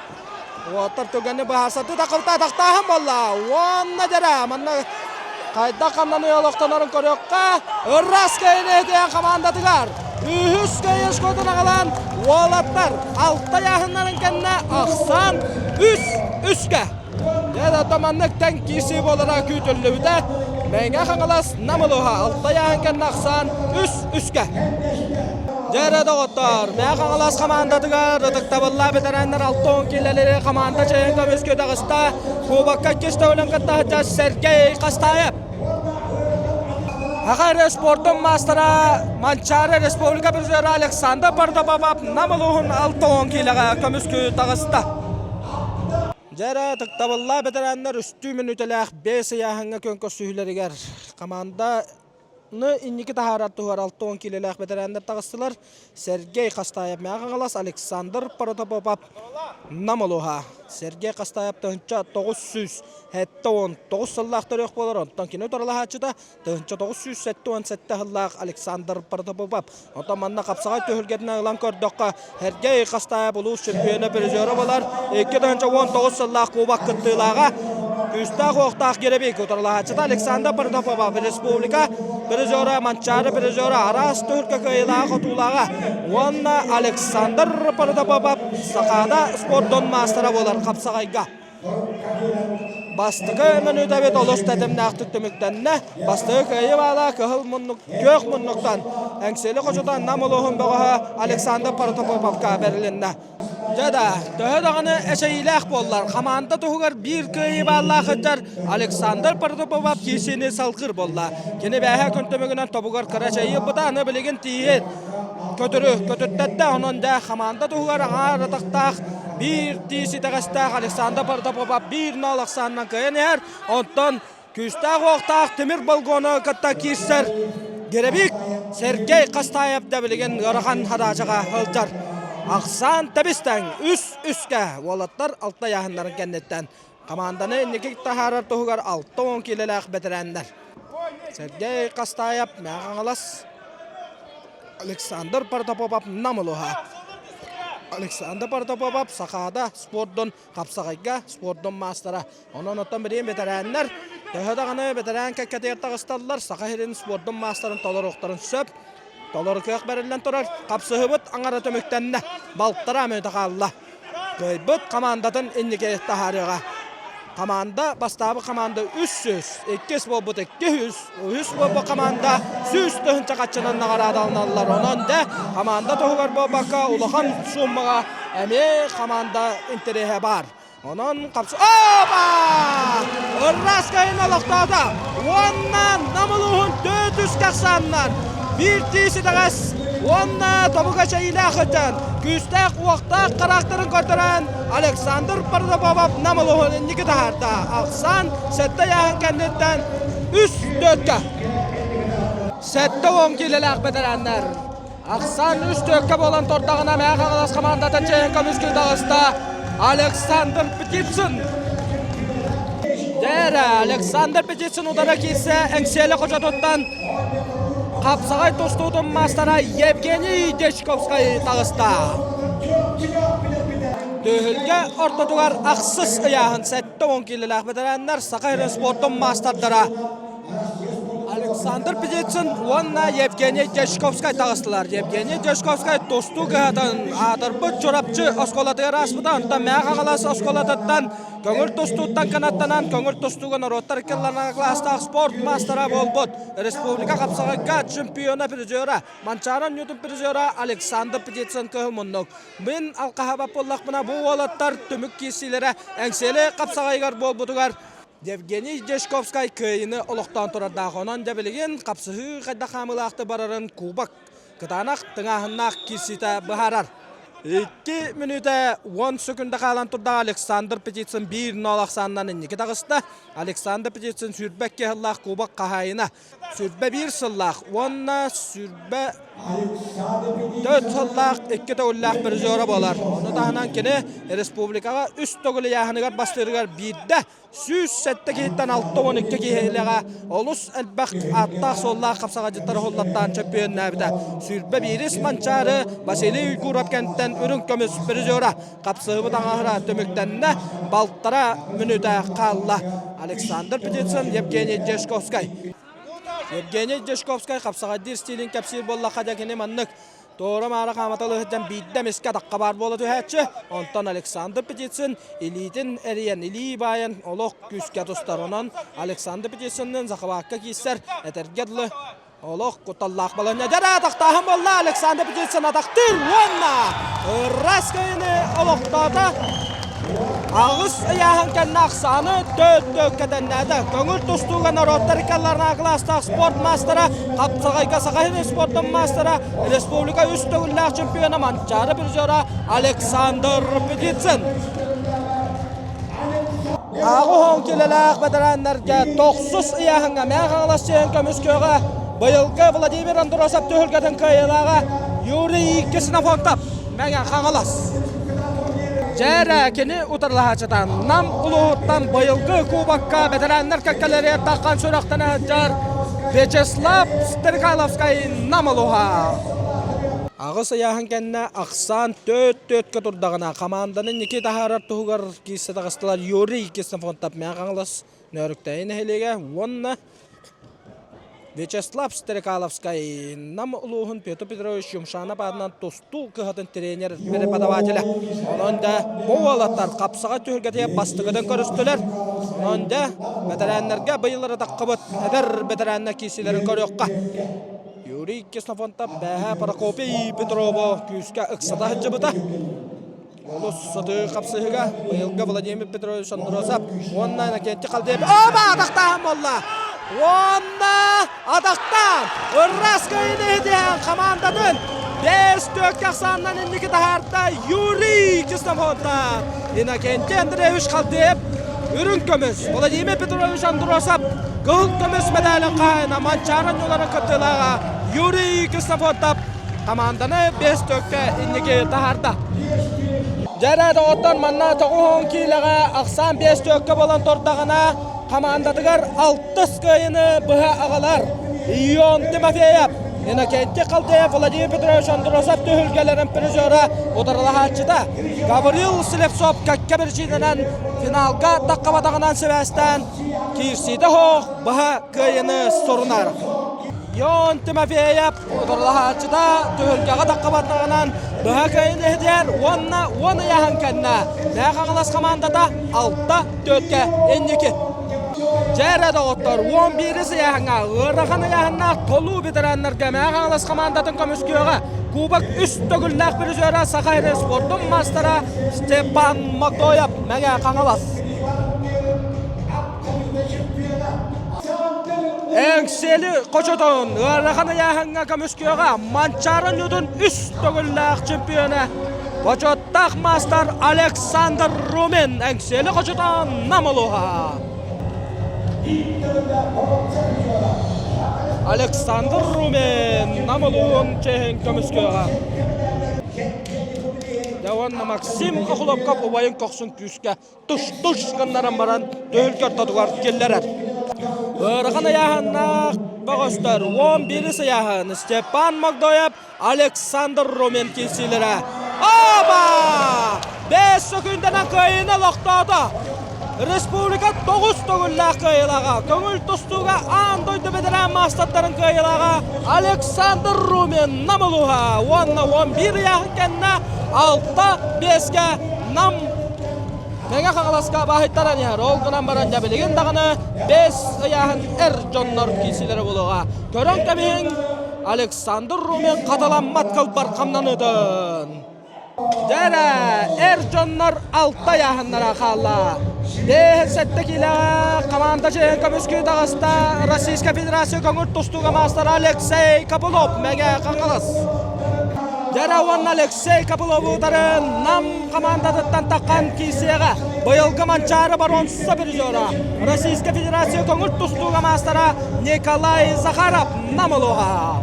Otar tögeni bahasatı da kılta taqtahan bolla. Onna jara manna kayda kamlanıyor olaqtanların koruyokka. Irras kayını diyen komandadıgar. Ühüs kayış koduna kalan oğlatlar. Altta yahınların kendine aksan üske. Ya da tamanlıktan kisi bolara kütüllü de. Menge kangalas namılıha altta yahın kendine aksan üske. Jere doğutlar. Menge kangalas komandadıgar. Rıdıkta bolla bitirenler 6-10 kileleri komanda çayın kömüskü dağısta. Kubakka kiste olan katta hıcaz Sergey Kastayev. Hakar sportun mastera Mançare Respublika Prezidenti Aleksandr Pardababab namılıhın 6-10 kilega kömüskü dağısta. Jere tıktabılla bitirenler üstü minütelek 5 yahınga könkö sühüleriger. Komandanı inniki taharatı var 6-10 kilelik bitirenler dağıstılar. Sergey Kastayev meğangalas Aleksandr Pardababab namılıha. Sergey Kastayev tığınca 919 sallaqtar yok bolar. Ondan kine taralahatçıda tığınca 917 hallaq Aleksandr Pardababab. Ondan manna kapsağay tühülgedine ılan kördokka Sergey Kastayev ulus şampiyonu prizora bolar. 219 sallaq kubak kıttılağa. Üstaq oqtaq gerebek otarlahatçıda Aleksandr Pardababab Respublika prizora Mançare prizora aras tühülge kıyılağa kotulağa. Onna Aleksandr Pardababab sakada sportun mastera bolar kapsağayga. Bastığı menüde bet olus tetimne aktık tümüktenne. Bastığı kıyı bağla kıhıl munnuk, kök munnuktan. Engseli koçudan namuluğun boğağı Aleksandr Pardababab'a verilinne. Jada, töhü dağını eşeylek bollar. Kamanda tohugar bir kıyı bağla hıccar. Aleksandr Pardababab kesini salqır bolla. Kini bähe köntümügünen tobugar kıraçayı bıdağını biligin tiyir. Kötürtette onunca kamanda tohugar ağa rıtıqtaq. Bir tisi dağıstaq Aleksandr Pardababab bir nalaqsandan kıyın yer. Ondan küstaq oqtaq timir balgonu kıtta kisser. Gerebik Sergey Kastayev de biligin ırıqan hadacağa hılcar. Aksan tabistan üske olatlar altta yahınların kennetten. Komandanı inniki taharar tohugar 6-10 kilelik bitirenler. Sergey Kastayev meğangalas Aleksandr Pardababab namılıha. Aleksandr Pardababab sakada sportun kapsağayga sportun mastera. Onun otan biriyim bitirenler. Töhüdağını bitiren kekketer tağıstallar. Sakahirin sportun masterın tolar oqtarın söp. Tolar kök berilen turar. Kapsıhıbıt anara tömüktenne. Balqtara müdaqalla. Göybüt komandatın innike taharıga. Komanda bastabı komanda 300. 200 bobut 200. 100 bobu komanda 100 tığınca kaçınan nağara dalınarlar. Onun da komanda tohugar bobaka ulahan summaga. Emi komanda interehe var. Onun kapsı... Opa! Irras kayın alaqtada. Ondan namuluğun 490'lar. Bir tisi dağız. Onna tobugacha ilahıtan. Küstak uaqta karakterin kotaran Aleksandr Pardababab namılıhın indiki taharda. Aksan sette yağın kendinden üst dötka. Sette 10 kilelak betirenler. Aksan üst dötka bolan tordağına meğağalas komandata çeyenka müskül dağısta Aleksandr Petitsin. Dere Aleksandr Petitsin udara kiyse engseli koca tuttan Kapsağay dostudun mastara Yevgeniy Deshkovskay dağısta. Döhülge ortadugar aksız ıyağın sette 10 kililak bitirenler Sakayrin sportun mastardara Александр Петицын, онна Евгений Дешковскай тағыстылар. Евгений Дешковскай досту ғадан адырбы жорапчы осколадығыр аспыда, онта мәға қаласы осколадаттан көңір достуыттан канаттанан, көңір достуғын ороттар келлана кластағы спорт мастера болбот. Республика қапсағыға чемпиона призера, Манчаран Ньютон призера Александр Петицын көхіл мұннық. Мен алқахаба боллақпына бұл олаттар түмік кесілері әңселі қапсағайғар болбутығар. Евгений Дешковскай күйіні ұлықтан тұрардағы онан дәбілеген қапсығы қайда қамылақты барарын кубак кытанақ тыңағынақ кесіті бұхарар. 2 минута 10 секунда қалан тұрда Александр Петицын 1-0 ақсанынан 2 тағысты. Александр Петицын сүрбәкке ғыллақ кубак қағайына. Сүрбә 1 сыллақ, онна сүрбә 4 сыллақ 2 тәуллақ бір жора болар. Оны тағынан кені республикаға үст тоғылы яғынығар бастырығар 1-де сүз сәтті кейттен 6-12 кейліға олыс әлбәқ аттақ соллақ қапсаға жыттары холлаттан чемпион нәбіді. Сүрбә 1 Манчары Василий Уйгуров кәнттен үрін көміз бір жора қапсығы таңағыра төміктеніне балттара мүніті қалла. Александр Петицын, Евгений Дешковскай. Евгений Дешковскай қапсаға дир стилін кәпсір болла қадекені маннық. Тоғырым ары қаматалы ғыттен бейдден еске таққа бар болы түхәтші. Онтан Александр Петицын илитін әріен илий байын олық күске тұстар. Онан Александр Петицынның зақыбаққа кейсер әтергедлі олық құтталлақ балыны. Жара атақтағын болла Александр Петицын атақтыр. Онна ұррас көйіні олықтады. Ağız ayağın kenne aksаны төт кәдәннәді. Көңіл тұстуған ороттар икаларына кластақ спорт мастера, қапсағайға сақайын спорттың мастера, республика үст төгілләқ чемпионы Манчары призера Александр Петицын. Ағы хоң келеләқ бәдірәнлерге 9 аяғынға мәң ағыласыйын көміскеға бұйылғы Владимир Андросов төхілгетін көйелаға Юрий Киснафонтап мәңен қаңылас. Жәрі кені ұтырлағачыдан нам ұлығыттан бұйылғы кубакка бәдірәнлер кәккелері таққан сұрақтан әджар Вячеслав Стеркаловскай нам ұлыға. Ағыс аяғын кәніне ақсан төт-төтке тұрдағына команданың неке тахарар тұғығар кейсі тағыстылар Юрий Киснафонтап мәң қаңылас нөріктәйін әлеге онына Вячеслав Стеркаловскай нам улуғын Петр Петрович Юмшанов адынан тосту кығатын тренер преподавателі. Онында боғалаттар қапсыға түйілгете бастығыдың көрістілер. Онында бәтірәнлерге бұйылары таққыбыт әдір бәтірәнлер кейселерін көріққа. Юрий Киснафонтап бәхә Паракопий Петрово күйіске ұқсата хүтжібіті. Олыс сыды қапсығыға бұйылғы Владимир Петрович Андросов. Оннан әкенті қалдебі. Оба атақтағым болла! Онна адақтан ұррас көйіні еден командадың 5-4 қақсанынан ендікі тағарда Юрий Киснафонтап. Иннокентий Андреевич қалдеп үрін көміз. Владимир Петрович Андросов ғыл көміз медалі қайына Манчарын оларын көптіліға Юрий Киснафонтап команданы 5-4-ке ендікі тағарда. Жарады оттан манна тоғын кейліға ақсан 5-4-ке болан тордағына командадығар 6 көйіні бұға ағалар. Ион Тимофеев, Иннокентий Қалдеев, Владимир Петрович Андросов төхілгелерін призера ұтырылағатшыда. Гаврил Слепцов кәкке бір жидінен финалға таққабатағынан сөбәстен кирсиді хоқ бұға көйіні сұрынар. Ион Тимофеев ұтырылағатшыда төхілгеға таққабатағынан бұға көйіні едер, оны яғын кәнна. Мәғағылас командада 6-4-ке ендекі. Жәрәді оттар 11-сі яғынға, ғырағаны яғынға толу бітірәнлерге мәғағылас командатын көміскеуға кубак үст төгілләқ бір жөрі Сақайры спорттың мастера Степан Макдоев мәңе қаңылас. Әңселі қочотын ғырағаны яғынға көміскеуға Манчарын Ньютон үст төгілләқ чемпионы қочоттақ мастер Александр Румен әңселі қочотын намылуға. Александр Румен намылуын чехен көміскеға. Дәуанна Максим Құлапқап ұбайын қоқсын күйіске тұш-тұш ғынларын баран дөйілгер татуғар келлерер. Өріған аяғынақ бағыстар 11-сі аяғын Степан Макдоев, Александр Румен келсейлері. Оба! 5 секундана көйіні лоқтады. Республика 9 төгүлләк кыйылага, көңүл тостуга андойды бедерен мастаттарын кыйылага Александр Румен намылуға, онна 11 яхынкенна 6-5-ке нам Мега қағаласқа бахыттаран яр, ол күнан баран жабелеген дағаны 5 яхын жоннор кесілері болуға. Көрін кәмейін Александр Румен қаталамат кылпар қамнаныдын. Дәрі, жоннор 6 яхынлара қалла. Дέχен сәтті келі команда жейін көміскі дағыста Российская Федерация көңір тұстуға мастар Алексей Копылов мәге қаңғалас. Дәрі он Алексей Копылов ұтарын нам командадыттан таққан кейсеға бұйылғы манчары бар онсыза бір жора. Российская Федерация көңір тұстуға мастара Николай Захаров намылуға.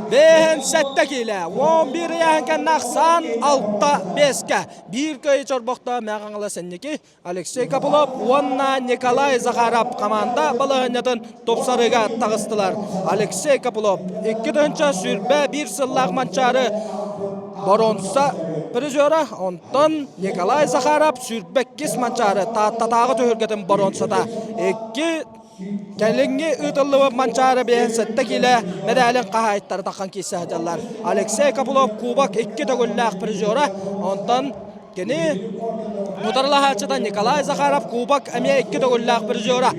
Бейін сәтті келі, 11 яғынкен нақсан 6-5-ке. Bir көй чорбоқта мәғаңылы сәннекі Алексей Копылов, онна Николай Захаров команда балығынетін топсарыға тағыстылар. Алексей Копылов, 2-дінші сүрбе 1 сыллақ манчары Боронса призера, онтон Николай Захаров сүрбе 2 манчары тағы төхіргетін Боронсада. 2 Кәліңге ұтылығы манчары бейін сәтті келі медалін қағайттары таққан кейсі әділер. Алексей Копылов кубак 2 төгілләқ призера, онтан кені ұтарлы хатшыдан Николай Захаров кубак әме 2 төгілләқ призера.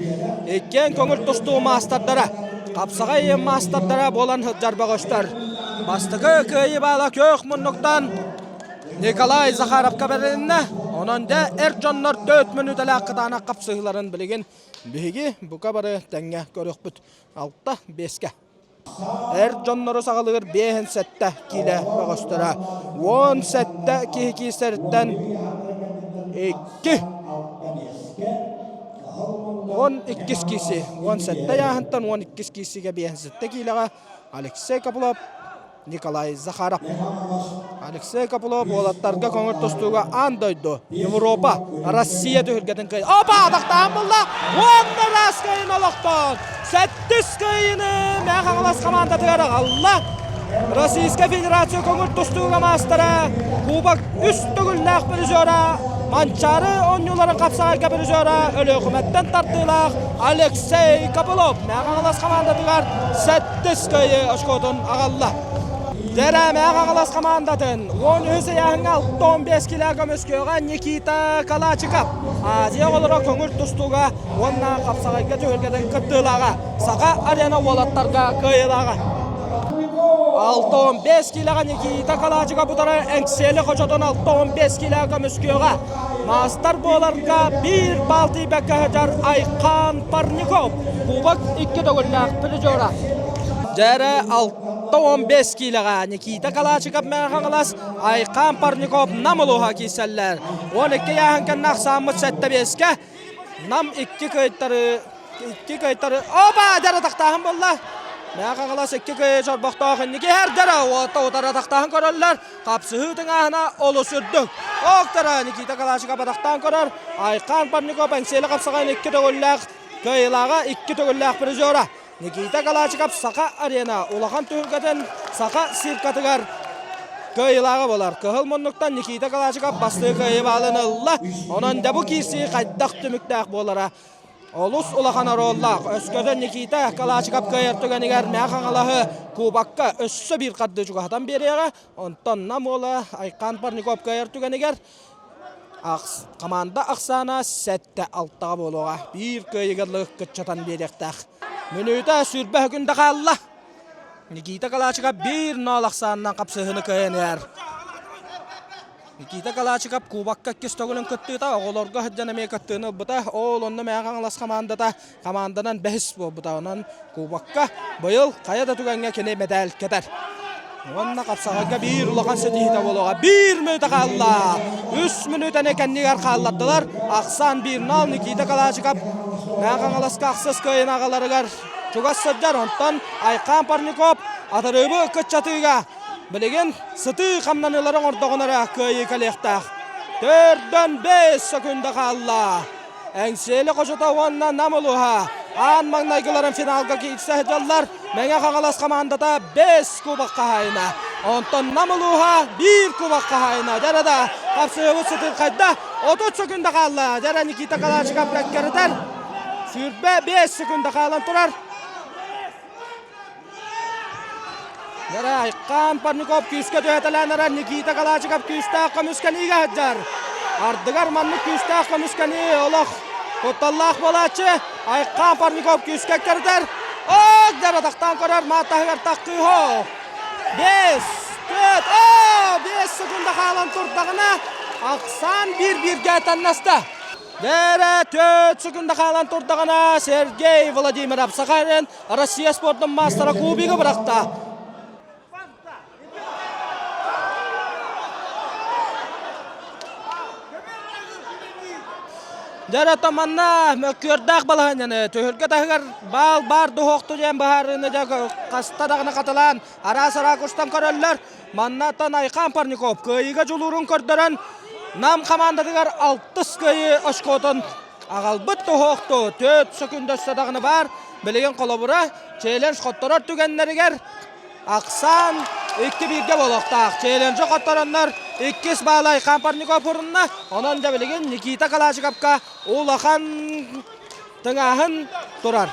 Еккен көңіл тұстуы мастардары, қапсаға ем мастардары болан жарба көштер. Бастығы көйі бала көк мұннықтан Николай Захаров кабарынна, онында жоннор 4 минуталақ қытана қапсығыларын білеген Беги бука бары тәңгә көрөк бүт 6-5-ке. Жоннору сағалығыр 5 сәтті келі бағыстыра. 10 сәтті кейкі сәрттен 2. 12 кейсі. 10 сәтті яғынтан 12 кейсіге 5 сәтті келіға Алексей Копылов, Николай Захаров. Алексей Копылов олаттарға көңір тұстуға андойды. Европа, Россия төхілгетін көйін. Опа, адақтан бұлда! Онны рас көйін олықтан. Сәттіс көйіні мәғаңылас команда тұғары қалла. Российская Федерация көңір тұстуға мастары. Кубак үст түгілләқ бір жора. Манчары онюларын қапсағайға бір жора. Өлі өкіметтен тартылақ. Алексей Копылов мәғаңылас команда тұғар. Сәттіс көйі ұшқотын ағалла. Дәрәмі ағағалас командатын 10 яғын 6-15 килограмм өскеуға Никита Калачиков. Азия олыра көңір тұстуға, онна қапсағайға төгілгетін күттілаға, сақа арена олаттарға көйілаға. 6-15 килограмм Никита Калачиков бұтары әңкселі қочатын 6-15 килограмм өскеуға. Мастар боларға 1 балты бәккі жар Айқан Парников. Кубак 2 төгілләқ пілі жора. Жәрі 6-15 килоға Никита Калачиков мәғаңылас Айқан Парников намылуға кейсәлілер. 12 яғынкен нақсамыз сәтті 5-ке. Нам 2 көйттары. Опа, дәрі тақтағын болла. Мәғаңылас 2 көй жорбақтағын. Неге әр дәрі отары тақтағын көрілілер. Қапсығытың ағына олы сүрдік. Оқтары Никита Калачиков тақтағын көрір. Айқан Парников әңселі қапсығын 2 төгілләқ көйлаға 2 төгілләқ бір жора. Никита Калачиков сақа арена, улахан түйілгетін сақа сиркатығар көйлағы болар. Кығыл мұнлықтан Никита Калачиков басты көйі балынылла. Онын дәбі кейсі қайдақ түміктәқ болара. Олус улахан ароллақ. Өскөден Никита Калачиков көйір түгенігер мәқаңалағы Кубакка өссі бір қадды жүғатан береға. Онтан нам ола Айқан Парников көйір түгенігер. Команда ақсана сәтті алттаға болуға. Bir көйігірлігі күтчатан беректәқ. Минута сүрбе күнді қалла. Никита Калачиков 1-0 ақсанынан қапсығыны көйінер. Никита Калачиков Кубакка кестөгілін күттіта, оғылорға хүджанаме күттіні бұта, ол онны мәғаңылас команданан бәхіс бұта. Онан Кубакка бұйыл қаяда түгенге кене медал кетер. Онна қапсағаға 1 ұлаған сетихіта болуға. 1 минута қалла. 3 минутаны кәннегер қаллаттылар. Ақсан 1-0 Никита Калачиков. Мәғаңыласқа ақсыз көйін ағаларығар. Чугас сәджар, онтан Айқан Парников атырыбы күтчатыға. Білеген сыты қамнаныларын ордағынара көйі кәлектақ. 4-5 секунда қалла. Әңселі қошыта онна намылуға. Ан маңнайгыларын финалға кейтсі жаллар. Мәңе қағалас командата 5 кубаққа хайына. Онтан намылуға 1 кубаққа хайына. Жарада Kapsığı sıtır kayda. 30 sekunda kaldı. Jara Nikita Kalachikov kakkarıdan. Sürbe 5 sekunda kalan turar. Jara Aykan Parnikov küske döhetelenler. Nikita Kalachikov küste kamuskaniga hajjar. Ardıgar manlı küste kamuskani olaq. Kotallah bolaçı. Aykan Parnikov küske kakkarıdan. Jara taktan korar. Matahgar takkı ho. 5 5 sekunda kalan turdağına Aksan 1-1'ge tannasta. Jara 4 sekunda kalan turdağına Sergey Vladimir Absakharin Rossiya sportun mastera kubiga bıraktı. Jara tamanna mökördak balahanyany töhürge tahygar bal bardy hoqtu jem baharını da qastadagına qatalan ara-sara kustan köröller mannatan Aykan Parnikov kıyıga julurun kördören nam komandadıgar 60 kıyı oşkotun agalbıt hoqtu 4 sekunda sadagını bar bilegen kolobura challenge qottoror tügenleriger Aksan 2-1'ge bolaqtaq. Challenge qottoranlar 2 bal Aykan Parnikov urunna onan da bilegen Nikita Kalachikovga ulakan tыңahın turar.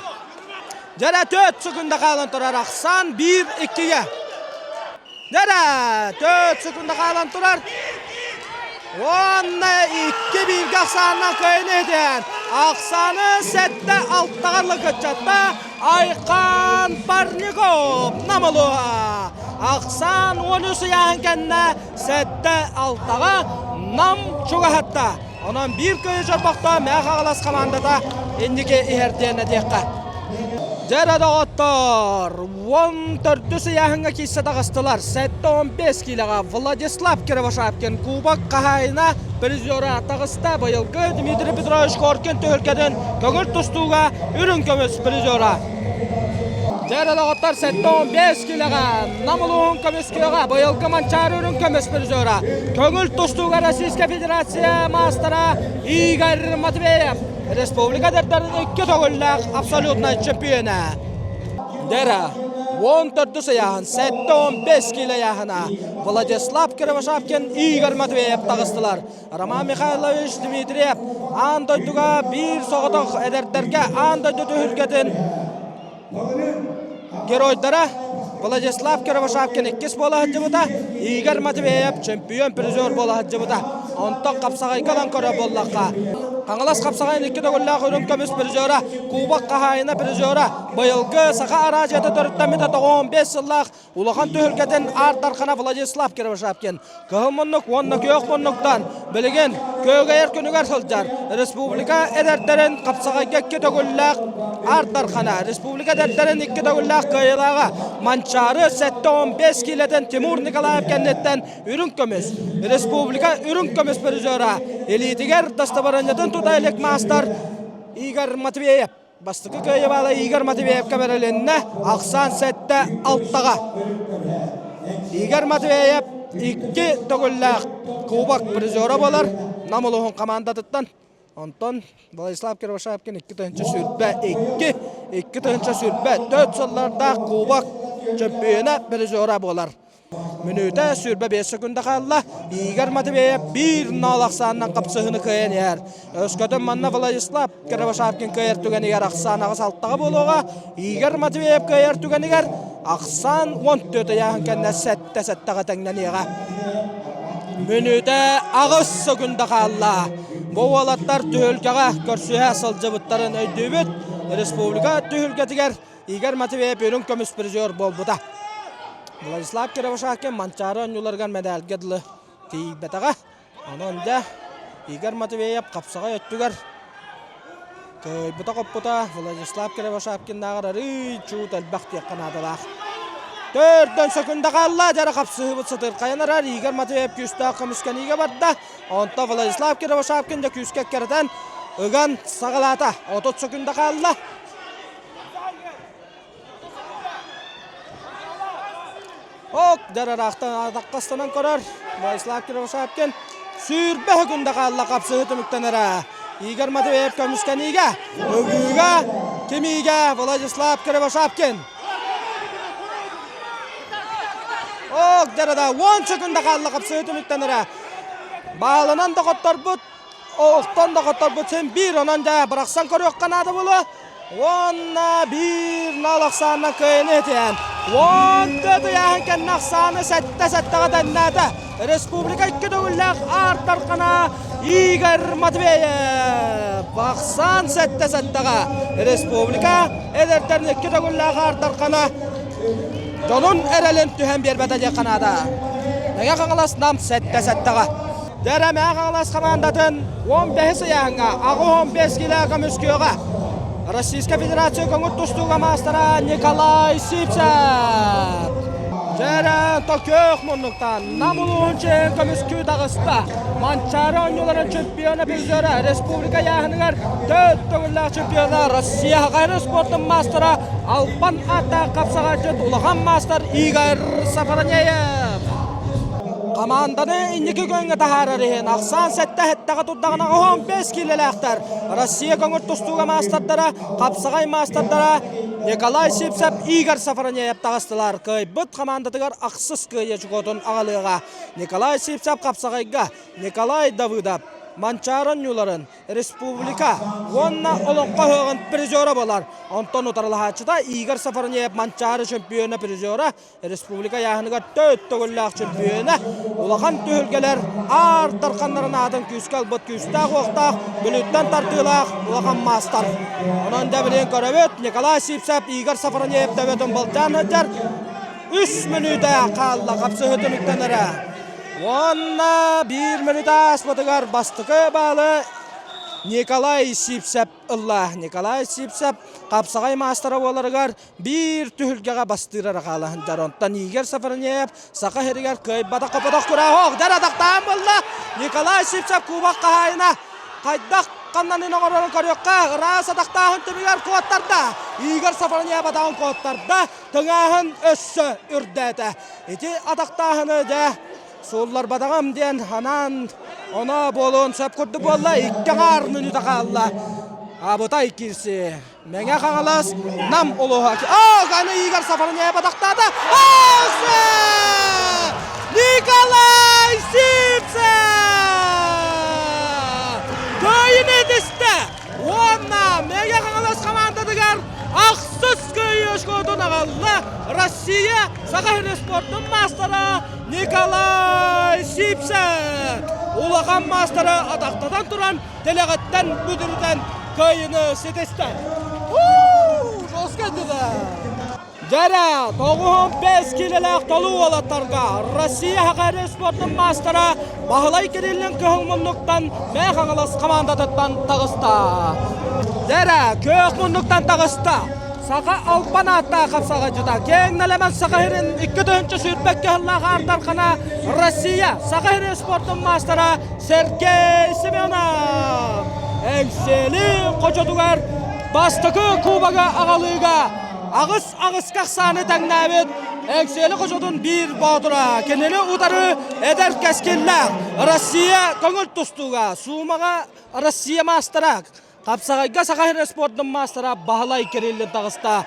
Jara 4 sekunda kalan turar Aksan 1-2'ge. Jara 4 sekunda kalan turar. Onna 2-1'ge Aksan'dan köyün eden. Aksan'ı sette alttağarlı kaçatta Aykan Parnikov namaluğa. Aksan 13 yağın kendine sette alttağa nam çoğa hatta. Onun bir köy çarpakta Mehağalas komandada indiki ihertiyene dekka. Jara dağıttar 14 yağınga kisse dağıstılar. Sette 15 kilaga Vladislav Krivoshavkin Kubak kahayına prizora dağısta bayılgı Dmitri Petrovich Korkin tölkeden köngül tustuğuna ürün kömüs prizora. Jara dağıttar sette 15 kilaga namuluğun kömüs köga bayılgı mançar ürün kömüs prizora. Köngül tustuğuna Rossiya Federatsiya mastera Igor Matveyev. Respublika dertlerin 2 togullak absolutna çempiyona. Jara 14 sayağın 7-15 kilo yağına Vladislav Krivoshavkin Igor Matveyev tağıstılar. Roman Mikhailovich Dmitriev andoyduga bir soğutuk ederlerge andoydu hürgetin geroydara Vladislav Krivoshavkin 2 bola hacıbıda Igor Matveyev çempiyon prizor bola hacıbıda. Ontok kapsagay kalan kora bollaqqa. Qangalas kapsagayın 2 togullaq ürün kömüs prizora Kubak kahayına prizora bayılgı saqa arajete 4-15 yıllaq ulakan tühürgeden ardarqana Vladislav Krivoshavkin kıhımınlık onluk yok bunluktan bilgin köğeyer könüger sılcar Respublika ederlerin kapsagayga 2 togullaq ardarqana Respublika ederlerin 2 togullaq kıyılağa mançarı 7-15 kileden Timur Nikolayev kennetten ürün kömüs Respublika ürün kömüs prizora elitiger dastabaranyatın tutaylık master Igor Matveyev bastıkı köyü bağlı Igor Matveyev'e verilenine Aksan sette alttağa. Igor Matveyev 2 togullaq Kubak prizora bolar namuluğun komandadıttan. Ondan Vladislav Krivoshavkin 2 tönçe sürbe 2 tönçe sürbe 4 yıllarda Kubak çempiyona prizora bolar. Minüte sürbe 5 sekunda kalla Igor Matveyev 1 nalaqsandan kapsığını kıyan yer. Özkötün manna Vladislav Krivoshavkin kıyar tügeni yer Aksan ağız alttağı boluğa Igor Matveyev kıyar tügeni yer Aksan 14 yağın kendine sette tengden yağa. Minüte ağız sekunda kalla bu alatlar tühülkeğe körsühe sılcıbıtların öydübüt Respublika tühülketiger Igor Matveyev ürün kömüs prizor bolbuda. Vladislav Krivoshavkin mançarın yulargan medalgedli tiybetaga. Onun da Igor Matveyev kapsaga öttüger. Köybuta kopputa Vladislav Krivoshavkin dağırarı çuğut elbaqti yakanadılar. 4 sekunda kalla jara kapsığı sıtır kayanarar Igor Matveyev küste kamuskaniga barda. Onta Vladislav Krivoshavkin de küske kerden ögan sağalata 30 sekunda kalla. Ok jara raqtan adaqastanan korar Vladislav Krivoshavkin sürbe hükünde kalla kapsığı tümüktenere Igor Matveyev kamuskaniga ögüga kimiga Vladislav Krivoshavkin. Ok jara da 10 sekunda kalla kapsığı tümüktenere Bağlanan da qottar but, oğuktan da qottar but sen bir onan da bıraksan körüyor kanadı bulu. Onna bir nalaqsanna kıyın eten. Onda da yahanken naqsanı sette qadannada. Respublika 2 dögüllük artarqana Igor Matveyev. Baksan sette qa. Respublika ederten 2 dögüllük artarqana. Jonun erelen tühen bir bedel kanada. Nege qangalas nam sette qa. Dereme qangalas komandatın 15 yanga, ağı 15 kiloga müsküyoga. Российская Федерация көңіт тұстуға мастара Николай Сипсев. Жәрен көк мұндықтан намылуын чен көміскü дағыста. Манчары ойнуларын чемпионы білзөрі Республика яғынығар төт төгілләк чемпионы Россия ғайры спорттың мастара Алпан ата қапсаға жет ұлыған мастар Игорь Сафаранеев. Команданы инники көңі тахарарыхен, ақсан сәтті әттіға тұрдағына 15 келеләқтір. Россия көңір тұстуға мастардара, қапсағай мастардара, Николай Сипсев, Игорь Сафаранеев тағыстылар. Көй бұд командатығар ақсыз көйе жүготын ағалыға. Николай Сипсев қапсағайға, Николай Давыдов, Манчарын юларын, Республика, онна олонқа högін призера болар. Антон Утарлахачыда Игорь Сафаранеев Манчары чемпионы призера, Республика яғыныға төт төгілләқ чемпионы. Улақан түйілгелер артарқанларын адын күскал бұд күстақ оқтақ, бүліттен тартылақ, улақан мастар. Онан дәбілен көрәбет, Николай Сипсев, Игорь Сафаранеев дәбетін бұлтан өттер. 3 минута қалла қапсы өтіміктенері. Онна 1 минута аспатығар бастықы балы Николай Сипсев ылла. Николай Сипсев қапсағай мастары оларығар бір түхілгеға бастырар қалағын жаронттан Игорь Сафаранеев сақа херігер көй бадақ қападақ күрі оқ. Дәр адақтан бұлда Николай Сипсев кубақ қағайына қайдақ қаннанын оғырын көріққа рас адақтағын түмігер қуаттарда. Игорь Сафаранеев адағын қуаттарда түңағын өссі үрдәді. Еті адақтағыны де Соллар бадағам ден ханан она болуын сөп күрді болла 2 минута қалла. Абыта иккерсі. Мәңе қаңалас нам олуға. Қаны Игорь Сафаранеев бадақтады. Осы! Николай Сипсев! Көйін едісті. Онна мәңе қаңалас командадығар ақсыз көй өшкөдің ағалла. Россия Сақахир спорттың мастары Николай Сипсев. Улақан мастары атақтадан тұран делегаттан бүдірден көйіні сетесті. Жосқа деді. Жәрі 95 келелік толу олаттарға Россия Сақахир спорттың мастары Бағылай керелінің көңмұндықтан мәң қаңылас командатыттан тағыста. Жәрі көк мұндықтан тағыста. Сақа Алпан атта қапсаға жүда. Кең нәлемәк Сақахирин 2-ті сүртбәкке ғыллағы артарқана Россия Сақахир спорттың мастары Сергей Семенов. Әңселі қочатуғар бастықы кубаға ағалыға. Ағыс қақсаны тәңнәбет. Әңселі қочатun bir баудыра. Кенелі ұдары әдәр кәскелләк. Россия көңіл тұстуға. Суымаға Россия мастырақ. Қапсағайға Сақахир спорттың мастара бағылай керелі тағыста.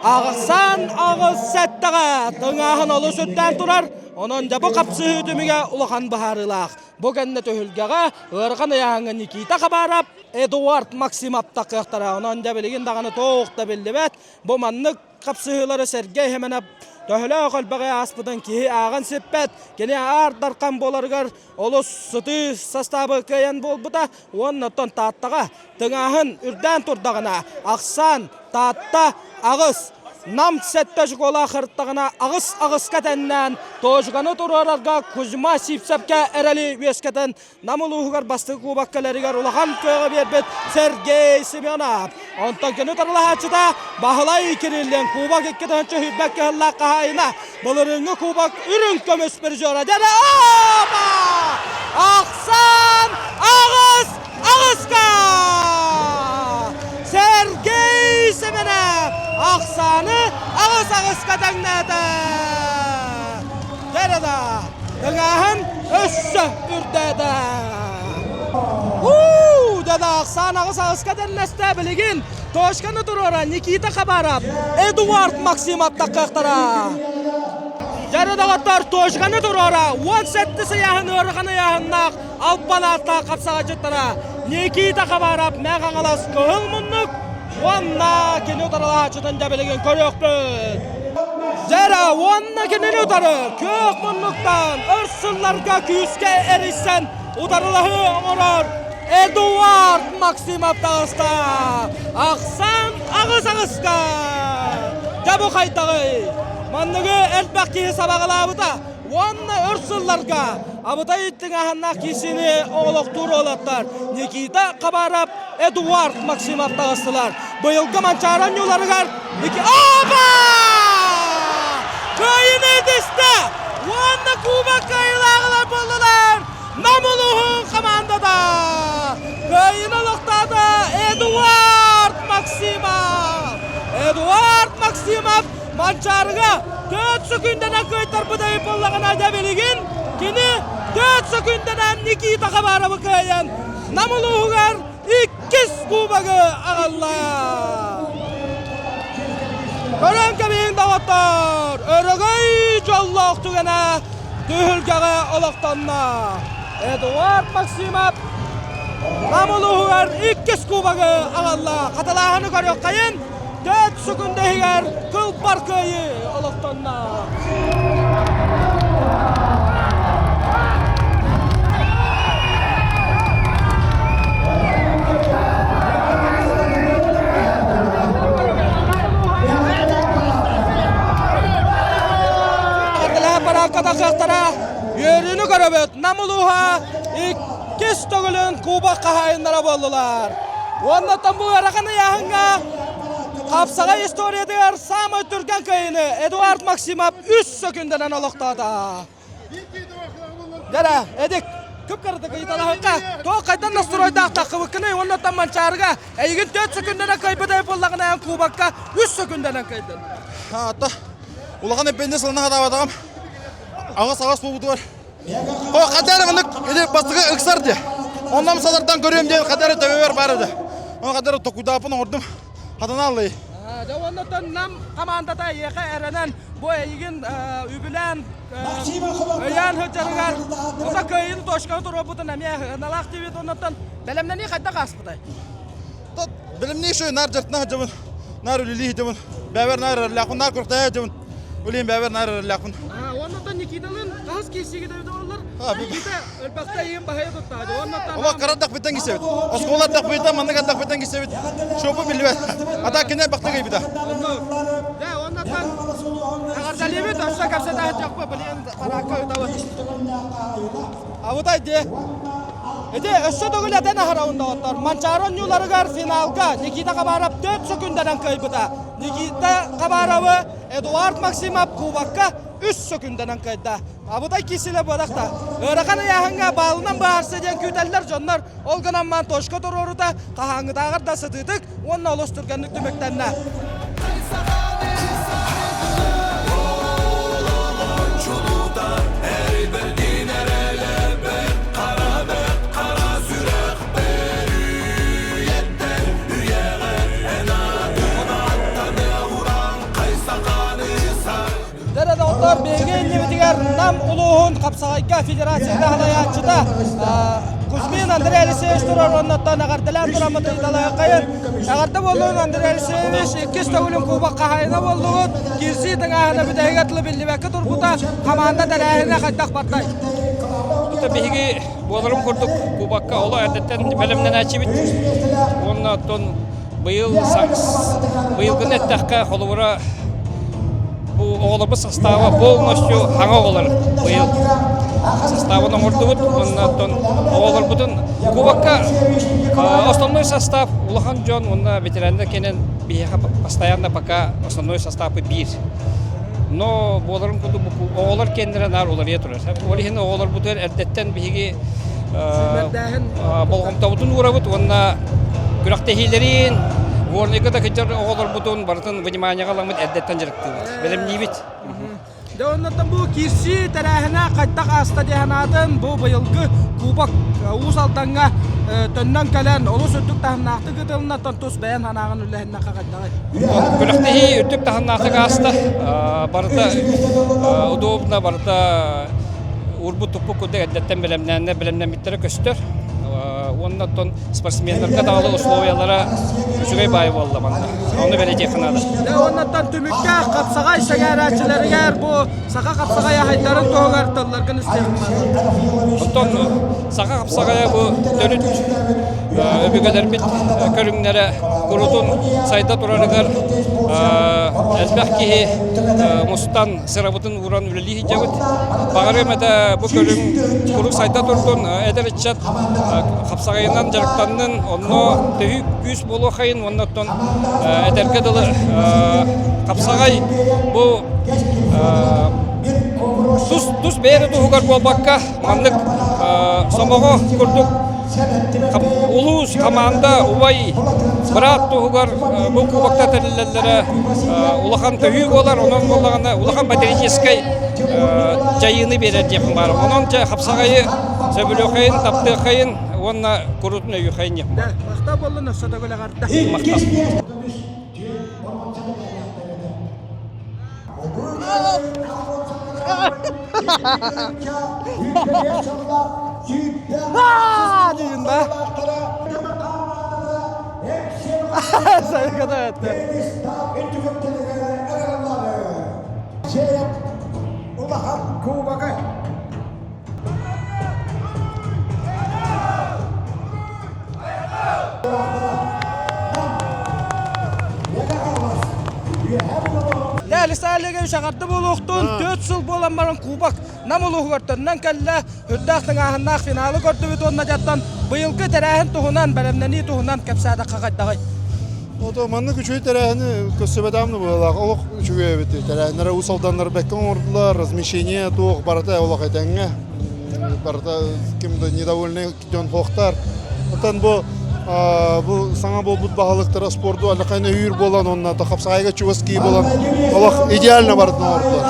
Ағықсан ағыз сәттіға тұңағын олы сөттен тұрар. Онын жабы қапсы үтіміге ұлыған бағарылақ. Бұл кәнне төхілгеға ұрған аяңы Никита қабарап, Эдуард Максимов тақықтара. Онын жабылеген дағаны тоқта білді бәт. Бұл маннық қапсығылары Сергей Хеменов төхілі қолбағы аспыдың кейі ағын сеппәт. Кені ардарқан боларғар олыс сұты састабы көйен бол бұда. Оннаттан таттаға тұңағын үрден тұрдағына ақсан, татта, ағыз. Нам сәтті жүгола қырттағына ағыз кәтәннен тожғаны тұрарарға Кузьма Сипсевке әрәлі өскәтін намылуғығар басты кубақкаларығар ұлаған көйгі бербет Сергей Семенов. Онтан кені тұрлағачыда бағылай керелден кубақ еккетінші хүтбәкке ғыллақ қағайына бұлырыңы кубақ үрін көміс бір жора. Дәрі оба! Ақсан ағызқа! Сергей Семенов! Ақсаны ағыз қатаңнады. Дәріда, дүңағын өссі үрдеді. Дәді ақсан ағыз қатаңнасты білеген Toshkani turora Nikita Khabarov, Eduard Maksimov taqaqtara. Дәрі дағаттар тожғаны тұрара, 17 сияхын өріғаны яғыннақ, алпалатта қапсаға жыттара. Некейді қабарап, мәған алас көғыл мұннық, онна кені ұтарала жытын жәбелеген көрек бүд. Жәрі, онна кені ұтары, көк мұннықтан, өрсілларға күйіске әрісен, ұтарылығы оңырар. Эдуард Максимов дағыста, ақсан ағыз-ағызға. Жабу қайтағы, маннығы әлбәк кейі сабағыла абыта, онна өрсілларға, абыта еттің ағынна кесені оғылық тұр олаттар. Некейді қабарап Эдуард Максимов дағыстылар. Бұйылғы манчаран юларығар, Аба! Көйін едісті, онна Куба көйлағылар болдылар. Намылуғын командада көйін ұлықтады Эдуард Максимов. Эдуард Максимов манчарыға 4 секундынан көйтар бұдай боллағын айда белеген. Кені 4 секундынан Никита қабарабы көйін. Намылуғығар 2 кубағы ағалла. Көрін көмейін дағаттар. Өрігай жоллық түгені түйілгеге ұлықтанна. Эдуард Максимов намылуғығар 2 кубағы ағалла. Қаталағыны көрек қайын 4 секунде егер күлпар көйі ұлықтанна. Параққада қақтара өріні көрөбөт. Намылуға 2 төгілін Куба қағайындара болдылар. Оннаттан бұл әрақаны яғынға қапсаға историядығар самы түрген көйіні Эдуард Максимов 3 секундынан олықтады. Дәрі, әдік, көп қарыды қийталаққа, тоқ қайдан настройды ақтақы бүкіні, оннаттан манчарыға, әйгін 4 секундынан көйбідай болдағын әйін Кубаққа 3 секундынан көйді. Улахан эппенде сылына хатабадағам. Ағас болуды бар. Қатары мұнық бастығы ұқсарды. Оннан мысалардан көрем дейін қатары төбе бар еді. Оны қатары тоқудапын ордым. Қатана аллай. Оннан нам командада еқі әрінен бұл егін үбілен өйен хүттерігер. Онда көйін тошқаны тұру бұтын әме налақ дейбет оннан бәлемнен не қайда қасқыдай? Білімне шөй нар жыртына жабын. Нар үлілі жабын. Бәбер нар әрләқын, нар күртая жабын. Өлейін бәбер нар әрләқын. Оннан Никиталын қағыз кесегі дөйді олар. Никита өлбақта еген бағайы тұттады. Ола қарадақ беттен кесебет. Осқолардақ беттен, мандығадақ беттен кесебет. Шопы білбет. Ата кенен бақты кейбіда. Оннан ағардалебет, өші кәпсеті жоқ па білген параққа өтауы. Ауытай де. Өші дөгіл әден ағырауында оттар. Манчарон юларығар финалға Никита қабарап 4 секундерін көйбіда. Никита қабарауы Эдуард Максимов Кубаққа 3 секундерін көйді. Абыдай кесілі бодақта. Өріқаны яғынға балынан бағарсы ден күйтәлілер жонлар олғынан ман тошқа тұр орыда қағаңыдағыр да сыдыдық, онына олыс түргенлік түмектеніне. Беген немедігер нам ұлуғын Қапсағайқа федерацияда ғалаятшыда Кузьмин Андрей Алексеевич тұрар оннаттан ағардылан тұрамыды идалайы қайын. Ағарды болуын Андрей Алексеевич 2 төгілін Куба қағайына болуын керсейдің ағына бүдәйгәтілі білдібәкі тұрбұта команда дәрәйіне қайдақ барттай. Беги болырым көрдік Кубаққа олы әдеттен бәлімнен әчі біт. Оннаттан бұйылғын әттәққа қолуыра оғылыбы составы полностью хаңа оғылыр бұйыл. Составының орды бұд, оннаттан оғылыр бұдын. Кубаққа основной состав Улахан Джон, онна ветерандар кенен бейеға постоянно пока основной составы бір. Но болырым күді оғылыр кендірен ар олар етұрыр. Олихін оғылыр бұдыр әрдеттен бейге болғымтауытын ұра бұд, онна күрақтехилерін Горника да кычар оғылар бұтын бартын внимание қаламыд әддеттен жүрікті. Білім не бит. Дәуіннаттан бұл кирси тәрәхіне қайттақ аста дегенадын бұл бұйылғы кубак уыз алдаңға төннен кәлен олы сөттік тағынақты күтілінаттан тұс бәйін ханағын үлләхінна қағайдағай. Күліқтіхи үттік тағынақты аста барыда удобна барыда урбу тупу күдік әдеттен білімнен біттері көстір. Оннан спортсмендерге дағылы условиялары жүгей байы болды манда. Оны бәледе қынады. Оннан түмікке қапсағай сәгәрәтшілергер бұл сақа қапсағай ағайдарын тоғығар тылларғын істеғімді. Онтон сақа қапсағая бұл дөліт өбігелер бит көріңнері құрудың сайда тұрарығар әлбәқ кейі мұстан сырабытын ұран үлілі жауыт. Бағары мәді бұл құрық сайда тұрдың әдір етчат қапсағайынан жарықтанның онно түйік күз болу қайын оннаттан әдерге дылы қапсағай бұл тұс бәрі тұғығар болбаққа манлық сомоғы күрдік улус команда убай брат тугар бу кубакта телелләре улахан түйү болар онон болганда улахан патриотический жайыны берер деп бар. Онон жа хапсагайы сөбүлө кайын тапты кайын онна курутны ю кайын деп. Мақта болду нөсөдө гөлө карта. Дейін ба? Sayı kadar etti. Değerli sahilege şakartı buluqtun 4 yıl bolan barın kubak namuluğu görtünden kelle hüddaqtın ahınnak finalı gördü bit onunla jattan bıyılgı terähin tuğunan belemneni tuğunan kepsada qaqaydağay. Ото манны күчөй тәрәһіне көссөбәдәмне булалар. Олық күчөй бит. Тәрәһнәре усалданнар бәккән ордылар, размещение туг барата олық әйтәнгә. Барата кимдә недовольный китен хохтар. Отан бу саңа бу баһалыктар спорту әле кайны үйр болан онна та Капсагайга чуваски болан. Олық идеально бардын ордылар.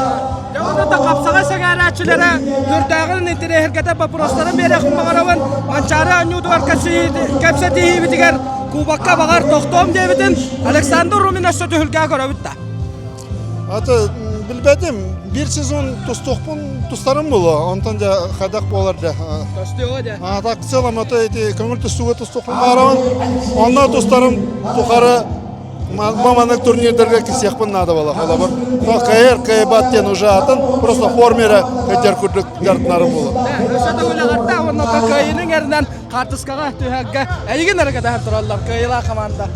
Яғында да Капсагай сәгәрәтчілері түрдәғін интере хәркәтә попростарын берәқін бағарауын манчары анюдуар кәпсәті бітігер Кубакка бағар тоқтом дебитин Александр Румин өссөтү хүлгә көрөбүттә. Аты билбәдем, bir сезон тустарым булы, онтан да хадак боларды. Тостыгы. Так целом аты көңүл тустуга тустукун баран, онна тустарым тухары маманык турнирлерге кисекпин надо было. Ала бар. КР, КБаттен уже атын просто формера кетер күрдүк гартнары булы. Өссөтү хүлгә карта, онна ККИнин эрден картыскага төһәгә әйген әрәкәтә торалар КИла команда.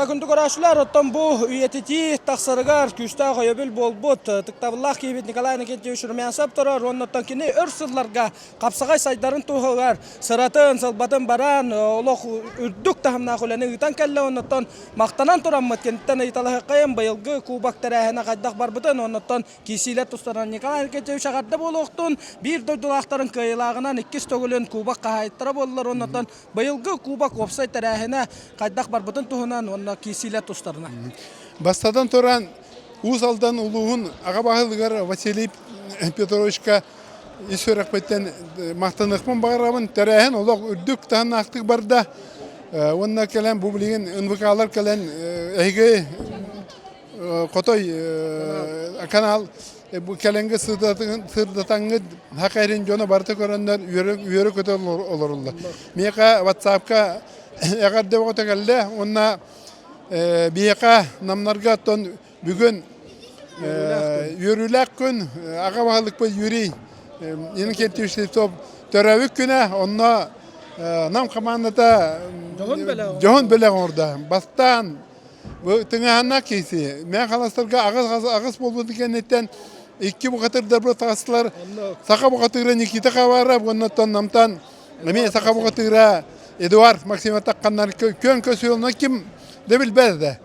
Күнді көрашылар, оттан бұл үйететі тақсарығар күшті қойабіл болбұт. Тықтабыллақ кейбет Николай Никентьевич Румянцев тұрар, оннаттан кені өрсылларға қапсағай сайдарын тұғығар, сыратын, салбатын баран, олық үрдік тахымна құләні ұйтан кәлі, оннаттан мақтанан тұран мұткенттен ұйталығы қайын байылғы кубак тәрәхіне қайдақ бар бұтын, оннаттан кейсейлет тұстаран Николай Никентьевич ағарды болуқтын, бір дойдылақтарын қайылағынан 2 төгілін кубак қағайттыра болылар, оннаттан байылғы кубак опсай тәрәхіне қайдақ бар бұтын тұғынан, кисилет тустарына. Бастадан туран Узалдан улуғын ағабағылығар Василий Петровичка исөрек беттен мақтанықпын бағарамын тәрәхін олақ үрдік тағын ақтық барда. Онна кәлен бұл білген НВК-алар кәлен әйгі қотой канал кәленгі сырдатаңғы хақайрын жоны барты көрінлер үйері көтер олырылды. Меқа WhatsApp-ка әғарды бұғыты кәлді, онна бияқа намнарға тон бүгін үйіріләк күн аға бағылық бұл үйрей. Енің кенттеушілік топ төрәвік күні, онна нам командада жоғын бөліғін орда. Бастан тыңағына кейсі. Мен қаластарға ағыз болуды кенеттен 2 бұғатырдар бұл тағасылар. Сақа бұғатырға Никита қавары, оннаттан намтан. Мен сақа бұғатырға Эдуард Максима таққаннар көн көсі олына кім дебіл бәді.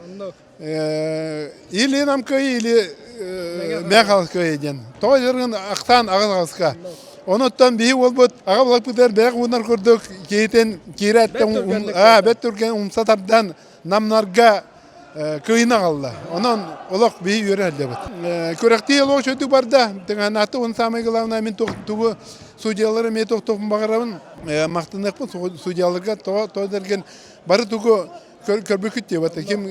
Или нам көй, или мен қалыс көй еден. Тоғы жүрген ақтан ағыз-ағызға. Onottan bihi olbut ağa bulakpıtar bäk unar kurduk keyten kirаттан бет түрген умсатардан намнарга кыйна калды. Онон олок биhi йөрәлде бит. Көрәкти олок шөтү барда. Тәгәнаты он самый главный мен тугу судьялары мен токтоп багарабын. Мактындыкпын судьяларга то дерген бары тугу көрбүкүт деп ата. Ким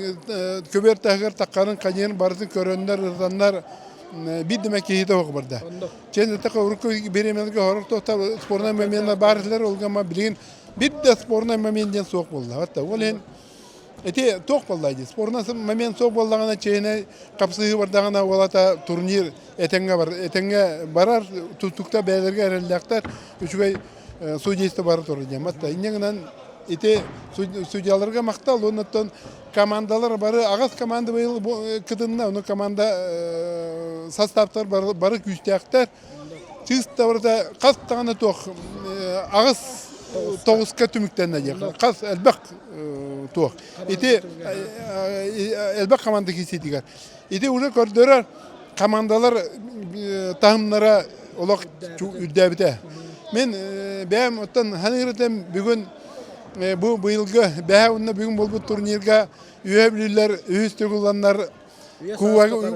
көбөр тагыр такканын канен барын көрөндөр ырдандар бидме кейде ок барда. Чен та курку беремелге хорок тота спорный моментler барлар олгама билген бидде спорный моменттен сок болду. Ата ол ен эти ток болду. Спорный момент сок болдагана чейне капсыгы бардагана олата турнир этенге бар. Этенге барар туттукта бәйләргә әрәлдәктәр үчүгәй судейство бар торды. Ата иннегеннән эти судьяларга мактал, оннан командалар бары агас команда быйыл кытынна, уну команда составтар бары күчтәктәр. Чиста барда кастаганы тох агас тогузга түмүктән дә. Кас әлбәк тох. Эти әлбәк команда кисетигәр. Эти уже көрдөрөр командалар тахымнара олак үддәбитә. Мен бәм оттан ханырдым бүгүн bu bıyılgı bähunna bugün bolbut turnirga üyebilirler, üstügülanlar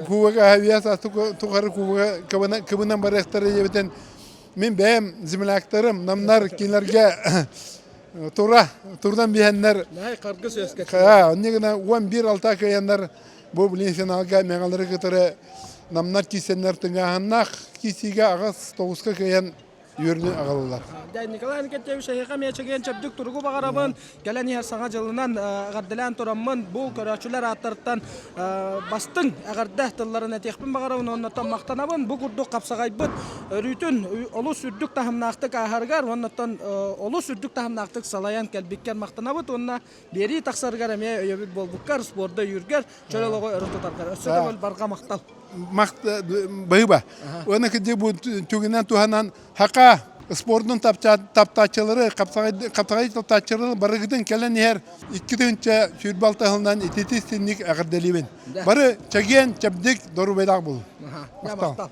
kuvaga haviyasa tukarı kuvaga kıbından baraktarı yebeten men bäm zimlaktarım namlar kinlerge turdan bihenler Kargı söz ha onnegina 11 alta kayanlar bu bilinsenalga megalları kıtırı namlar kisenler tıngahannak kisiga agas toğuska kayan yürünü ağalılar. Николай Никитевич шәһәкә мәчәгән чәпдик тургы багарабын. Кәлән яр саңа җылынан гәрдәлән тораммын. Бу көрәчүләр аттырттан бастың әгәрдә тылларына текпин багарабын. Оннан мактанабын. Бу курдук капсагайбыт. Рүтүн олус үрдүк тахымнактык ахаргар. Оннан олус үрдүк тахымнактык салаян кәлбиккән мактанабыт. Онна бери таксаргар әмә өйөбит болбуккар спорда йөргәр. Чөлөгө өрөтөтаргар. Өсөдө барга мактал. Makta bayba. Ona kidi bu tügünen tuhanan haka sportun taptaçıları kapsagay taptaçıları barıgıdan kelen yer 2 günce futbol tahılından ititistinlik agardeliben. Barı çagen çabdik doru bedak bul. Maktal.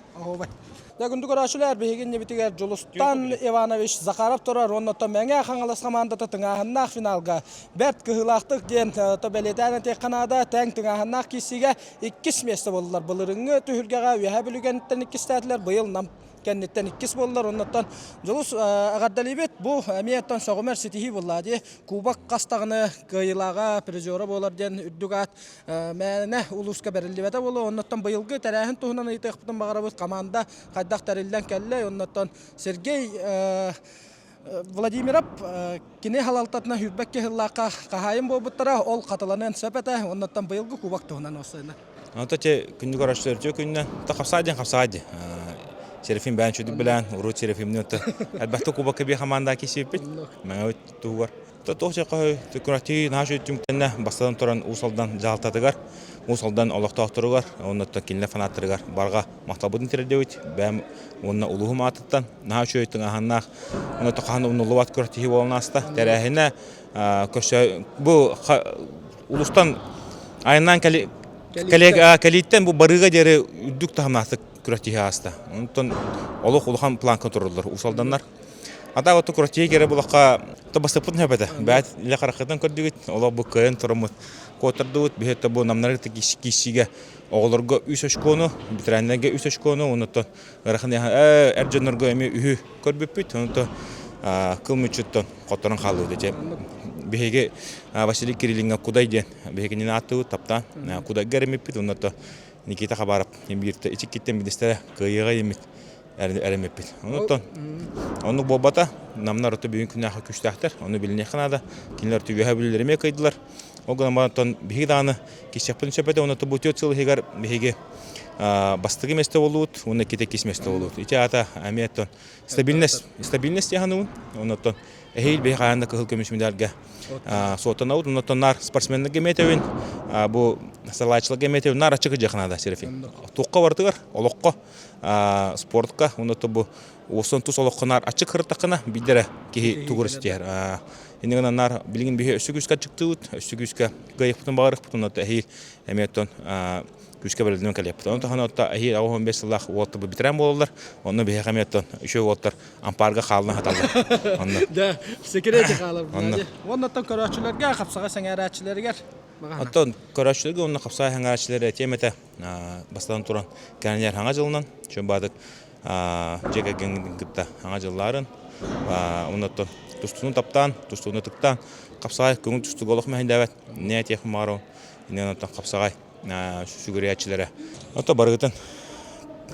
Дагунду көрәшүләр бегенне битигәр Жолустан Иванович Захаров торар, оннан мәңә хаңалас командада тыңаһыннак финалга. Бәт кыһылактык ден тобелетәне тек Канада тәң тыңаһыннак кисигә 2 месте булдылар. Булырыңы төһүлгәгә үһә бүлгәнтен 2 стәтләр быел нам кәннеттен 2 булдылар. Оннан Жолус агардалибет бу әмияттан согымер ситихи буллады. Кубак кастагыны кыйлага призеры булар ден үддүгат мәне улуска берилбәтә булды. Оннан быелгы тәрәһен туһунан итәхтән багарабыз команда Дактарилден келле, оннан Сергей Владимиров кине халалтатна хүрбәккә хиллака кахайым болбуттара, ол каталанын сөпәтә, оннан быелгы кубак туһунан осына. Антате күндү караштыр жö күннән тахапсаден. Серфин бән чүдүк белән, урут серфимне өтә. Әлбәттә кубакка би команда кисеп бит. Мәңә тугар. Тохча кай төкрәти нашы түмтәнне бастан торан усалдан жалтатыгар. Усалдан алакта турыгар, оннан кинле фанаттыргар. Барга мактабын тирдәвит. Бәм онна улуһум аттан нашы өтән аһаннак. Онна таханы унлуат көрти болнаста. Тәрәһенә көшә бу улустан айнан калиттен бу барыга дере үдүк тахмасы көрти хаста. Онтон олух улухан план контроллар усалданнар. Ата оту көрти кере булакка табастыпын хәбәдә. Бәт илә каракыдан көрдүгит. Ола бу кыен торамыт. Котырдыт бехетте бу намнары кишиге огларга 3 очкону, битрәннәргә 3 очкону, онтон рахны әрҗөннәргә эме үһү көрбүппит. Онтон кылмычыттан котырын халы диде. Беге Василий Кириллинга кудайден бегенин аты тапта кудай гәрмеппит. Онтон Никита Хабаров ембирте ичиккеттен бидестә кыйга емит әремеппит. Онтон оны бобата намнар өтө бүгүн күнә күчтәхтер. Оны билне ханада кинләр түгә билдерме кайдылар. Огаматон бигданы кичәпен сөпәдә оны тубутё цылыгар беге бастыгы месте болут, оны ките кис месте болут. Ите ата аметтон стабильность яһану, онтон эхил бе ханында кыл көмүш медальга сотанаут, онтон нар спортсменлерге метевин, бу салачлыгы метевин нар ачык жакнада серфин. Тукка бардыгар, олокко спортка, онтон бу осон тус олокконар ачык хыртакына бидере ки тугурстер. Инегеннән нар билген бе өсүгүскә чыктыт, өсүгүскә гайыктан барып, онтон эхил аметтон күскә белдем калеп. Оны тахана отта ахи 15 сыллах уотты битерәм булалар. Оны бия хаметтон үшө уоттар ампарга халына хаталар. Онны. Да, секретарь қалып. Оннан көрәчүләргә, капсага сәңәрәчләргә. Оттон көрәчләргә онны капса хәңәрчләре темете бастан туран кәнәр хаңа жылынан чөн бадык жеге гынгытта хаңа жылларын оннан тустуны таптан, тустуны тыктан капсага көңүл тусту голок мәһендәбәт. Не тех мару. Инен капсага сүгүрәчләре. Ото баргытын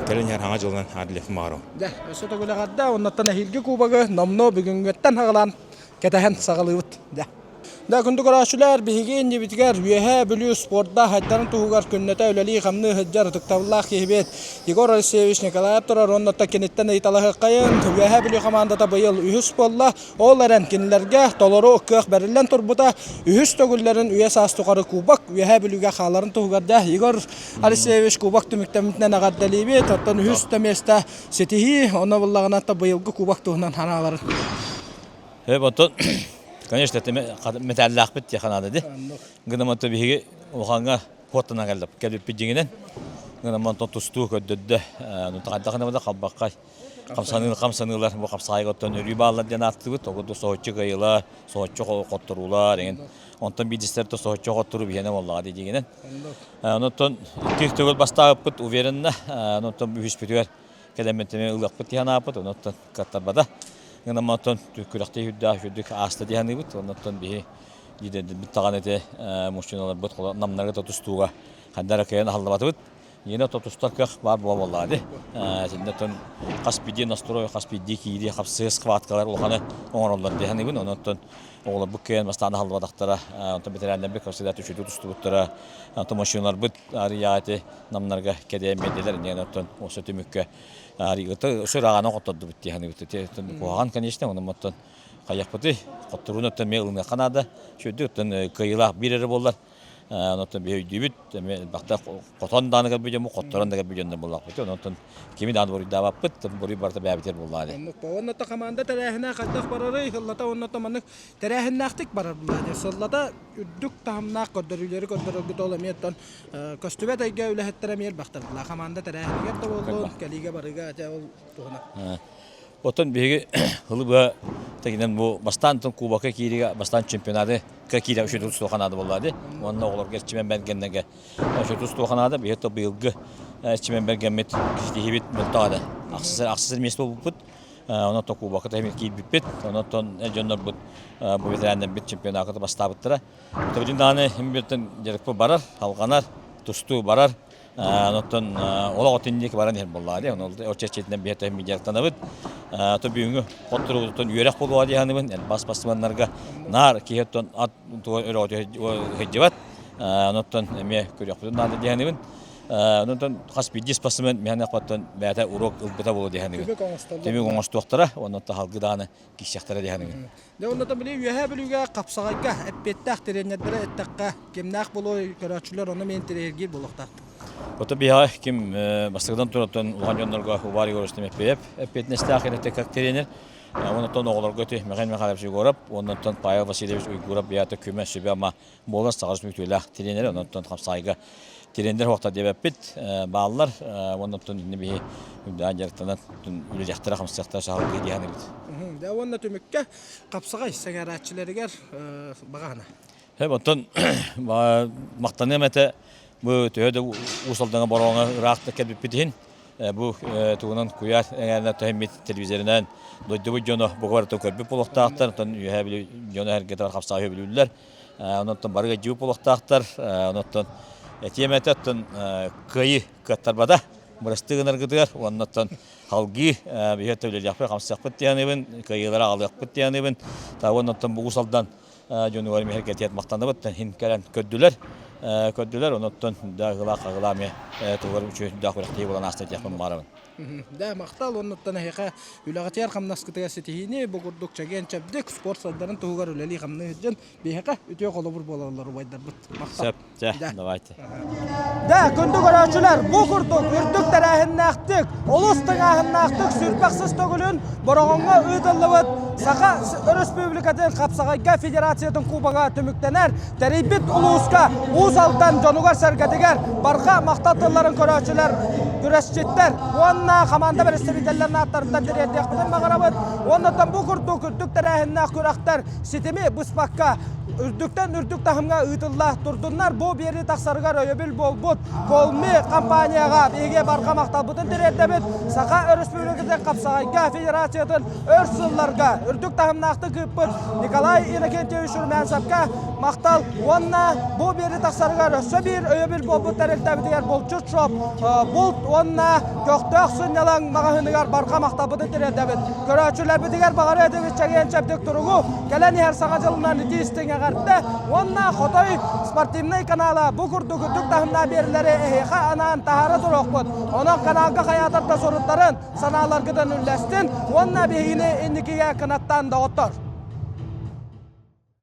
кәнәр хаңа жылынан хәрлек мару. Да, өсөтө гөләгәдә, оннан әһилге кубагы намно бүгүнгәттән хагалан кетәһен сагалыбыт. Да. Да күндү көрәчүләр биһиген дибитгәр үеһә бүлү спортта хәттән тугар көннәтә өләли хамны хәҗҗар тыктавлах кебет Егор Алексеевич Николаев торар онда кенеттән әйтәләһе кайын үеһә бүлү командада быел үһүс болла оларан кинләргә толору көх берилен турбута үһүс төгүлләрен үе састугары кубак үеһә бүлүгә халарын тугарда Егор Алексеевич кубак түмектәмитнән агаддалибе тоттан үһүс тәместә сетиһи оны буллагына та быелгы кубак туһунан ханаларын. Потом конечно, это металлах бит яханады ди. Гынаматы биге уханга хотына келдип келип бидигенен. Гынаман тосту көддөдө. Ну тагындагында калбакка. Камсанылар бу капсайга оттон рибалар ден атты бит. Огоду соочу гайла, соочу коттурулар деген. Онтон бидистерде соочу коттуру бигене болла дигенен. Онтон тигтөгөл бастап бит уверенна. Онтон бүспүтөр келеметеме ылак бит янапыт. Онтон каттарбада. Гынаматон күрәхтә хүддә хүддик аста дигән бит. Онтон бии диде бит таганете машиналар бит намнарга тотустуга. Хәндәр каян халлабаты бит. Йене тотустар ках бар булалар ди. Синнәтон каспиди настрой каспиди киди хапсыз кваткалар улганы оңроллар дигән бит. Онтон оглы бу каян бастан халлабадактара. Онтон битерәндән бик каспиди төшү тустуттара. Онтон машиналар бит арияты намнарга кедәмеделәр дигән онтон осы төмөккә аригыты шыраганы коттырды бит дигән бит. Куган конечно, оны моттон каяқпыты коттыруны тәмәгылны канада. Шөдүтен кыйла бирәре булдылар. Онтон бейдибит, бакта котонданыга бүҗем, котторындагы бүҗендә булак бит. Онтон кими дан бuri дабап бит, бuri барта бәбитер буллады. Онны та команда тәрәһенә кадак барары, хыллата онны та манык тәрәһеннәхтик барар булады. Сыллата үддүк тамна коддырылары коддырылды толаметтан костюбет айга үләһәттәремер бактар. Ла команда тәрәһенә дә булды, калига барыга та ул тугына. Отон биге хылыба тегенен бу бастантын кубакка кириге бастан чемпионаты кирә үчү тустуханада булды. Онны оглар герчимен бергеннеге үчү тустуханада бето быелгы чемен бергенмет китебит мөлтада. Аксыз место булып, оны то кубакка темир кип бит. Онтон жоннор бут бу ветерандын бит чемпионаты бастабыттыра. Төбүнданы химбеттен жерекпе барар, алганар, тусту барар. Онтон олаготиндик баран ел булды. Оны очечетинен бето мидияктан бит. Төбүнгү контролдон үйрәк болуа дигәнмен, бас-басманнарга нар киһеттон ат өрөтө хеҗибат. Онтон эме көрәк нада дигәнмен. Онтон хаспидис басмен мәне каттан бәдә урок ылбыта булды дигәнмен. Теме гоңостуктара, онтон халгыданы кишәктәре дигәнмен. Дә онтон биле үһә билүгә капсагайга әппеттәк тереннәдәре әттәккә кемнәк булу көрәчүләр аны мен терергә булыкта. Ото биха ким бастыгдан туратын улганжоннорго убари көрөстөм эпеп, эпетнесте ахирете как тренер. Онтон оглар көтө Михаил Михайлович Егоров, онтон Павел Васильевич Уйгуров бията күмә сөбе ама болас сагыз мүктөлә тренер, онтон капсайга тренер вакытта дебеппит баллар, онтон небе дәҗәртәнә үләҗәктәр хамсактар шагы дигән бит. Дә онны төмеккә капсагай сәгәрәчләргә багана. Онтон мактанемете bu töyde usuldan baronga rahatlık edip bitihin. Bu tuğunan kuyar eğerler tehmit televizyonundan doydu bu jonu bu kadar tokörbe poloktaqtar ton yuhabili jonu hareket var kapsa yuhabilirler. Ondan barga jiu poloktaqtar ondan etiyemetten kayı kattarbada burastığınar gidiyor. Ondan halgi bir tövle yapı kapsak bittiyanı kayılara alyak bittiyanı ben. Ta ondan bu usuldan jonu var hareket etmekten de hin kalan köddüler. Köddüler ondan da gıla me tuğur üçü da kurakti bulan astet yapım var. Да, мақтал, оннаттан әйқа үлағатияр қамнаскытыға сетихіне бұғырдық чаген чәбдік спорт салдарын тұғығар үләлі қамны өтжен бейхақа өте қолы бұр болалары байдар бұд. Мақтал. Давайте. Да, күнді көрәчілер, бұғырдық, үрдік тәрәхін нәқтік, олыстың ағын нәқтік, сүрпақсыз төгілін, бұрағынға өтілі бұд, Сақа Республикатын Қапсағайға Федерациятын Кубаға түміктенер, тәрейбіт ұлуысқа ұз алдан жонуғар сәргәдігер, барға мақтатыларын көрәчілер, күрәсчеттер, онна команда представительлерін аттарындан дәреді яқтыдан мағарабыд, оннаттан бұғырдық, үрдік тәрәхін нәқ күрәқтер, сетеме бұспаққа, үрдіктен үрдік тахымға ұйтылла тұрдынлар бұл бері тақсарығар өйебіл болбұд қолми компанияға беге барға мақталбұтын дәреттебіт Сақа Республикатын Қапсағайға Федерациятын өрсылларға үрдік тахымнақты күппіт Николай Иннокентьевич Урмянцевқа мақтал онна бұл бері тақсарығар өсі бір өйебіл болбұд дәреттебітігер бұл чүт шоп бұл онна көқтөк сүннелаң мағahынығар барға мақталбұтын дәреттебіт көрәчілер бітігер бағар өдігіс чәген чәптік тұрығы кәлән ер саға жылынан үтістің онна Хотой спортивный канала бұқырды күттік тахымна берілері әйқа анан тахары тұрақ бұд. Оның каналға қаятарда сұрыттарын саналарғыдан үлләстін, онна бейгіне ендікеге қанаттан да отыр.